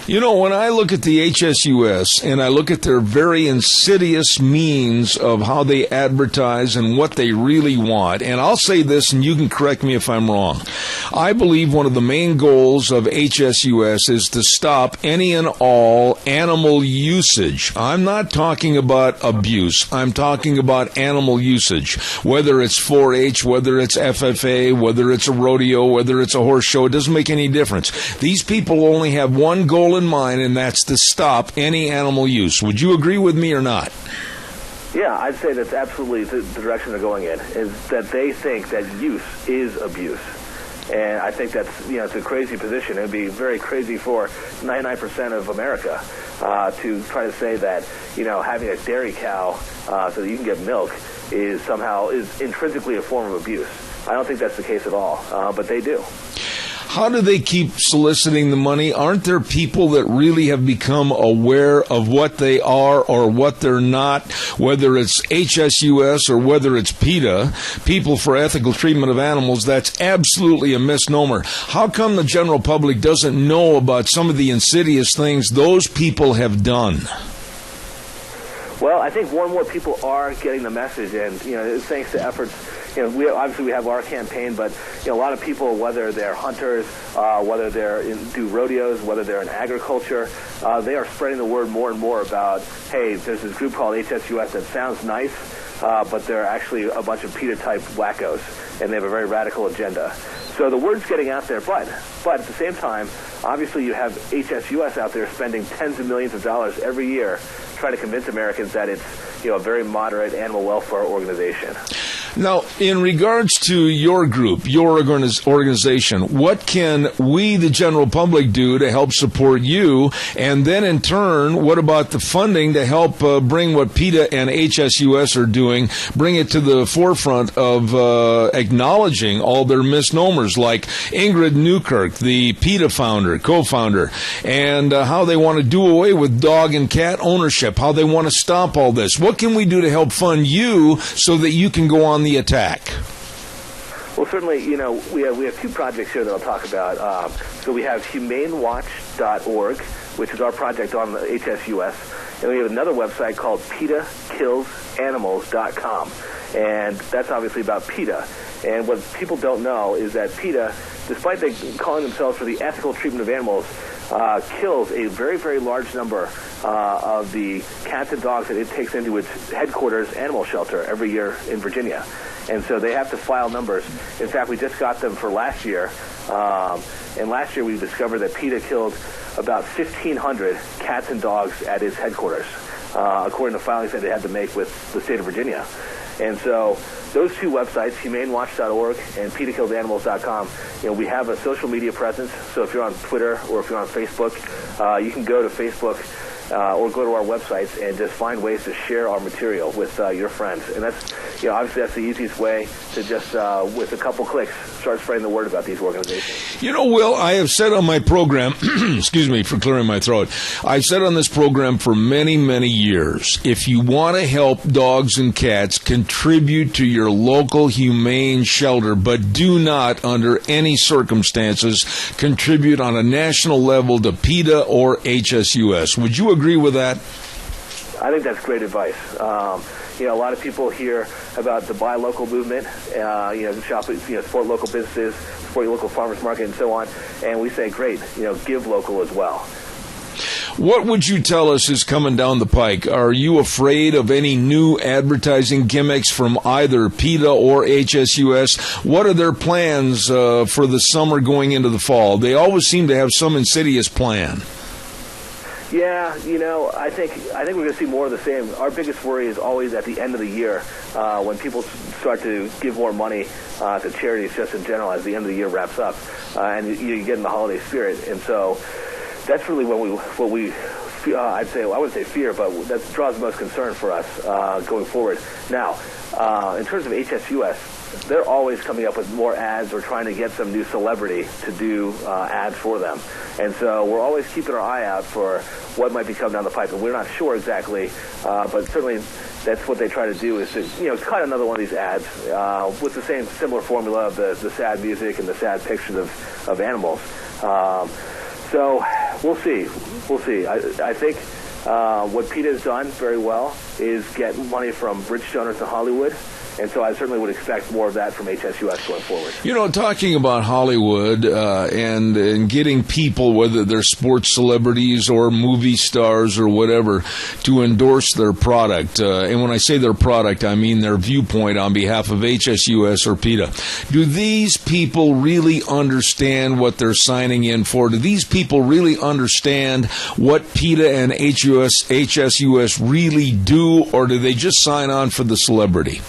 S2: When I look at the HSUS and I look at their very insidious means of how they advertise and what they really want, and I'll say this and you can correct me if I'm wrong, I believe one of the main goals of HSUS is to stop any and all animal usage. I'm not talking about abuse. I'm talking about animal usage, whether it's 4-H, whether it's FFA, whether it's a rodeo, whether it's a horse show. It doesn't make any difference. These people only have one goal in mind, and that's to stop any animal use. Would you agree with me or not?
S14: Yeah, I'd say that's absolutely the direction they're going in, is that they think that use is abuse. And I think that's, it's a crazy position. It would be very crazy for 99% of America to try to say that, having a dairy cow so that you can get milk is intrinsically a form of abuse. I don't think that's the case at all, but they do.
S2: How do they keep soliciting the money? Aren't there people that really have become aware of what they are or what they're not, whether it's HSUS or whether it's PETA, People for Ethical Treatment of Animals? That's absolutely a misnomer. How come the general public doesn't know about some of the insidious things those people have done?
S14: Well, I think more and more people are getting the message, and thanks to efforts. We have our campaign, but a lot of people, whether they're hunters, whether do rodeos, whether they're in agriculture, they are spreading the word more and more about, hey, there's this group called HSUS that sounds nice, but they're actually a bunch of PETA-type wackos, and they have a very radical agenda. So the word's getting out there, but at the same time, obviously you have HSUS out there spending tens of millions of dollars every year trying to convince Americans that it's a very moderate animal welfare organization.
S2: Now, in regards to your group, your organization, what can we, the general public, do to help support you? And then, in turn, what about the funding to help bring what PETA and HSUS are doing, bring it to the forefront of acknowledging all their misnomers, like Ingrid Newkirk, the PETA co-founder, and how they want to do away with dog and cat ownership, how they want to stop all this. What can we do to help fund you so that you can go on the attack?
S14: Well, certainly, we have 2 projects here that I'll talk about. So we have humanewatch.org, which is our project on the HSUS, and we have another website called PETAkillsanimals.com, and that's obviously about PETA. And what people don't know is that PETA, despite they calling themselves for the ethical treatment of animals, kills a very, very large number of the cats and dogs that it takes into its headquarters animal shelter every year in Virginia. And so they have to file numbers. In fact, we just got them for last year. And last year we discovered that PETA killed about 1,500 cats and dogs at its headquarters. according to filings that they had to make with the state of Virginia. And so those two websites, HumaneWatch.org and PETAKilledAnimals.com, we have a social media presence. So if you're on Twitter or if you're on Facebook, you can go to Facebook or go to our websites and just find ways to share our material with your friends. And that's, obviously that's the easiest way to just, with a couple clicks, start spreading the word about these organizations.
S2: Will, I have said on my program, excuse me for clearing my throat, I've said on this program for many, many years, if you want to help dogs and cats, contribute to your local humane shelter, but do not, under any circumstances, contribute on a national level to PETA or HSUS. Would you agree with that?
S14: I think that's great advice. A lot of people hear about the buy local movement, shop, support local businesses, support your local farmers market, and so on. And we say, great, give local as well.
S2: What would you tell us is coming down the pike? Are you afraid of any new advertising gimmicks from either PETA or HSUS? What are their plans for the summer going into the fall? They always seem to have some insidious plan.
S14: Yeah, I think we're going to see more of the same. Our biggest worry is always at the end of the year when people start to give more money to charities just in general as the end of the year wraps up, and you get in the holiday spirit. And so that's really what we I'd say, I wouldn't say fear, but that draws the most concern for us going forward. Now, in terms of HSUS, they're always coming up with more ads or trying to get some new celebrity to do ads for them. And so we're always keeping our eye out for what might be coming down the pipe. And we're not sure exactly, but certainly that's what they try to do is to, cut another one of these ads with the same similar formula of the sad music and the sad pictures of animals. So we'll see. We'll see. I think what PETA has done very well is get money from rich donors in Hollywood. And so I certainly would expect more of that from HSUS going forward.
S2: Talking about Hollywood and getting people, whether they're sports celebrities or movie stars or whatever, to endorse their product. And when I say their product, I mean their viewpoint on behalf of HSUS or PETA. Do these people really understand what they're signing in for? Do these people really understand what PETA and HSUS really do, or do they just sign on for the celebrity?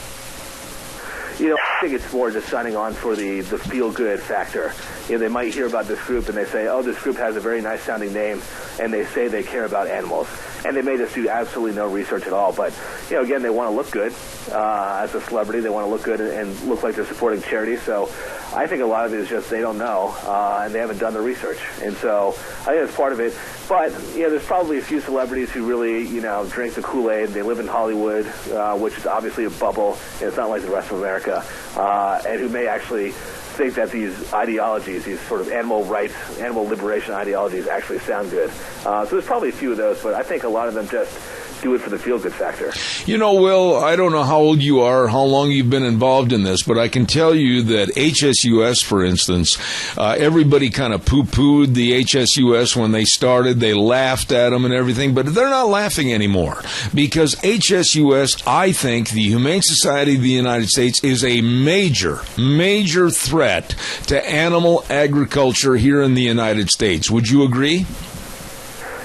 S14: I think it's more just signing on for the feel-good factor. They might hear about this group and they say, oh, this group has a very nice-sounding name, and they say they care about animals. And they may just do absolutely no research at all. But, again, they want to look good as a celebrity. They want to look good and look like they're supporting charity. So I think a lot of it is just they don't know, and they haven't done the research. And so I think that's part of it. But, there's probably a few celebrities who really, drink the Kool-Aid. They live in Hollywood, which is obviously a bubble, and it's not like the rest of America, and who may actually think that these ideologies, these sort of animal rights, animal liberation ideologies actually sound good. So there's probably a few of those, but I think a lot of them just do it for the feel-good factor.
S2: Will, I don't know how old you are, how long you've been involved in this, but I can tell you that HSUS, for instance, everybody kind of poo-pooed the HSUS when they started. They laughed at them and everything, but they're not laughing anymore because HSUS, I think, the Humane Society of the United States, is a major, major threat to animal agriculture here in the United States. Would you agree?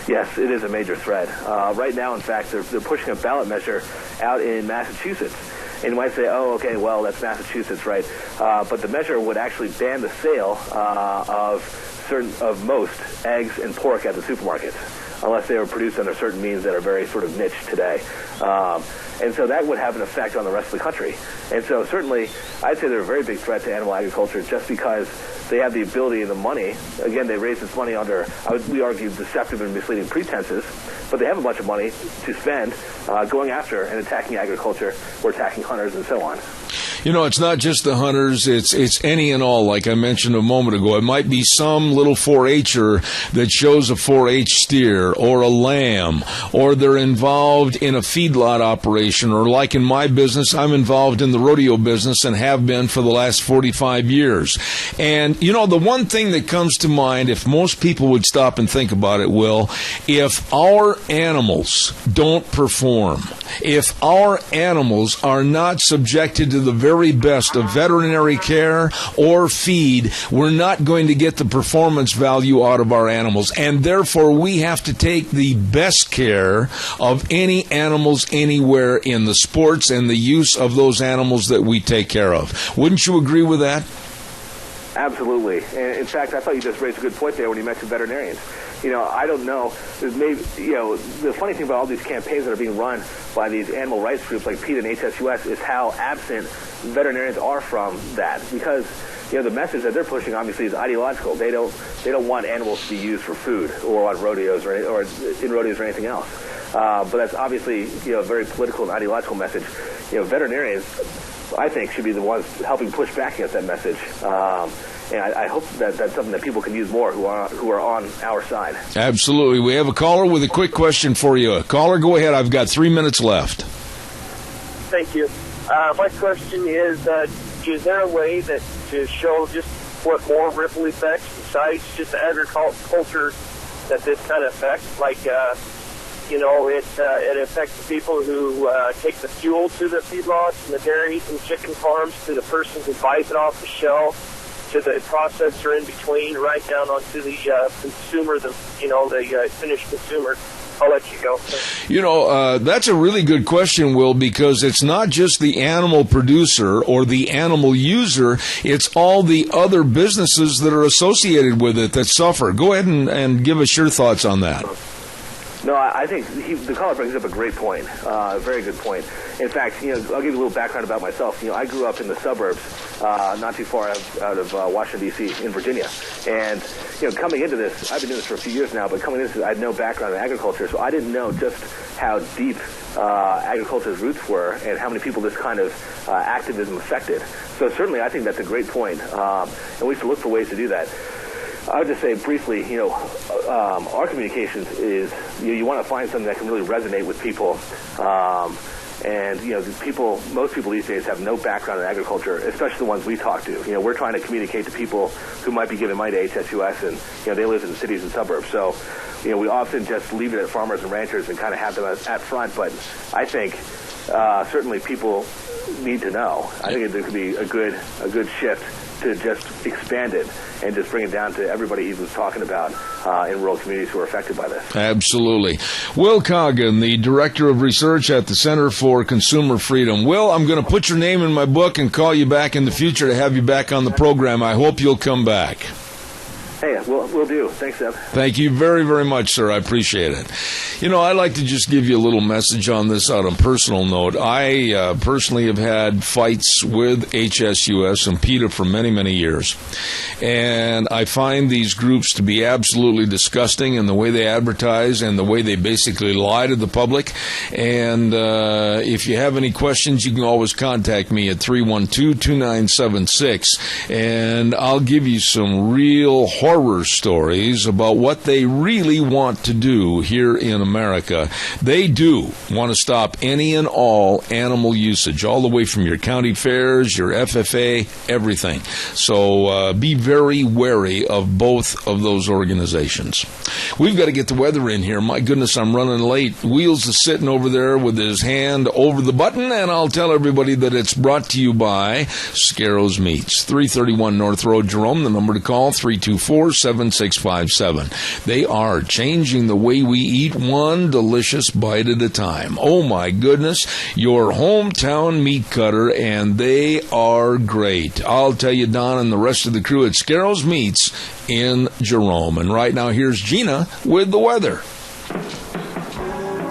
S14: Yes, it is a major threat. Right now, in fact, they're pushing a ballot measure out in Massachusetts. And you might say, oh, okay, well, that's Massachusetts, right? But the measure would actually ban the sale of most eggs and pork at the supermarkets, unless they are produced under certain means that are very sort of niche today. And so that would have an effect on the rest of the country. And so certainly, I'd say they're a very big threat to animal agriculture just because they have the ability and the money. Again, they raise this money under, we argue, deceptive and misleading pretenses, but they have a bunch of money to spend going after and attacking agriculture or attacking hunters and so on.
S2: It's not just the hunters, it's any and all, like I mentioned a moment ago. It might be some little 4-H'er that shows a 4-H steer or a lamb, or they're involved in a feedlot operation, or like in my business, I'm involved in the rodeo business and have been for the last 45 years. And, the one thing that comes to mind, if most people would stop and think about it, Will, if our animals don't perform, if our animals are not subjected to the very very best of veterinary care or feed, we're not going to get the performance value out of our animals. And therefore, we have to take the best care of any animals anywhere in the sports and the use of those animals that we take care of. Wouldn't you agree with that?
S14: Absolutely. And in fact, I thought you just raised a good point there when you mentioned veterinarians. I don't know. There's maybe, the funny thing about all these campaigns that are being run by these animal rights groups like PETA and HSUS is how absent veterinarians are from that. Because, the message that they're pushing obviously is ideological. They don't want animals to be used for food or on rodeos or in rodeos or anything else. But that's obviously, a very political and ideological message. Veterinarians, I think, should be the ones helping push back against that message. And I hope that that's something that people can use more who are on our side.
S2: Absolutely. We have a caller with a quick question for you. Caller, go ahead. I've got 3 minutes left.
S13: Thank you. My question is there a way that to show just what more ripple effects besides just agriculture that this kind of affects? Like, it affects the people who take the fuel to the feedlots and the dairies and chicken farms, to the person who buys it off the shelf, to the processor in between, right down onto the consumer, the finished consumer. I'll let you go.
S2: That's a really good question, Will, because it's not just the animal producer or the animal user, it's all the other businesses that are associated with it that suffer. Go ahead and give us your thoughts on that.
S14: No, I think the caller brings up a great point, a very good point. In fact, I'll give you a little background about myself. I grew up in the suburbs, not too far out of Washington, D.C., in Virginia. And, coming into this, I've been doing this for a few years now, but coming into this, I had no background in agriculture, so I didn't know just how deep agriculture's roots were and how many people this kind of activism affected. So certainly I think that's a great point, and we have to look for ways to do that. I would just say briefly, our communications is, you want to find something that can really resonate with people. Most people these days have no background in agriculture, especially the ones we talk to. We're trying to communicate to people who might be giving money to HSUS, and, they live in cities and suburbs. So, we often just leave it at farmers and ranchers and kind of have them at front. But I think certainly people need to know. I think there could be a good shift to just expand it and just bring it down to everybody he was talking about in rural communities who are affected by this.
S2: Absolutely. Will Coggin, the Director of Research at the Center for Consumer Freedom. Will, I'm going to put your name in my book and call you back in the future to have you back on the program. I hope you'll come back.
S14: Hey, we'll do. Thanks, Seb.
S2: Thank you very, very much, sir. I appreciate it. I'd like to just give you a little message on this on a personal note. I personally have had fights with HSUS and PETA for many, many years. And I find these groups to be absolutely disgusting in the way they advertise and the way they basically lie to the public. And if you have any questions, you can always contact me at 312-2976. And I'll give you some real horror stories about what they really want to do here in America. They do want to stop any and all animal usage, all the way from your county fairs, your FFA, everything. So be very wary of both of those organizations. We've got to get the weather in here. My goodness, I'm running late. Wheels is sitting over there with his hand over the button, and I'll tell everybody that it's brought to you by Scarrows Meats, 331 North Road, Jerome. The number to call, 324-7657. They are changing the way we eat, one delicious bite at a time. Oh my goodness, your hometown meat cutter, and they are great. I'll tell you, Don and the rest of the crew at Scarrows Meats in Jerome. And right now, here's Gina with the weather.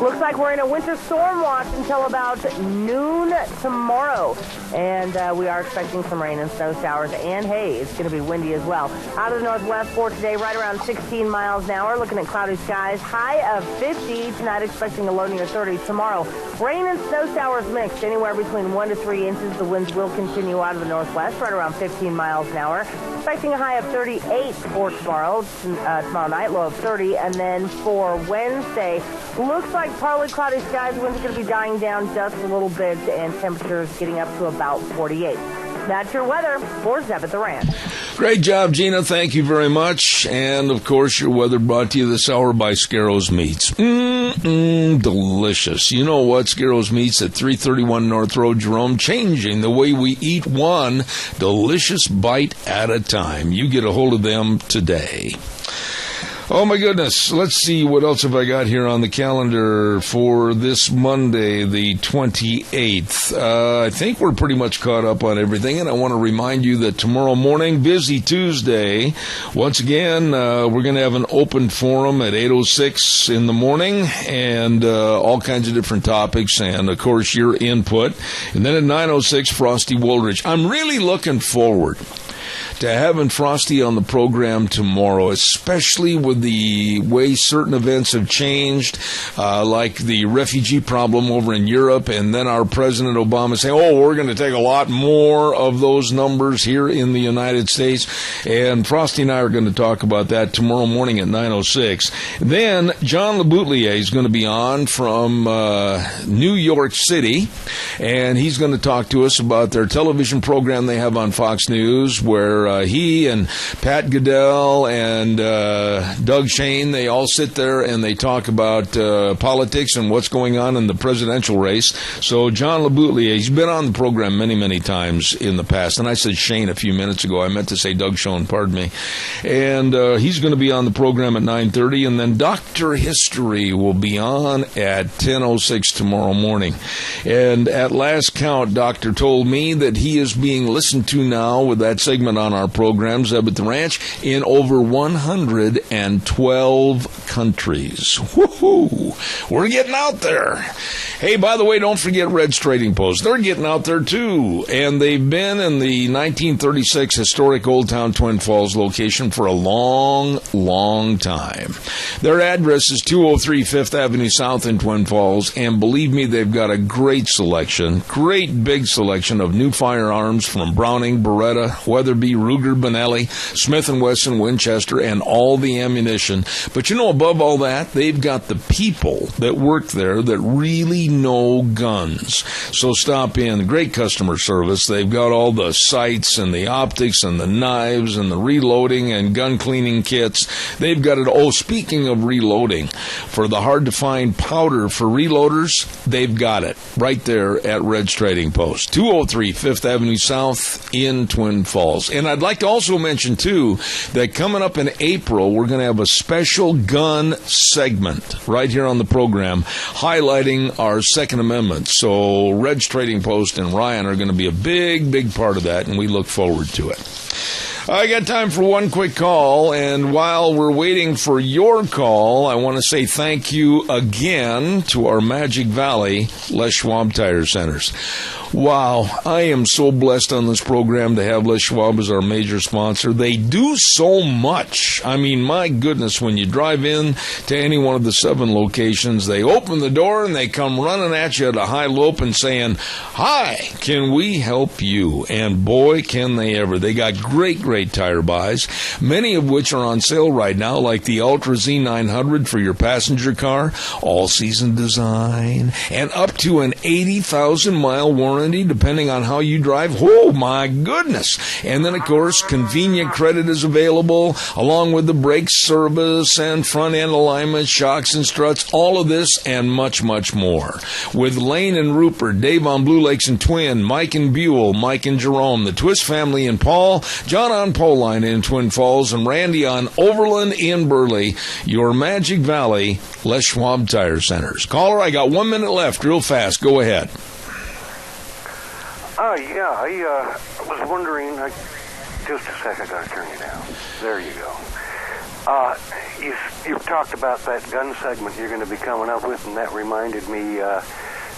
S4: Looks like we're in a winter storm watch until about noon tomorrow. And we are expecting some rain and snow showers and haze. It's going to be windy as well. Out of the northwest for today, right around 16 miles an hour. Looking at cloudy skies, high of 50. Tonight expecting a low near 30. Tomorrow, rain and snow showers mixed, anywhere between 1 to 3 inches. The winds will continue out of the northwest, right around 15 miles an hour. Expecting a high of 38 for tomorrow night, low of 30. And then for Wednesday, looks like partly cloudy skies. Winds are going to be dying down just a little bit, and temperatures getting up to about 48. That's your weather for Zeb at the Ranch.
S2: Great job, Gina. Thank you very much. And, of course, your weather brought to you this hour by Scarrows Meats. Delicious. You know what? Scarrows Meats at 331 North Road, Jerome, changing the way we eat one delicious bite at a time. You get a hold of them today. Oh, my goodness. Let's see, what else have I got here on the calendar for this Monday, the 28th. I think we're pretty much caught up on everything, and I want to remind you that tomorrow morning, Busy Tuesday, once again, we're going to have an open forum at 8:06 in the morning, and all kinds of different topics, and, of course, your input. And then at 9:06, Frosty Woolridge. I'm really looking forward to having Frosty on the program tomorrow, especially with the way certain events have changed, like the refugee problem over in Europe, and then our President Obama saying, we're going to take a lot more of those numbers here in the United States. And Frosty and I are going to talk about that tomorrow morning at 9:06. Then John LeBoutelier is going to be on from New York City, and he's going to talk to us about their television program they have on Fox News, where he and Pat Goodell and Doug Shane, they all sit there and they talk about politics and what's going on in the presidential race. So John LeBoutelier, he's been on the program many, many times in the past. And I said Shane a few minutes ago. I meant to say Doug Shane, pardon me. And he's going to be on the program at 9:30. And then Dr. History will be on at 10:06 tomorrow morning. And at last count, Doctor told me that he is being listened to now with that segment on our program, Zeb at the Ranch, in over 112 countries. Woohoo! We're getting out there. Hey, by the way, don't forget Red's Trading Post. They're getting out there, too. And they've been in the 1936 historic Old Town Twin Falls location for a long, long time. Their address is 203 5th Avenue South in Twin Falls, and believe me, they've got a great selection, great big selection of new firearms from Browning, Beretta, Weatherby, Ruger, Benelli, Smith & Wesson, Winchester, and all the ammunition. But you know, above all that, they've got the people that work there that really know guns. So stop in. Great customer service. They've got all the sights and the optics and the knives and the reloading and gun cleaning kits. They've got it. Oh, speaking of reloading, for the hard-to-find powder for reloaders, they've got it right there at Red's Trading Post, 203 5th Avenue South in Twin Falls. And I'd like to also mention, too, that coming up in April, we're going to have a special gun segment right here on the program highlighting our Second Amendment. So Red's Trading Post and Ryan are going to be a big, big part of that, and we look forward to it. I got time for one quick call, and while we're waiting for your call, I want to say thank you again to our Magic Valley Les Schwab Tire Centers. Wow, I am so blessed on this program to have Les Schwab as our major sponsor. They do so much. I mean, my goodness, when you drive in to any one of the 7 locations, they open the door and they come running at you at a high lope and saying, "Hi, can we help you?" And boy, can they ever. They got great tire buys, many of which are on sale right now, like the Ultra Z900 for your passenger car, all-season design, and up to an 80,000-mile warranty depending on how you drive. Oh, my goodness. And then, of course, convenient credit is available, along with the brake service and front-end alignment, shocks and struts, all of this and much, much more. With Lane and Rupert, Dave on Blue Lakes and Twin, Mike and Buell, Mike and Jerome, the Twist family in Paul, John on Poline in Twin Falls, and Randy on Overland in Burley, your Magic Valley Les Schwab Tire Centers. Caller, I got 1 minute left, real fast. Go ahead.
S15: I was wondering, just a second, I got to turn you down. There you go. You've talked about that gun segment you're going to be coming up with, and that reminded me,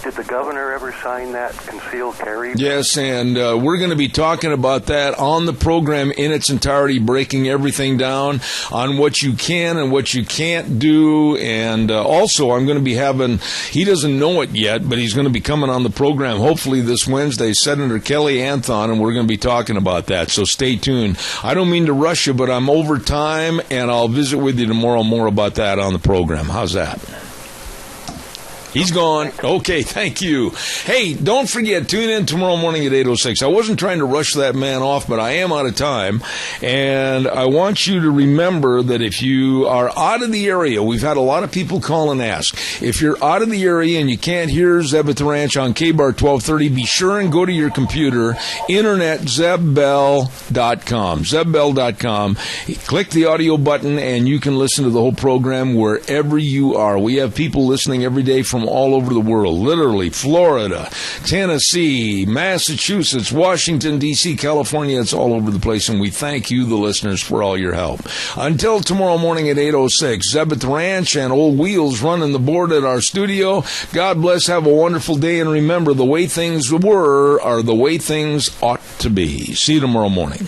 S15: did the governor ever sign that concealed carry?
S2: Yes, and we're going to be talking about that on the program in its entirety, breaking everything down on what you can and what you can't do. And also, I'm going to be having, he doesn't know it yet, but he's going to be coming on the program hopefully this Wednesday, Senator Kelly Anthon, and we're going to be talking about that. So stay tuned. I don't mean to rush you, but I'm over time, and I'll visit with you tomorrow more about that on the program. How's that? He's gone. Okay, thank you. Hey, don't forget, tune in tomorrow morning at 8:06. I wasn't trying to rush that man off, but I am out of time. And I want you to remember that if you are out of the area, we've had a lot of people call and ask. If you're out of the area and you can't hear Zeb at the Ranch on K-Bar 1230, be sure and go to your computer, internet, zebbell.com. Zebbell.com. Click the audio button and you can listen to the whole program wherever you are. We have people listening every day from all over the world, literally Florida, Tennessee, Massachusetts, Washington, D.C., California. It's all over the place, and we thank you, the listeners, for all your help. Until tomorrow morning at 8:06, Zeb at the Ranch and Old Wheels running the board at our studio. God bless, have a wonderful day, and remember, the way things were are the way things ought to be. See you tomorrow morning.